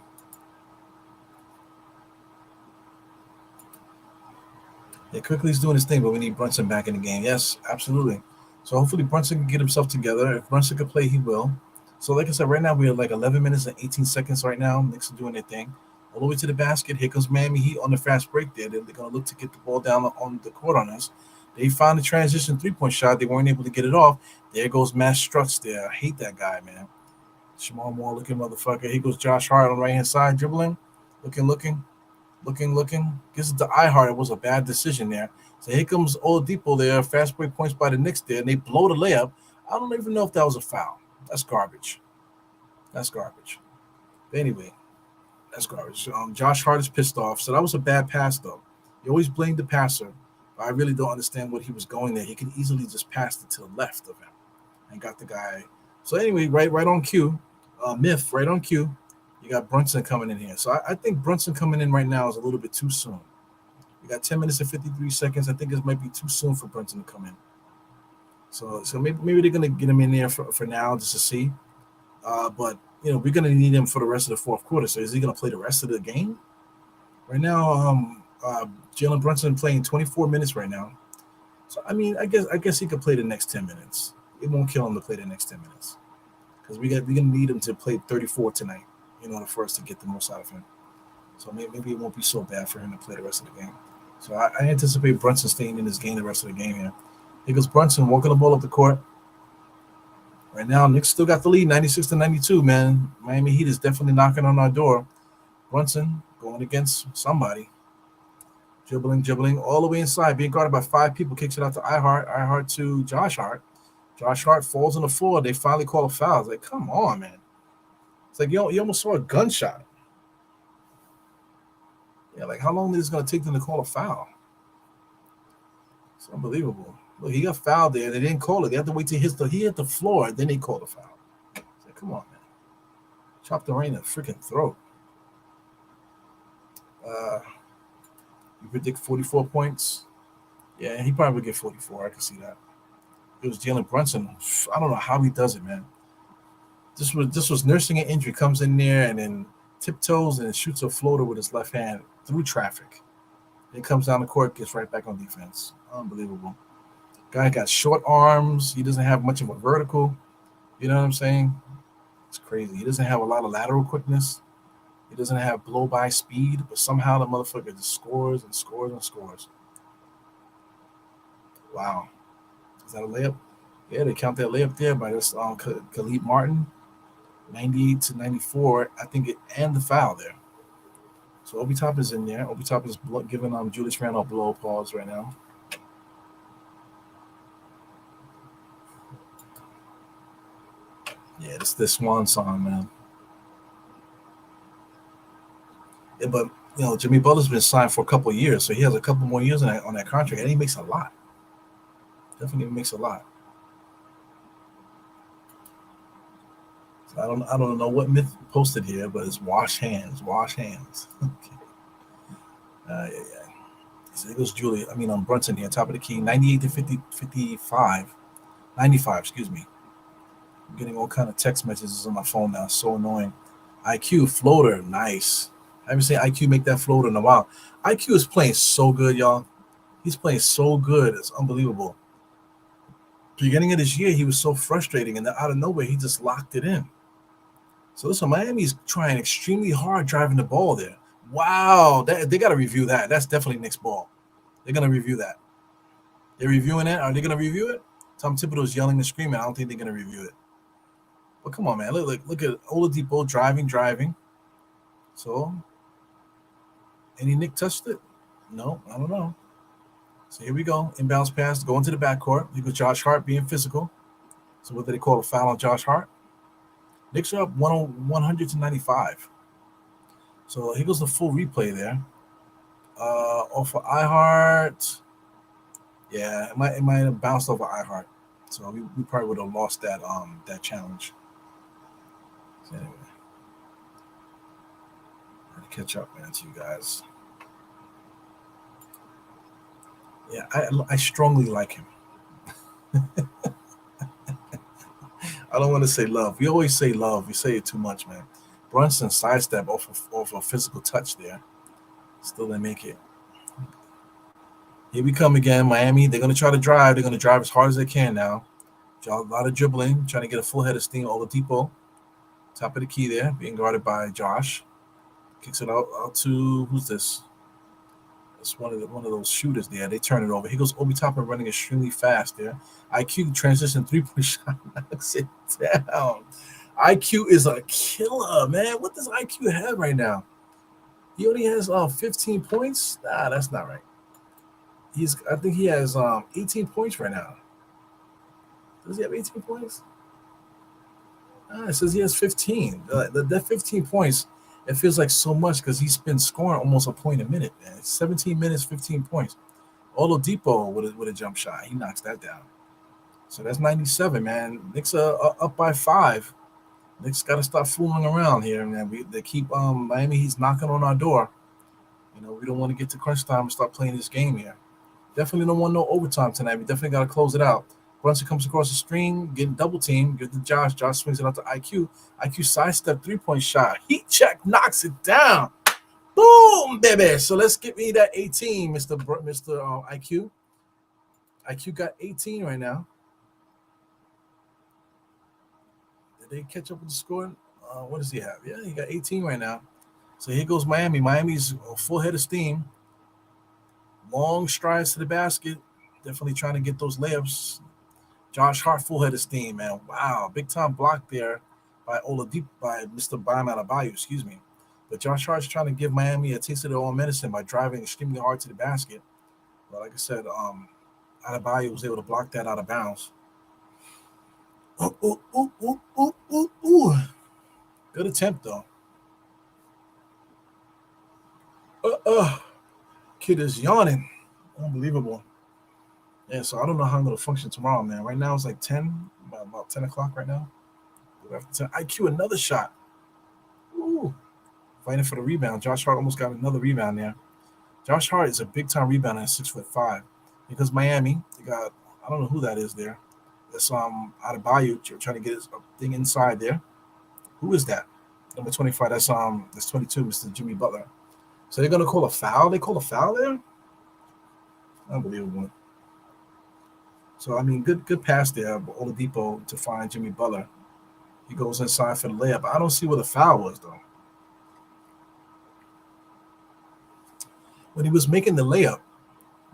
Yeah, Quickly's doing his thing, but we need Brunson back in the game. Yes, absolutely. So hopefully Brunson can get himself together. If Brunson can play, he will. So like I said, right now we're like 11 minutes and 18 seconds right now. Knicks are doing their thing. All the way to the basket. Here comes Miami Heat on the fast break there. They're going to look to get the ball down on the court on us. They found the transition three-point shot. They weren't able to get it off. There goes Matt Struts there. I hate that guy, man. Jamal Moore looking motherfucker. Here goes Josh Hart on the right-hand side dribbling. Looking. Gets it to iHeart. It was a bad decision there. So here comes Oladipo there. Fast break points by the Knicks there. And they blow the layup. I don't even know if that was a foul. That's garbage. But anyway, that's garbage. Josh Hart is pissed off. So that was a bad pass, though. You always blame the passer. But I really don't understand what he was going there. He could easily just pass it to the left of him and got the guy. So anyway, right on cue. Myth, right on cue. You got Brunson coming in here. So I think Brunson coming in right now is a little bit too soon. We got 10 minutes and 53 seconds. I think it might be too soon for Brunson to come in. So maybe they're gonna get him in there for now just to see. But we're gonna need him for the rest of the fourth quarter. So is he gonna play the rest of the game? Right now, Jalen Brunson playing 24 minutes right now. So I mean, I guess he could play the next 10 minutes. It won't kill him to play the next 10 minutes because we're gonna need him to play 34 tonight in order for us to get the most out of him. So maybe it won't be so bad for him to play the rest of the game. So I anticipate Brunson staying in this game the rest of the game here. Here goes Brunson walking the ball up the court. Right now, Knicks still got the lead, 96-92, man. Miami Heat is definitely knocking on our door. Brunson going against somebody. Dribbling all the way inside, being guarded by 5 people, kicks it out to iHeart. iHeart to Josh Hart. Josh Hart falls on the floor. They finally call a foul. It's like, come on, man. It's like you almost saw a gunshot. Yeah, like how long is it going to take them to call a foul? It's unbelievable. Look, he got fouled there. They didn't call it. They have to wait till he hit the floor, then they called the foul. It's like, come on, man. Chop the rain in the freaking throat. You predict 44 points? Yeah, he probably would get 44. I can see that. It was Jalen Brunson. I don't know how he does it, man. This was nursing an injury. Comes in there and then tiptoes and shoots a floater with his left hand through traffic. Then comes down the court, gets right back on defense. Unbelievable. Guy got short arms. He doesn't have much of a vertical. You know what I'm saying? It's crazy. He doesn't have a lot of lateral quickness. He doesn't have blow-by speed, but somehow the motherfucker just scores and scores and scores. Wow. Is that a layup? Yeah, they count that layup there by this Khalid Martin. 98-94, I think and the foul there. So Obi Toppin is in there. Obi Toppin is giving Julius Randle blow pause right now. Yeah, this swan song, man. Yeah, but Jimmy Butler's been signed for a couple of years, so he has a couple more years on that contract, and he makes a lot. Definitely makes a lot. So I don't know what myth posted here, but it's wash hands. Okay. Yeah. So it goes Brunson here, top of the key, 98-55, 95, excuse me. I'm getting all kind of text messages on my phone now. So annoying. IQ floater, nice. I haven't seen IQ make that floater in a while. IQ is playing so good, y'all. He's playing so good. It's unbelievable. Beginning of this year, he was so frustrating, and then out of nowhere, he just locked it in. So listen, Miami's trying extremely hard driving the ball there. Wow, they got to review that. That's definitely Knicks ball. They're going to review that. They're reviewing it. Are they going to review it? Tom Thibodeau's yelling and screaming. I don't think they're going to review it. But come on, man. Look at Oladipo driving. So, any Knick touched it? No, I don't know. So here we go. Inbounds pass, going to the backcourt. Here goes Josh Hart being physical. So what did they call a foul on Josh Hart? Knicks are up 100-95. So here goes the full replay there. Off of iHeart. Yeah, it might have bounced over iHeart. So we probably would have lost that challenge. So anyway. I had to catch up, man, to you guys. Yeah, I strongly like him. I don't want to say love. We always say love. We say it too much, man. Brunson sidestep off a physical touch there. Still didn't make it. Here we come again, Miami. They're going to try to drive. They're going to drive as hard as they can now. A lot of dribbling, trying to get a full head of steam. Oladipo, top of the key there, being guarded by Josh. Kicks it out to, who's this? It's one of those shooters there. They turn it over. He goes Obi Toppin running extremely fast there. IQ transition 3-point shot. Knocks it down. IQ is a killer, man. What does IQ have right now? He only has 15 points. Nah, that's not right. I think he has 18 points right now. Does he have 18 points? It says he has 15. That 15 points, it feels like so much because he's been scoring almost a point a minute, man. 17 minutes, 15 points. Oladipo with a jump shot. He knocks that down. So that's 97, man. Knicks are up by 5. Knicks got to stop fooling around here, man. They keep Miami. He's knocking on our door. We don't want to get to crunch time and start playing this game here. Definitely don't want no overtime tonight. We definitely got to close it out. Brunson comes across the screen, getting double team, gives to Josh. Josh swings it out to IQ. IQ sidestep 3-point shot. Heat check, knocks it down. Boom, baby. So let's get me that 18, Mr. IQ. IQ got 18 right now. Did they catch up with the score? What does he have? Yeah, he got 18 right now. So here goes Miami. Miami's full head of steam. Long strides to the basket. Definitely trying to get those layups. Josh Hart, full head of steam, man. Wow, big time block there by Mr. Bam Adebayo, excuse me. But Josh Hart's trying to give Miami a taste of their own medicine by driving extremely hard to the basket. But like I said, Adebayo was able to block that out of bounds. Ooh. Good attempt, though. Kid is yawning. Unbelievable. Yeah, so I don't know how I'm going to function tomorrow, man. Right now it's like 10, about 10 o'clock right now. After 10, IQ, another shot. Ooh. Fighting for the rebound. Josh Hart almost got another rebound there. Josh Hart is a big-time rebounder at 6'5". Because Miami, they got, I don't know who that is there. That's Adebayo trying to get his thing inside there. Who is that? Number 25. That's 22, Mr. Jimmy Butler. So they're gonna call a foul. They call a foul there. Unbelievable. So I mean, good pass there, but Oladipo to find Jimmy Butler. He goes inside for the layup. I don't see where the foul was though. When he was making the layup,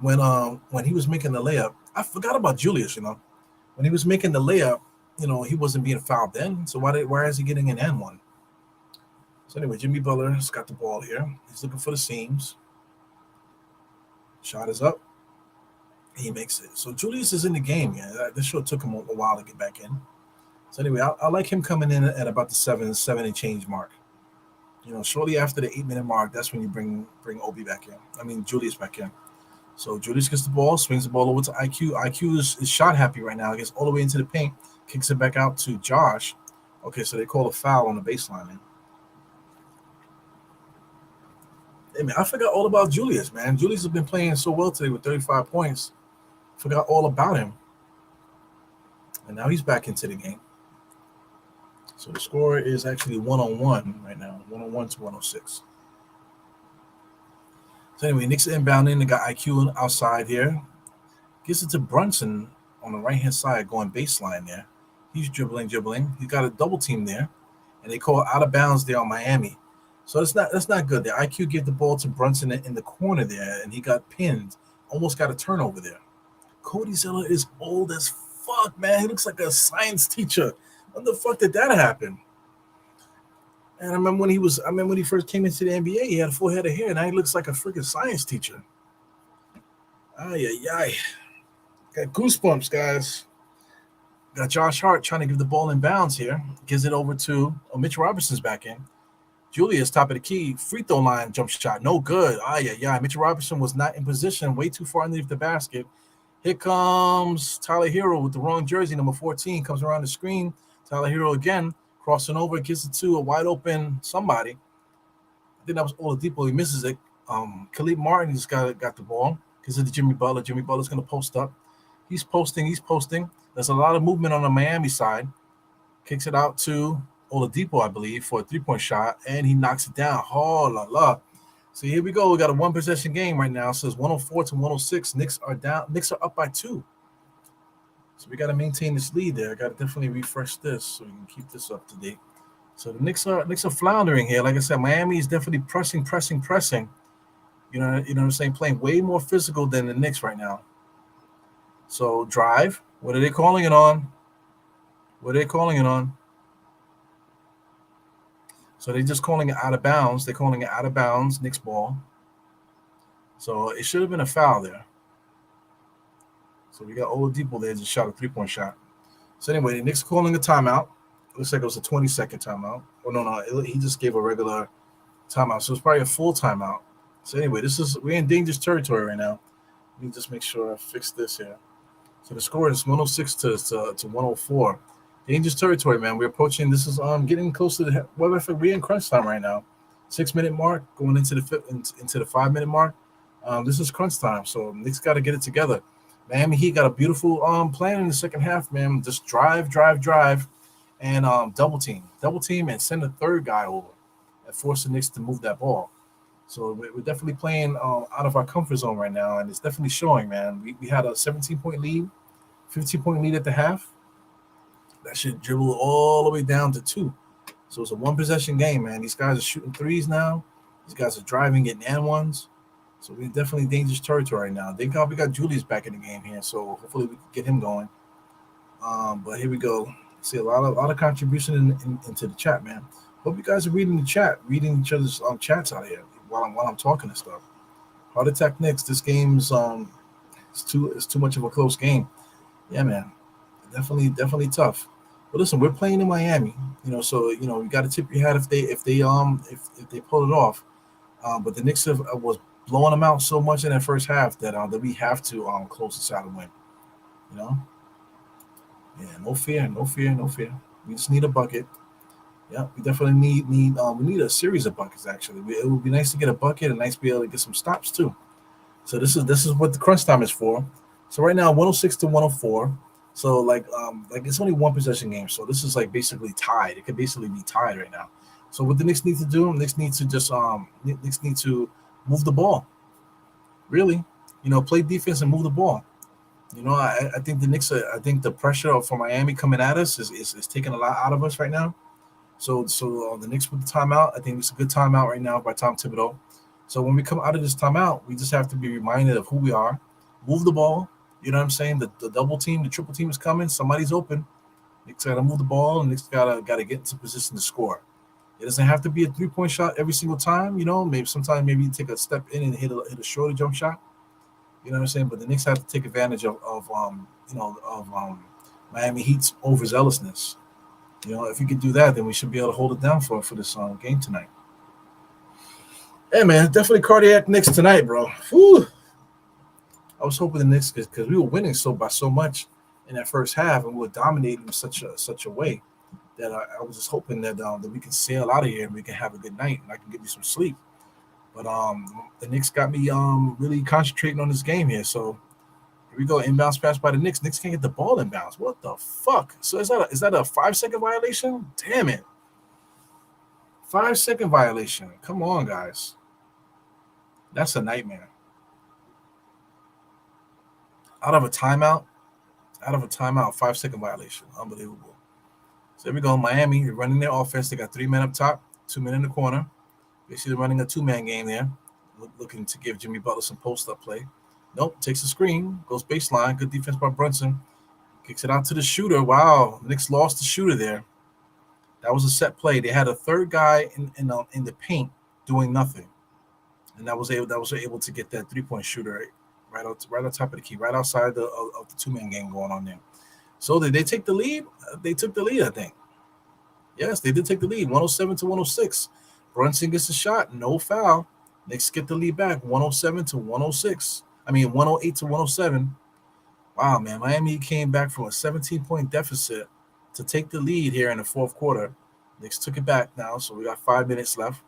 when he was making the layup, I forgot about Julius. When he was making the layup, he wasn't being fouled then. So why is he getting an N1? So anyway, Jimmy Butler's got the ball here. He's looking for the seams. Shot is up. He makes it. So Julius is in the game. Yeah, this sure took him a while to get back in. So anyway, I like him coming in at about the seven and change mark. Shortly after the 8-minute mark, that's when you bring Obi back in. I mean Julius back in. So Julius gets the ball, swings the ball over to IQ. IQ is shot happy right now. Gets all the way into the paint, kicks it back out to Josh. Okay, so they call a foul on the baseline. Man. Hey, man, I forgot all about Julius, man. Julius has been playing so well today with 35 points. Forgot all about him. And now he's back into the game. So the score is actually 1-1 right now, 101 to 106. So anyway, Knicks inbounding. They got IQ outside here. Gives it to Brunson on the right-hand side going baseline there. He's dribbling. He's got a double team there. And they call out of bounds there on Miami. So that's not good there. IQ gave the ball to Brunson in the corner there, and he got pinned. Almost got a turnover there. Cody Zeller is old as fuck, man. He looks like a science teacher. When the fuck did that happen? And I remember when he first came into the NBA, he had a full head of hair. Now he looks like a freaking science teacher. Ay. Got goosebumps, guys. Got Josh Hart trying to give the ball in bounds here. Gives it over to Mitch Robinson's back in. Julius, top of the key, free throw line jump shot. No good. Mitchell Robinson was not in position, way too far underneath the basket. Here comes Tyler Hero with the wrong jersey, number 14, comes around the screen. Tyler Hero again, crossing over, gives it to a wide open somebody. I think that was Oladipo. He misses it. Khalid Martin just got the ball. Gives it to Jimmy Butler. Jimmy Butler's going to post up. He's posting. There's a lot of movement on the Miami side. Kicks it out to Oladipo, I believe, for a 3-point shot, and he knocks it down. Oh, la la. So here we go. We got a one-possession game right now. So it's 104 to 106. Knicks are down. Knicks are up by 2. So we got to maintain this lead there. I got to definitely refresh this so we can keep this up to date. So the Knicks are floundering here. Like I said, Miami is definitely pressing. You know what I'm saying? Playing way more physical than the Knicks right now. So drive. What are they calling it on? So they're just calling it out of bounds. They're calling it out of bounds, Knicks ball. So it should have been a foul there. So we got Oladipo there, just shot a 3-point shot. So anyway, the Knicks calling a timeout. It looks like it was a 20-second timeout. Oh, no, he just gave a regular timeout. So it's probably a full timeout. So anyway, we're in dangerous territory right now. Let me just make sure I fix this here. So the score is 106 to 104. Dangerous territory, man. We're approaching. This is getting close to the. We're in crunch time right now. 6 minute mark, going into the 5 minute mark. This is crunch time, so Knicks got to get it together. Miami Heat got a beautiful plan in the second half, man. Just drive, and double team, and send a third guy over and force the Knicks to move that ball. So we're definitely playing out of our comfort zone right now, and it's definitely showing, man. We had a 17-point lead, 15-point lead at the half. That should dribble all the way down to two. So it's a one possession game, man. These guys are shooting threes now. These guys are driving, getting and ones. So we're definitely dangerous territory right now. Thank God we got Julius back in the game here, so hopefully we can get him going. But here we go. See a lot of contribution into the chat, man. Hope you guys are reading the chat, reading each other's chats out here while I'm talking and stuff. Heart Attack Knicks. This game's it's too much of a close game. Yeah, man. Definitely tough. But listen, we're playing in Miami, so you got to tip your hat if they pull it off. But the Knicks was blowing them out so much in that first half that we have to close this out and win. You know, yeah, no fear. We just need a bucket. Yeah, we definitely need a series of buckets. Actually, it would be nice to get a bucket and nice to be able to get some stops too. So this is what the crunch time is for. So right now, 106 to 104. So like it's only one possession game. So this is like basically tied. It could basically be tied right now. So what the Knicks need to do, Knicks need to just Knicks need to move the ball. Really, play defense and move the ball. I think the Knicks. I think the pressure from Miami coming at us is taking a lot out of us right now. So the Knicks with the timeout. I think it's a good timeout right now by Tom Thibodeau. So when we come out of this timeout, we just have to be reminded of who we are. Move the ball. You know what I'm saying? The double team, the triple team is coming. Somebody's open. Knicks got to move the ball, and Knicks got to get into position to score. It doesn't have to be a 3-point shot every single time. Maybe you take a step in and hit a shorter jump shot. You know what I'm saying? But the Knicks have to take advantage of Miami Heat's overzealousness. If you could do that, then we should be able to hold it down for this game tonight. Hey, man, definitely cardiac Knicks tonight, bro. Whew. I was hoping the Knicks, because we were winning by so much in that first half, and we were dominating in such a way that I was just hoping that we can sail out of here and we can have a good night and I can get me some sleep. But the Knicks got me really concentrating on this game here. So here we go, inbounds pass by the Knicks. Knicks can't get the ball inbounds. What the fuck? So is that a 5-second violation? Damn it. 5-second violation. Come on, guys. That's a nightmare. Out of a timeout, 5-second violation. Unbelievable. So here we go. Miami, they're running their offense. They got 3 men up top, 2 men in the corner. Basically, they're running a 2-man game there, looking to give Jimmy Butler some post-up play. Nope, takes a screen, goes baseline. Good defense by Brunson. Kicks it out to the shooter. Wow, Knicks lost the shooter there. That was a set play. They had a third guy in the paint doing nothing, and that was able to get that 3-point shooter right on top of the key, right outside of the 2-man game going on there. So did they take the lead? They took the lead, I think. Yes, they did take the lead, 107 to 106. Brunson gets a shot, no foul. Knicks get the lead back, 107 to 106. 108 to 107. Wow, man, Miami came back from a 17-point deficit to take the lead here in the fourth quarter. Knicks took it back now, so we got 5 minutes left.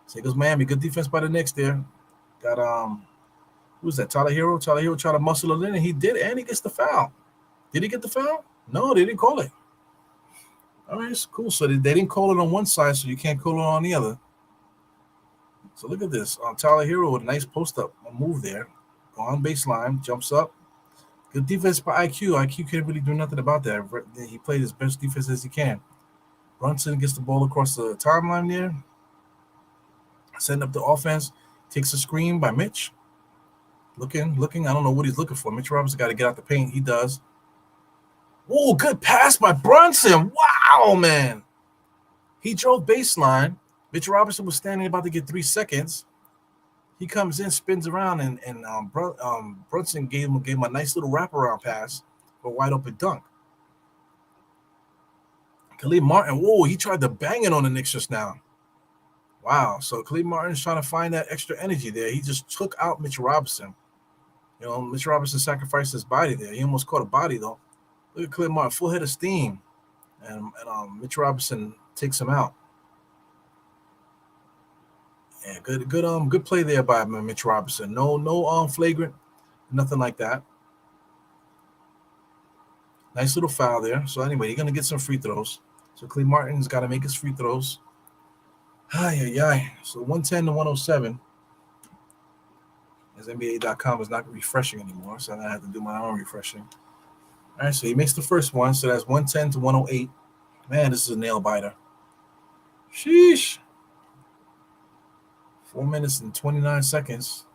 So here goes Miami. Good defense by the Knicks there. Got who's that? Tyler Hero. Tyler Hero tried to muscle it in, and he did, and he gets the foul. Did he get the foul? No, they didn't call it. All right, it's cool. So they didn't call it on one side, so you can't call it on the other. So look at this. Tyler Hero with a nice post-up move there. On baseline, jumps up. Good defense by IQ. IQ can't really do nothing about that. He played his best defense as he can. Brunson gets the ball across the timeline there. Setting up the offense. Takes a screen by Mitch. Looking. I don't know what he's looking for. Mitch Robinson got to get out the paint. He does. Whoa, good pass by Brunson. Wow, man. He drove baseline. Mitch Robinson was standing about to get 3 seconds. He comes in, spins around, and Brunson gave him a nice little wraparound pass for a wide open dunk. Khalid Martin, whoa, he tried to bang it on the Knicks just now. Wow, so Khalid Martin's trying to find that extra energy there. He just took out Mitch Robinson. Mitch Robinson sacrificed his body there. He almost caught a body, though. Look at Khalid Martin, full head of steam. And Mitch Robinson takes him out. Yeah, good play there by Mitch Robinson. No flagrant, nothing like that. Nice little foul there. So anyway, you're gonna get some free throws. So Clay Martin's got to make his free throws. Ay, ay, ay. So 110 to 107. As NBA.com is not refreshing anymore, so I have to do my own refreshing. All right, so he makes the first one. So that's 110 to 108. Man, this is a nail biter. Sheesh. 4 minutes and 29 seconds.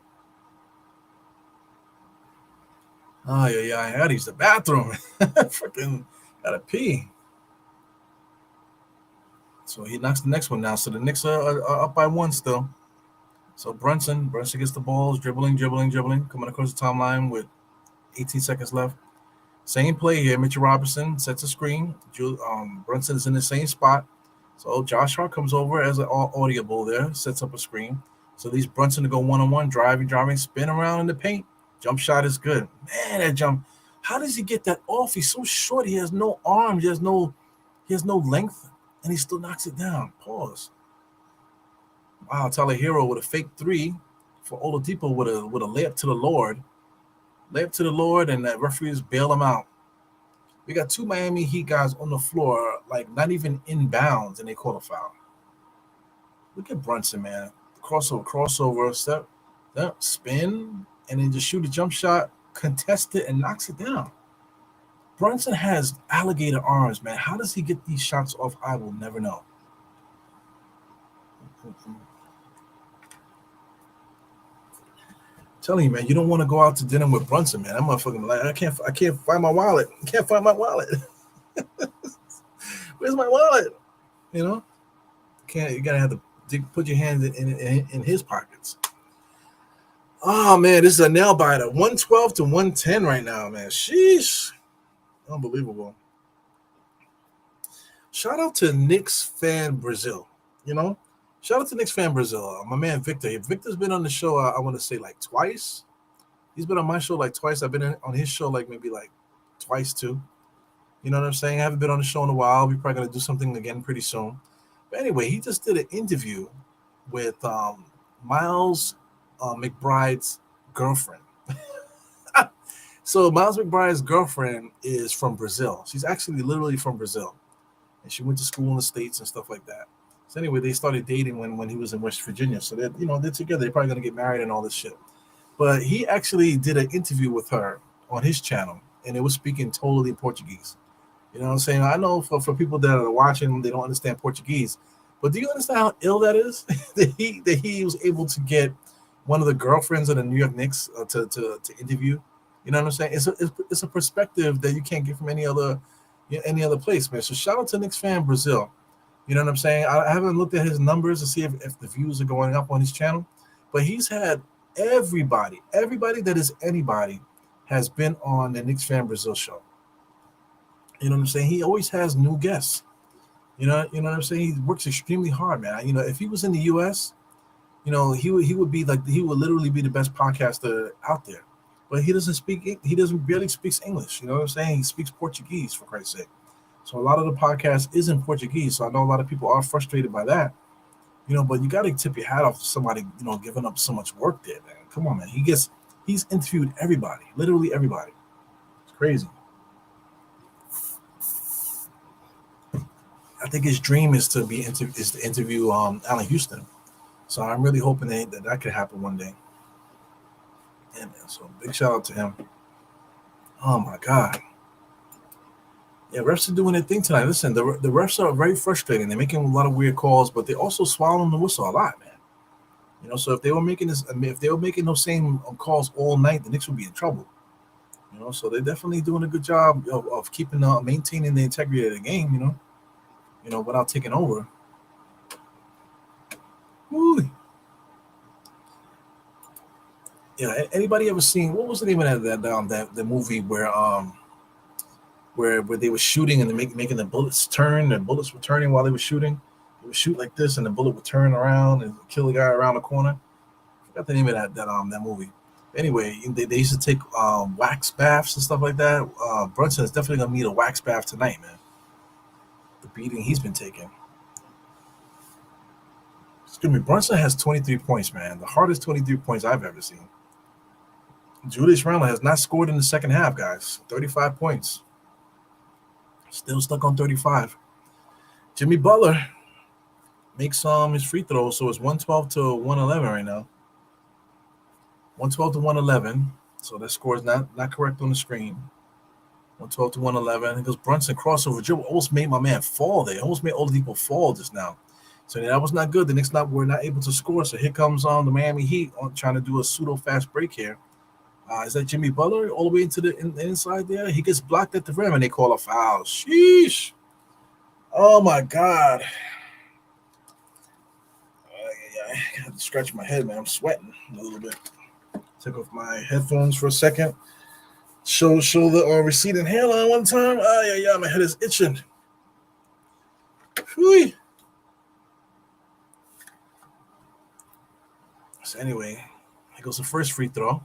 Oh, yeah. I gotta use the bathroom. Freaking gotta pee. So he knocks the next one down. So the Knicks are up by one still. So Brunson gets the balls, dribbling, coming across the timeline with 18 seconds left. Same play here. Mitchell Robinson sets a screen. Brunson is in the same spot. So Josh Hart comes over as an audible there, sets up a screen. So these Brunson to go one-on-one, driving, spin around in the paint. Jump shot is good. Man, that jump. How does he get that off? He's so short. He has no arms. He has no length, and he still knocks it down. Pause. Wow, Tyler Hero with a fake three for Oladipo with a layup to the Lord. And the referees bail him out. We got two Miami Heat guys on the floor, like not even in bounds, and they call a foul. Look at Brunson, man. Crossover, step, spin, and then just shoot a jump shot, contest it, and knocks it down. Brunson has alligator arms, man. How does he get these shots off? I will never know. Telling you, man, you don't want to go out to dinner with Brunson, man. I'm motherfucking like, I can't find my wallet. Where's my wallet? You know, you gotta have to put your hands in his pockets. Oh man, this is a nail biter. 112 to 110 right now, man. Sheesh, unbelievable. Shout out to Knicks fan Brazil. Shout out to Knicks fan Brazil. My man Victor. Victor's been on the show, I want to say like twice. He's been on my show like twice. I've been on his show like maybe like twice too. You know what I'm saying? I haven't been on the show in a while. We're probably going to do something again pretty soon. But anyway, he just did an interview with Miles McBride's girlfriend. So Miles McBride's girlfriend is from Brazil. She's actually literally from Brazil. And she went to school in the States and stuff like that. So anyway, they started dating when he was in West Virginia. So they're together. They're probably going to get married and all this shit. But he actually did an interview with her on his channel, and it was speaking totally Portuguese. You know what I'm saying? I know for people that are watching, they don't understand Portuguese. But do you understand how ill that is? that he was able to get one of the girlfriends of the New York Knicks to interview. You know what I'm saying? It's a perspective that you can't get from any other place, man. So shout out to Knicks fan Brazil. You know what I'm saying? I haven't looked at his numbers to see if the views are going up on his channel, but he's had everybody that is anybody has been on the Knicks fan Brazil show. You know what I'm saying? He always has new guests. You know what I'm saying? He works extremely hard, man. If he was in the U.S., he would literally be the best podcaster out there. But he barely speaks English. You know what I'm saying? He speaks Portuguese, for Christ's sake. So a lot of the podcast is in Portuguese. So I know a lot of people are frustrated by that. But you got to tip your hat off to somebody, giving up so much work there, man. Come on, man. He's interviewed everybody, literally everybody. It's crazy. I think his dream is to interview Allen Houston. So I'm really hoping that could happen one day. Yeah, man. So big shout out to him. Oh my God. Yeah, refs are doing their thing tonight. Listen, the refs are very frustrating. They're making a lot of weird calls, but they're also swallowing the whistle a lot, man. So if they were making those same calls all night, the Knicks would be in trouble. So they're definitely doing a good job of keeping maintaining the integrity of the game. Without taking over. Woo. Yeah. Anybody ever seen, what was the name of that movie where they were shooting and they making the bullets turn? The bullets were turning while they were shooting. They would shoot like this, and the bullet would turn around and kill the guy around the corner. I forgot the name of that movie. Anyway, they used to take wax baths and stuff like that. Brunson is definitely gonna need a wax bath tonight, man. The beating he's been taking. Excuse me, Brunson has 23 points, man. The hardest 23 points I've ever seen. Julius Randle has not scored in the second half, guys. 35 points. Still stuck on 35. Jimmy Butler makes his free throws, so it's 112 to 111 right now. 112 to 111. So that score is not correct on the screen. 112 to 111. It goes Brunson crossover. Joe almost made my man fall there. Almost made Oladipo fall just now. So that was not good. The Knicks were not able to score. So here comes the Miami Heat trying to do a pseudo fast break here. Is that Jimmy Butler all the way into the inside there? He gets blocked at the rim and they call a foul. Sheesh. Oh my God. I have to scratch my head, man. I'm sweating a little bit. Take off my headphones for a second. Show the receding hairline one time. Yeah, my head is itching. Whew. So anyway, here goes the first free throw.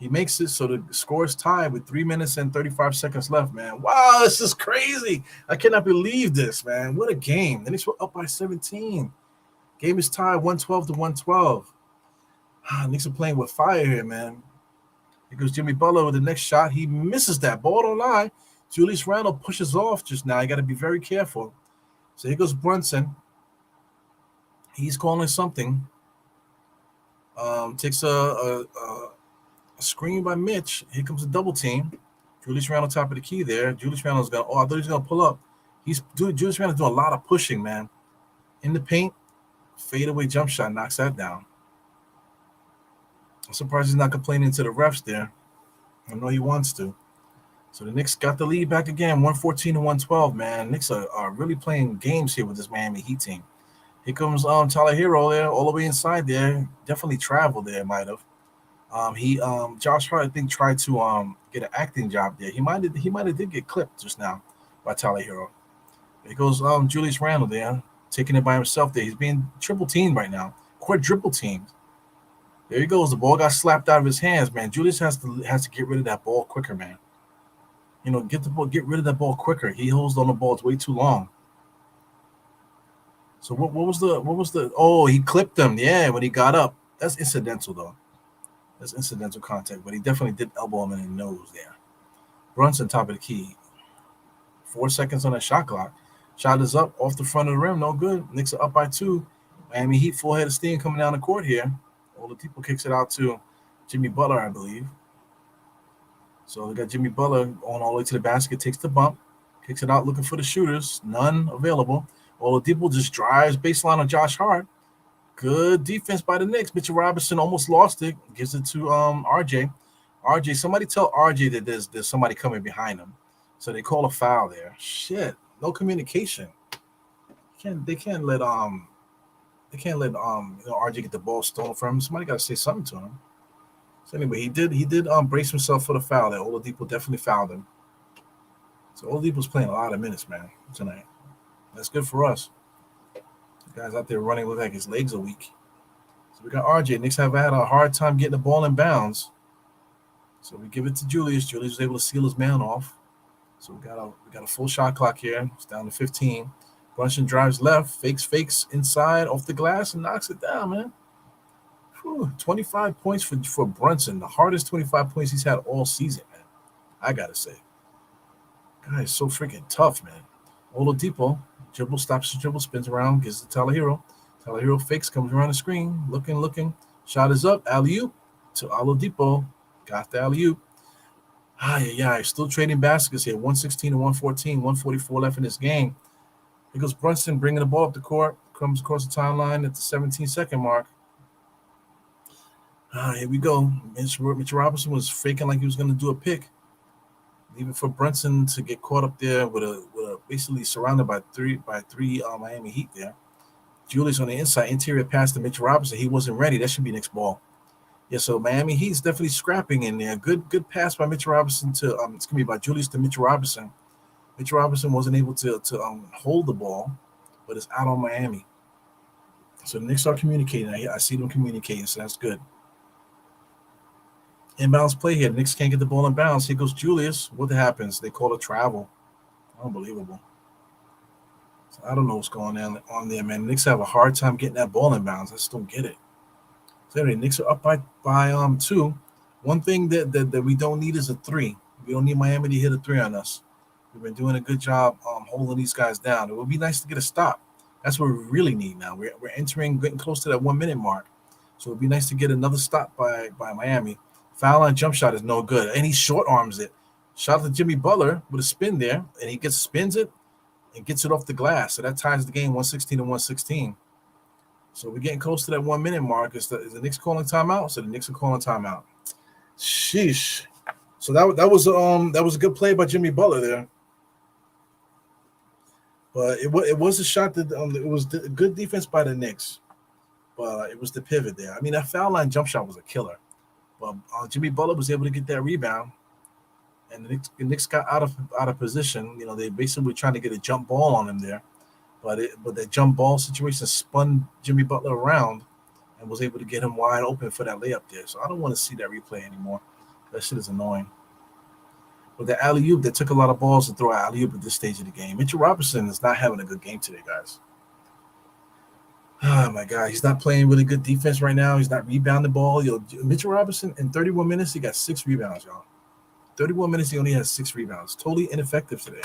He makes it, so the score is tied with 3 minutes and 35 seconds left, man. Wow, this is crazy. I cannot believe this, man. What a game. The Knicks were up by 17. Game is tied 112 to 112. Knicks are playing with fire here, man. Here goes Jimmy Butler with the next shot. He misses that. Ball don't lie. Julius Randle pushes off just now. You got to be very careful. So here goes Brunson. He's calling something. Takes a screen by Mitch. Here comes a double team. Julius Randle top of the key there. Julius Randle's I thought he was gonna pull up. Julius Randle's doing a lot of pushing, man. In the paint, fadeaway jump shot knocks that down. I'm surprised he's not complaining to the refs there. I know he wants to. So the Knicks got the lead back again, 114 to 112, man. Knicks are really playing games here with this Miami Heat team. Here comes Tyler Hero there, all the way inside there. Definitely traveled there, might have. Josh Hart, I think, tried to get an acting job there. He might have did get clipped just now by Tyler Hero. Here goes Julius Randle there, taking it by himself there. He's being triple teamed right now, quadruple teamed. There he goes. The ball got slapped out of his hands, man. Julius has to get rid of that ball quicker, man. Get rid of that ball quicker. He holds on the ball. It's way too long. So what was the? Oh, he clipped him. Yeah, when he got up. That's incidental though. That's incidental contact, but he definitely did elbow him in the nose there. Brunson top of the key. 4 seconds on that shot clock. Shot is up off the front of the rim. No good. Knicks are up by 2. Miami Heat full head of steam coming down the court here. Oladipo kicks it out to Jimmy Butler, I believe. So they got Jimmy Butler on all the way to the basket, takes the bump, kicks it out looking for the shooters. None available. Oladipo just drives baseline on Josh Hart. Good defense by the Knicks. Mitchell Robinson almost lost it. Gives it to RJ. RJ, somebody tell RJ that there's somebody coming behind him. So they call a foul there. Shit, no communication. They can't let RJ get the ball stolen from him. Somebody got to say something to him. So anyway, he did brace himself for the foul there. Oladipo definitely fouled him. So Oladipo's playing a lot of minutes, man, tonight. That's good for us. The guy's out there running, look like his legs are weak. So we got RJ. Knicks have had a hard time getting the ball in bounds. So we give it to Julius. Julius was able to seal his man off. So we got a full shot clock here. It's down to 15. Brunson drives left, fakes inside off the glass and knocks it down, man. 25 points for Brunson. The hardest 25 points he's had all season, man. I gotta say. Guy is so freaking tough, man. Oladipo, stops the dribble, spins around, gives it to Tyler Hero. Tyler Hero fakes, comes around the screen, looking. Shot is up, alley-oop to Oladipo. Got the alley-oop. Still trading baskets here. 116 to 114, 144 left in this game. Here goes Brunson bringing the ball up the court. Comes across the timeline at the 17-second mark. Here we go. Mitch Robinson was faking like he was going to do a pick. Leaving for Brunson to get caught up there with a basically surrounded by three Miami Heat there. Julius on the inside, interior pass to Mitch Robinson. He wasn't ready. That should be next ball. Yeah, so Miami Heat's definitely scrapping in there. Good pass by Mitch Robinson by Julius to Mitch Robinson. Mitch Robinson wasn't able to hold the ball, but it's out on Miami. So the Knicks are communicating. I see them communicating, so that's good. Inbounds play here. The Knicks can't get the ball in bounds. Here goes Julius. What happens? They call it travel. Unbelievable. So I don't know what's going on there, man. The Knicks have a hard time getting that ball in bounds. I just don't get it. So anyway, Knicks are up by two. One thing that we don't need is a three. We don't need Miami to hit a three on us. We've been doing a good job holding these guys down. It would be nice to get a stop. That's what we really need now. We're getting close to that 1 minute mark. So it'd be nice to get another stop by Miami. Foul line jump shot is no good. And he short arms it. Shout out to Jimmy Butler with a spin there. And he spins it and gets it off the glass. So that ties the game 116 to 116. So we're getting close to that 1 minute mark. Is the Knicks calling timeout? So the Knicks are calling timeout. Sheesh. So that was a good play by Jimmy Butler there. But it was a shot that it was good defense by the Knicks. But it was the pivot there. I mean, that foul line jump shot was a killer. But Jimmy Butler was able to get that rebound, and the Knicks got out of position. You know, they basically were trying to get a jump ball on him there, but that jump ball situation spun Jimmy Butler around and was able to get him wide open for that layup there. So I don't want to see that replay anymore. That shit is annoying. But the alley-oop, that took a lot of balls to throw alley-oop at this stage of the game. Mitchell Robinson is not having a good game today, guys. Oh, my God. He's not playing really good defense right now. He's not rebounding the ball. Mitchell Robinson, in 31 minutes, he got 6 rebounds, y'all. 31 minutes, he only has 6 rebounds. Totally ineffective today.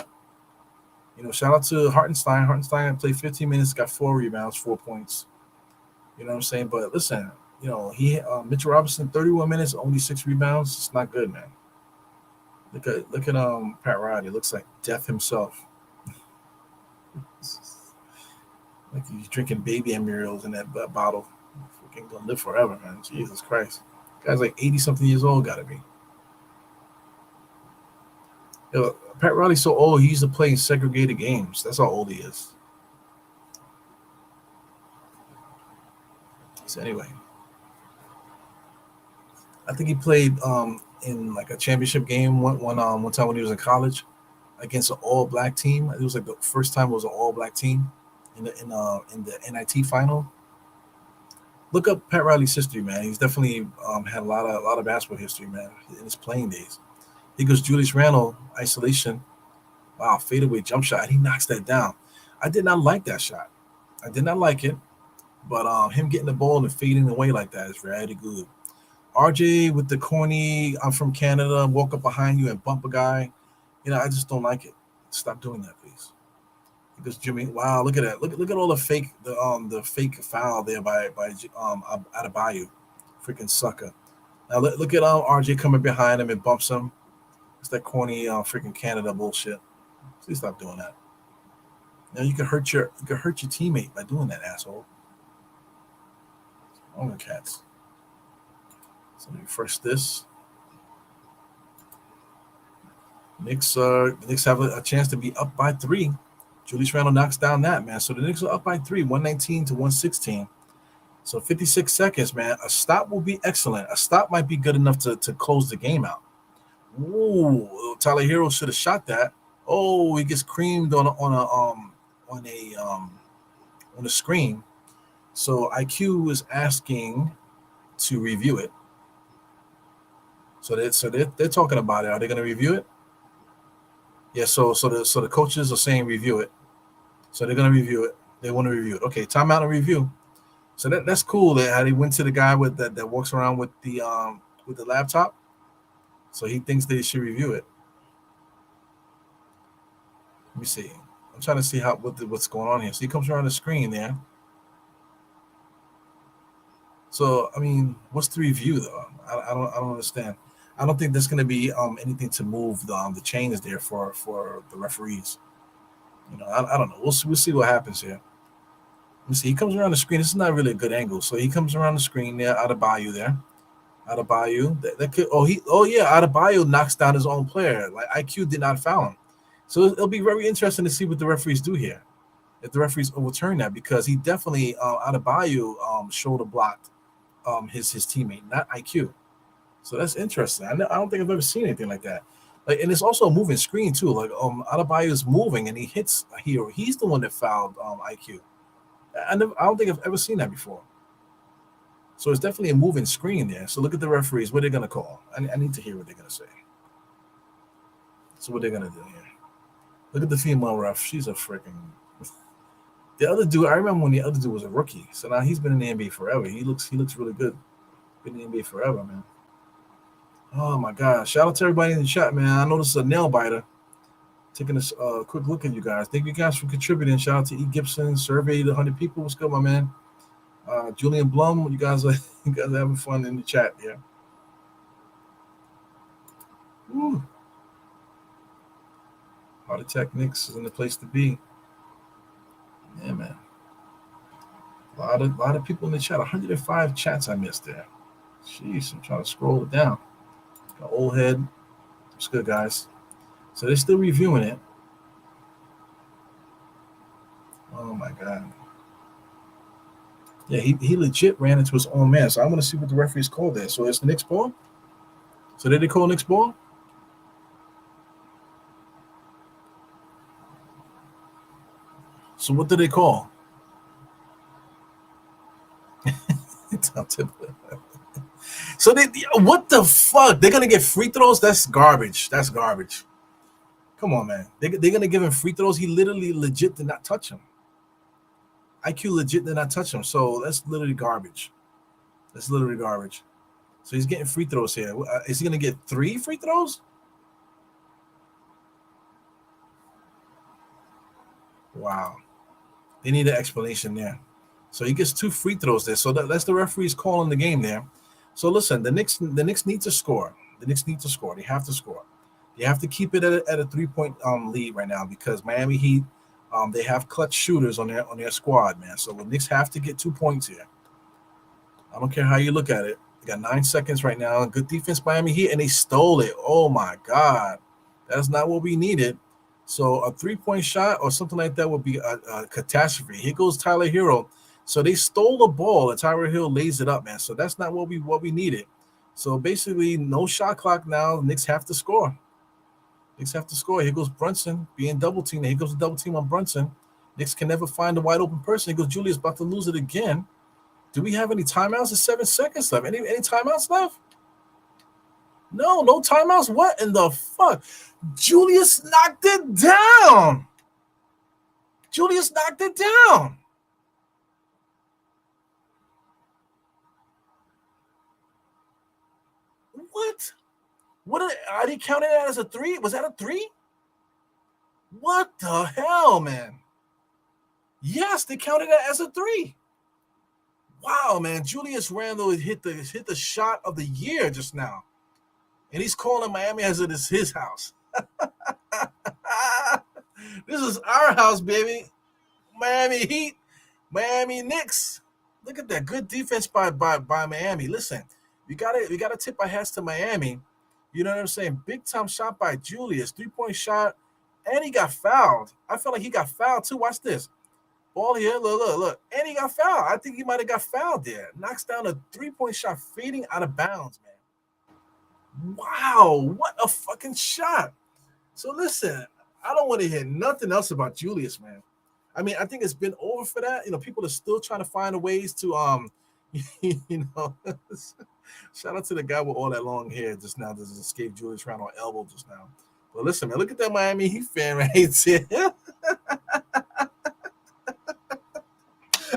You know, shout out to Hartenstein. Hartenstein played 15 minutes, got 4 rebounds, 4 points. You know what I'm saying? But listen, you know, Mitchell Robinson, 31 minutes, only 6 rebounds. It's not good, man. Look at Pat Riley. Looks like death himself. Like he's drinking baby embryos in that bottle. Freaking gonna live forever, man. Jesus Christ. Guy's like 80-something years old, gotta be. Yo, Pat Riley's so old, he used to play in segregated games. That's how old he is. So anyway, I think he played in like a championship game one time when he was in college against an all-black team. It was like the first time it was an all-black team in the NIT final. Look up Pat Riley's history, man. He's definitely had a lot of basketball history, man, in his playing days. He goes Julius Randle, isolation. Wow, fadeaway jump shot. And he knocks that down. I did not like that shot. I did not like it. But him getting the ball and fading away like that is very good. RJ with the corny, I'm from Canada, walk up behind you and bump a guy. You know, I just don't like it. Stop doing that, please. Because Jimmy, wow, look at that. Look at all the fake foul there by Adebayo. Freaking sucker. Now look at RJ coming behind him and bumps him. It's that corny freaking Canada bullshit. Please stop doing that. Now you can hurt your teammate by doing that, asshole. On the Cats. So let me refresh this. Knicks have a chance to be up by 3. Julius Randle knocks down that, man. So the Knicks are up by 3, 119 to 116. So 56 seconds, man. A stop will be excellent. A stop might be good enough to close the game out. Ooh, Tyler Hero should have shot that. Oh, he gets creamed on a screen. So IQ is asking to review it. So they're talking about it. Are they going to review it? Yeah. So the coaches are saying review it. So they're going to review it. They want to review it. Okay, timeout and review. So that's cool. That how they went to the guy with that walks around with the laptop. So he thinks they should review it. Let me see. I'm trying to see what's going on here. So he comes around the screen there. So I mean, what's the review though? I don't understand. I don't think there's going to be anything to move the chains there for the referees. You know, I don't know. We'll see what happens here. Let me see. He comes around the screen. This is not really a good angle. So he comes around the screen there, Adebayo there. Adebayo. That could. Adebayo knocks down his own player. Like IQ did not foul him. So it'll be very interesting to see what the referees do here. If the referees overturn that, because he definitely Adebayo shoulder blocked his teammate, not IQ. So that's interesting. I don't think I've ever seen anything like that. Like, and it's also a moving screen too. Like Adebayo is moving and he hits a hero. He's the one that fouled IQ. I don't think I've ever seen that before. So it's definitely a moving screen there. So look at the referees. What they're gonna call? I need to hear what they're gonna say. So what they're gonna do here? Look at the female ref. She's a freaking. The other dude, I remember when the other dude was a rookie. So now he's been in the NBA forever. He looks really good. Been in the NBA forever, man. Oh my God! Shout out to everybody in the chat, man. I know this is a nail biter. Taking a quick look at you guys. Thank you guys for contributing. Shout out to E. Gibson. Surveyed 100 people. What's good, my man? Julian Blum. You guys are you guys are having fun in the chat here. Woo. Heart Attack Knicks is in the place to be. Yeah, man. A lot of people in the chat. 105 chats I missed there. Jeez, I'm trying to scroll it down. Got old head. It's good, guys. So they're still reviewing it. Oh my God. Yeah, he legit ran into his own man. So I want to see what the referees called there. So it's the Knicks ball. So did they call Knicks ball? So what did they call? So what the fuck? They're gonna get free throws? That's garbage. That's garbage. Come on, man. They're gonna give him free throws. He literally legit did not touch him. IQ legit did not touch him. So that's literally garbage. That's literally garbage. So he's getting free throws here. Is he gonna get 3 free throws? Wow. They need an explanation there. So he gets 2 free throws there. So that's the referee's calling the game there. So listen, the Knicks need to score. The Knicks need to score. They have to score. They have to keep it at a 3-point lead right now because Miami Heat they have clutch shooters on their squad, man. So the Knicks have to get 2 points here. I don't care how you look at it. They got 9 seconds right now. Good defense, Miami Heat, and they stole it. Oh my God, that's not what we needed. So a 3-point shot or something like that would be a catastrophe. Here goes Tyler Hero. So they stole the ball, and Tyler Hill lays it up, man. So that's not what we needed. So basically, no shot clock now. The Knicks have to score. Knicks have to score. Here goes Brunson being double teamed. Here goes the double team on Brunson. Knicks can never find a wide open person. Here goes Julius about to lose it again. Do we have any timeouts? There's 7 seconds left. Any timeouts left? No timeouts. What in the fuck? Julius knocked it down. Julius knocked it down. What? What are they counting that as a 3? Was that a 3? What the hell, man? Yes, they counted that as a 3. Wow, man. Julius Randle hit the shot of the year just now. And he's calling Miami as it is his house. This is our house, baby. Miami Heat, Miami Knicks. Look at that good defense by Miami. Listen, we gotta tip our hats to Miami. You know what I'm saying? Big time shot by Julius, 3-point shot, and he got fouled. I felt like he got fouled too. Watch this. Ball here, look. And he got fouled. I think he might have got fouled there. Knocks down a 3-point shot fading out of bounds, man. Wow, what a fucking shot. So listen, I don't want to hear nothing else about Julius, man. I mean, I think it's been over for that. You know, people are still trying to find ways to you know, shout out to the guy with all that long hair just now. Just escaped Julius Randle on elbow just now. But listen, man, look at that Miami Heat fan right here.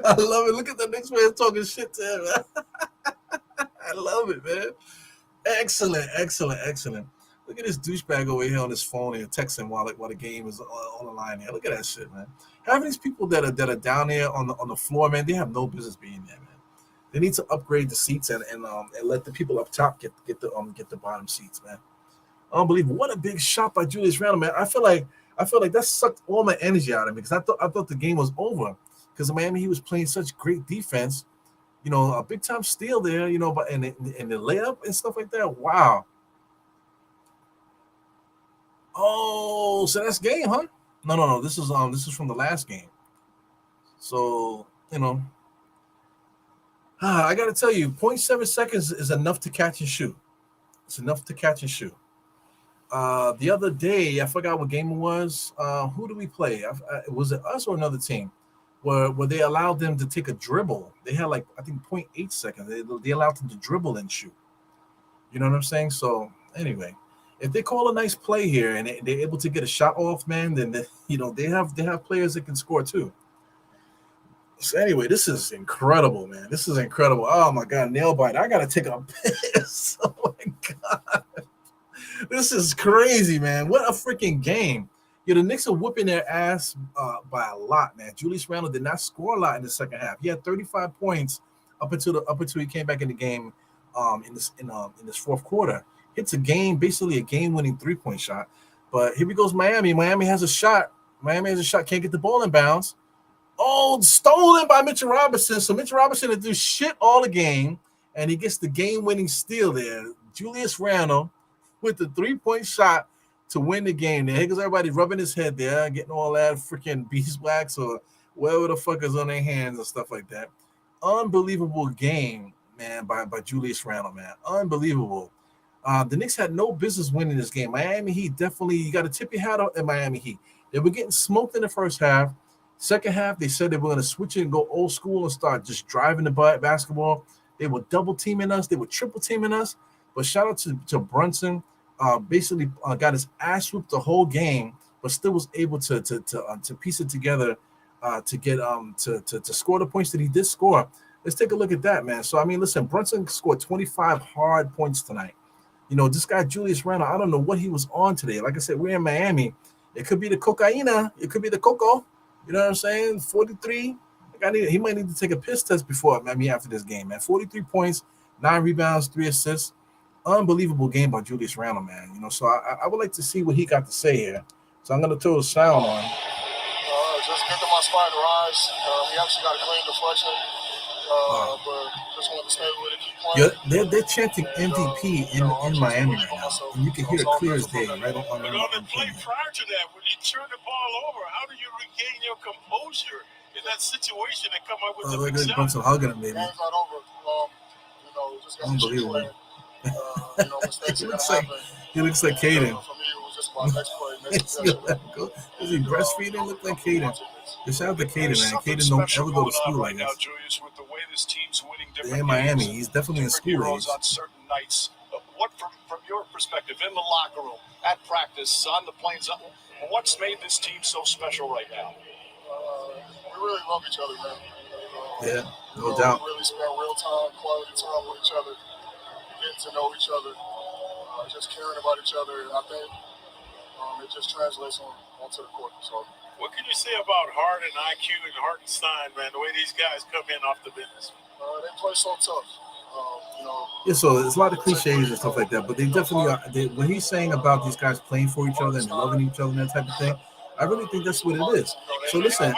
I love it. Look at the Knicks man talking shit to him. I love it, man. Excellent. Look at this douchebag over here on his phone and texting while the game is on the line here. Look at that shit, man. Having these people that are down there on the floor, man, they have no business being there, man. They need to upgrade the seats and let the people up top get the bottom seats, man. Unbelievable. What a big shot by Julius Randle, man. I feel like that sucked all my energy out of me because I thought the game was over because Miami he was playing such great defense. You know, a big time steal there, you know, but and the layup and stuff like that. Wow. Oh, so that's game, huh? No. This is from the last game. So, you know, I got to tell you, 0.7 seconds is enough to catch and shoot. It's enough to catch and shoot. The other day, I forgot what game it was. Who do we play? Was it us or another team? Where they allowed them to take a dribble. They had like, I think 0.8 seconds. They allowed them to dribble and shoot. You know what I'm saying? So anyway, if they call a nice play here and they're able to get a shot off, man, then they have players that can score too. So anyway, this is incredible, man. This is incredible. Oh my god, nail bite. I gotta take a piss. Oh my god. This is crazy, man. What a freaking game. Yeah, the Knicks are whooping their ass by a lot, man. Julius Randle did not score a lot in the second half. He had 35 points up until he came back in the game in this fourth quarter. Hits basically a game-winning three-point shot. But here we goes Miami. Miami has a shot. Can't get the ball in bounds. Oh, stolen by Mitchell Robinson. So Mitchell Robinson didn't do shit all the game, and he gets the game-winning steal there. Julius Randle with the three-point shot to win the game. There goes everybody rubbing his head there, getting all that freaking beeswax or whatever the fuck is on their hands and stuff like that. Unbelievable game, man, by Julius Randle, man. Unbelievable. The Knicks had no business winning this game. Miami Heat definitely, you got to tip your hat at Miami Heat. They were getting smoked in the first half. Second half, they said they were going to switch it and go old school and start just driving the basketball. They were double teaming us. They were triple teaming us. But shout out to Brunson. Basically got his ass whooped the whole game, but still was able to piece it together to get to score the points that he did score. Let's take a look at that, man. So I mean, listen, Brunson scored 25 hard points tonight. You know, this guy Julius Randle, I don't know what he was on today. Like I said, we're in Miami. It could be the cocaina. It could be the cocoa. You know what I'm saying? 43. He might need to take a piss test before Miami after this game, man. 43 points, 9 rebounds, 3 assists. Unbelievable game by Julius Randle, man. You know, so I would like to see what he got to say here. So I'm gonna throw the sound on. Just get to my spot and rise. He actually got a clean deflection, but just wanted to stay with it, keep playing. They're chanting MVP in Miami right now, and you can hear it clear as day right on. But on the play prior to that, when you turn the ball over, how do you regain your composure in that situation and come up with the big shot? Brunson hugging him, baby. Game's not over. Just got Unbelievable. Mistakes He looks like Caden. For me, it was just about next play, next possession. Is he breastfeeding? Look like Caden. Shout out to Caden, man. Caden don't ever go to school like this. Julius, with the way this team's winning different in Miami, he's definitely in school age. On certain nights, what from your perspective in the locker room, at practice, on the planes, what's made this team so special right now? We really love each other, man. Yeah, no doubt. We really spend real time, quality time with each other, getting to know each other, just caring about each other, and I think it just translates onto the court. So, what can you say about Harden, IQ, and Hartenstein, man? The way these guys come in off the bench, they play so tough. Yeah, so there's a lot of cliches and stuff like that, but they definitely are. When he's saying about these guys playing for each other and loving each other and that type of thing, I really think that's what it is. So listen,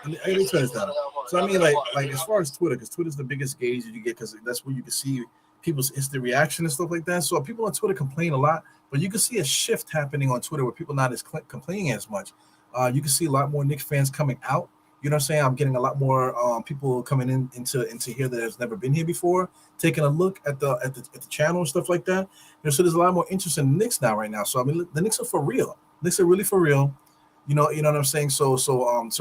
let me turn this down. So I mean, like as far as Twitter, because Twitter's the biggest gauge that you get, because that's where you can see people's instant reaction and stuff like that. So people on Twitter complain a lot, but you can see a shift happening on Twitter where people not as complaining as much. You can see a lot more Knicks fans coming out. You know what I'm saying? I'm getting a lot more people coming into here that has never been here before, taking a look at the channel and stuff like that. You know, so there's a lot more interest in the Knicks now right now. So I mean, the Knicks are for real. Knicks are really for real. You know what I'm saying? So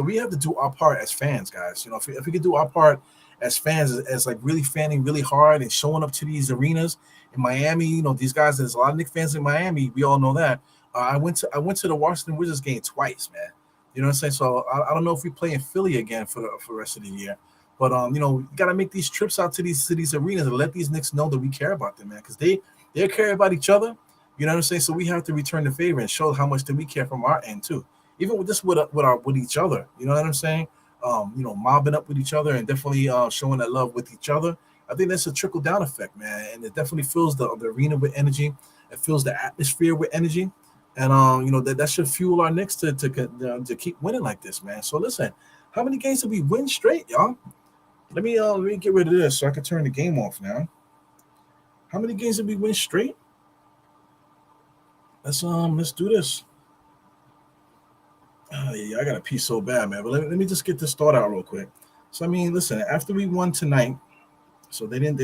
we have to do our part as fans, guys. You know, if we could do our part as fans, as like really fanning really hard and showing up to these arenas in Miami. You know, these guys. There's a lot of Knicks fans in Miami. We all know that. I went to the Washington Wizards game twice, man. You know what I'm saying? So I don't know if we play in Philly again for the rest of the year, but you know, you got to make these trips out to these arenas and let these Knicks know that we care about them, man, because they care about each other. You know what I'm saying? So we have to return the favor and show how much that we care from our end too. Even with this with each other, you know what I'm saying? You know, mobbing up with each other and definitely showing that love with each other. I think that's a trickle down effect, man, and it definitely fills the arena with energy. It fills the atmosphere with energy. And you know, that should fuel our Knicks to keep winning like this, man. So listen, how many games did we win straight, y'all? Let me get rid of this so I can turn the game off now. How many games did we win straight? Let's do this. Yeah, I got to pee so bad, man. But let me just get this thought out real quick. So I mean, listen, after we won tonight, so they didn't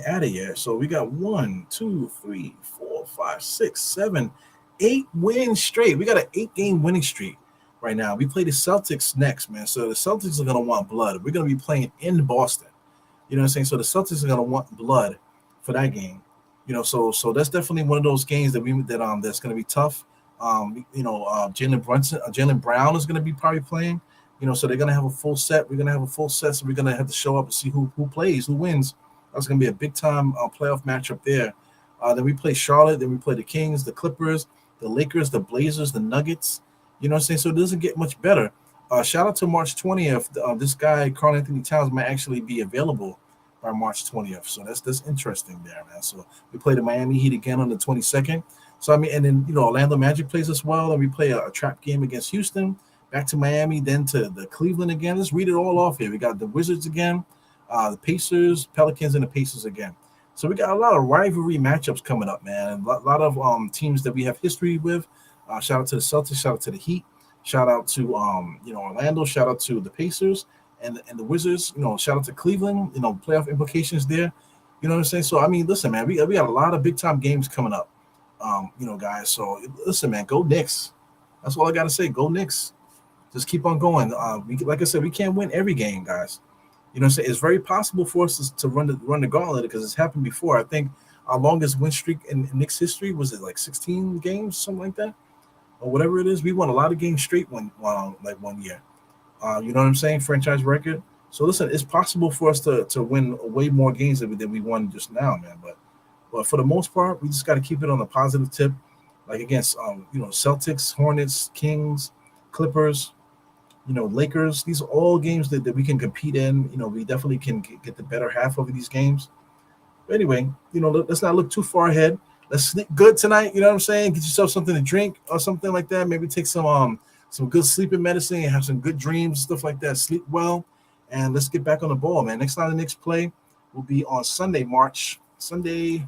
add it yet. So we got 1, 2, 3, 4, 5, 6, 7, 8 wins straight. We got an 8-game winning streak right now. We play the Celtics next, man. So the Celtics are gonna want blood. We're gonna be playing in Boston. You know what I'm saying? So the Celtics are gonna want blood for that game. You know, so that's definitely one of those games that's gonna be tough. You know, Jalen Brown is gonna be probably playing. So they're gonna have a full set. We're gonna have a full set, so we're gonna have to show up and see who plays, who wins. That's gonna be a big time playoff matchup there. Then we play Charlotte. Then we play the Kings, the Clippers, the Lakers, the Blazers, the Nuggets. You know what I'm saying? So it doesn't get much better. Shout out to March 20th. This guy, Karl Anthony Towns, might actually be available by March 20th. So that's interesting there, man. So we play the Miami Heat again on the 22nd. So, I mean, and then, Orlando Magic plays us well. And we play a trap game against Houston, back to Miami, then to the Cleveland again. Let's read it all off here. We got the Wizards again, the Pacers, Pelicans, and the Pacers again. So we got a lot of rivalry matchups coming up, man. A lot of teams that we have history with. Shout out to the Celtics. Shout out to the Heat. Shout out to Orlando. Shout out to the Pacers and the Wizards. Shout out to Cleveland. Playoff implications there. You know what I'm saying? So I mean, listen, man, we got a lot of big time games coming up. Guys. So listen, man, go Knicks. That's all I gotta say. Go Knicks. Just keep on going. Like I said, we can't win every game, guys. You know what I'm saying? It's very possible for us to run the gauntlet because it's happened before. I think our longest win streak in Knicks history was it like 16 games, something like that, or whatever it is. We won a lot of games straight one year. You know what I'm saying? Franchise record. So listen, it's possible for us to win way more games than we won just now, man. But for the most part, we just got to keep it on the positive tip, like against Celtics, Hornets, Kings, Clippers. Lakers, these are all games that we can compete in. We definitely can get the better half of these games. But anyway, let's not look too far ahead. Let's sleep good tonight. You know what I'm saying? Get yourself something to drink or something like that. Maybe take some good sleeping medicine and have some good dreams, stuff like that. Sleep well, and let's get back on the ball, man. Next time the Knicks play will be on Sunday, March 5th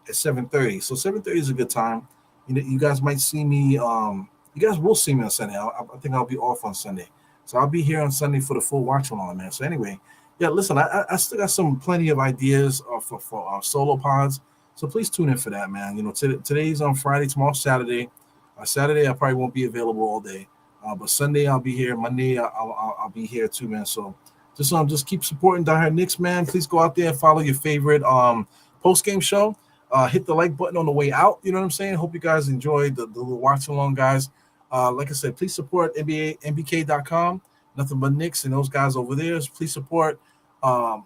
at 7:30. So 7:30 is a good time. You guys might see me. You guys will see me on Sunday. I think I'll be off on Sunday, so I'll be here on Sunday for the full watch along, man. So anyway, yeah. Listen, I still got plenty of ideas for solo pods. So please tune in for that, man. Today's on Friday, tomorrow's Saturday. Saturday I probably won't be available all day, but Sunday I'll be here. Monday I'll be here too, man. So just keep supporting Die Hard Knicks, man. Please go out there and follow your favorite post game show. Hit the like button on the way out. You know what I'm saying? Hope you guys enjoyed the little watch along, guys. Like I said, please support NBK.com. Nothing but Knicks and those guys over there. Please support Guard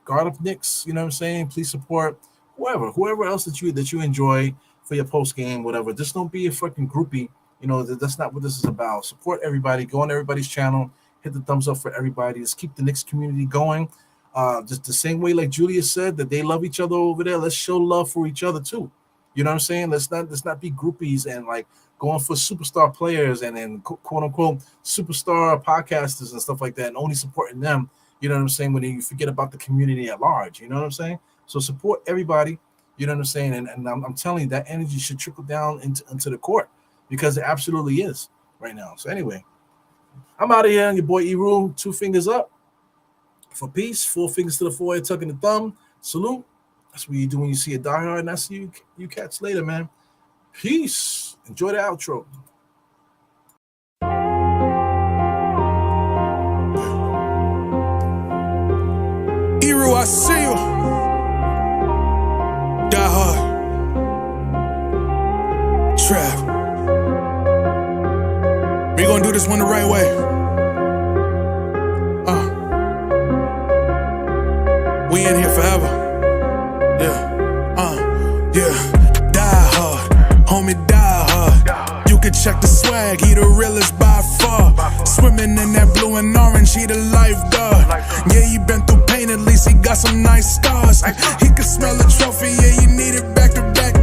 Up Knicks. You know what I'm saying? Please support whoever else that you enjoy for your post game, whatever. Just don't be a fucking groupie. That's not what this is about. Support everybody. Go on everybody's channel. Hit the thumbs up for everybody. Just keep the Knicks community going. Just the same way, like Julia said, that they love each other over there. Let's show love for each other too. You know what I'm saying? Let's not be groupies and like going for superstar players and then quote unquote superstar podcasters and stuff like that, and only supporting them. You know what I'm saying? When you forget about the community at large. You know what I'm saying? So support everybody. You know what I'm saying? And I'm telling you that energy should trickle down into the court because it absolutely is right now. So anyway, I'm out of here. Your boy E-Rule, 2 fingers up. For peace, 4 fingers to the forehead, tucking the thumb. Salute. That's what you do when you see a diehard, and I'll see you cats later, man. Peace. Enjoy the outro. Eru, I see you. Diehard. Trap. We gonna do this one the right way. We in here forever. Yeah. Die hard, homie, die hard. You can check the swag, he the realest by far. Swimming in that blue and orange, he the lifeguard. Yeah, he been through pain, at least he got some nice scars. He can smell the trophy, yeah, he need it back to back.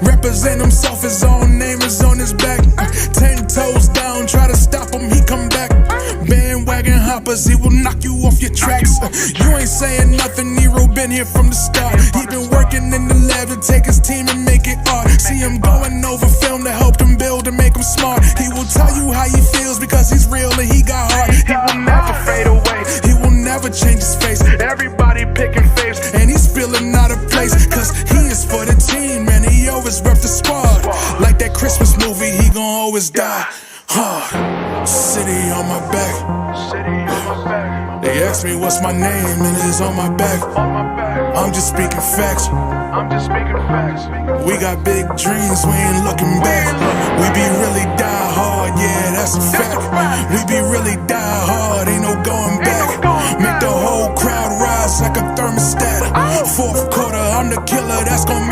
Represent himself, his own name is on his back. 10 toes down, try to stop him, he come back. Bandwagon hoppers, he will knock you off your tracks. You ain't saying nothing, Nero been here from the start. He been working in the lab to take his team and make it art. See him going over film to help him build and make him smart. He will tell you how he feels because he's real and he got heart. He will never fade away, he will never change his face. Everybody picking faves, and he's feeling out of place. Cause he is for the team, man, he always rep the squad. Like that Christmas movie, he gon' always die hard. City on my back. They ask me what's my name, and it's on my back. I'm just speaking facts. We got big dreams, we ain't looking back. We be really die hard, yeah, that's a fact. We be really die hard, ain't no going back. Make the whole crowd rise like a thermostat. Fourth quarter, I'm the killer that's gon' murder.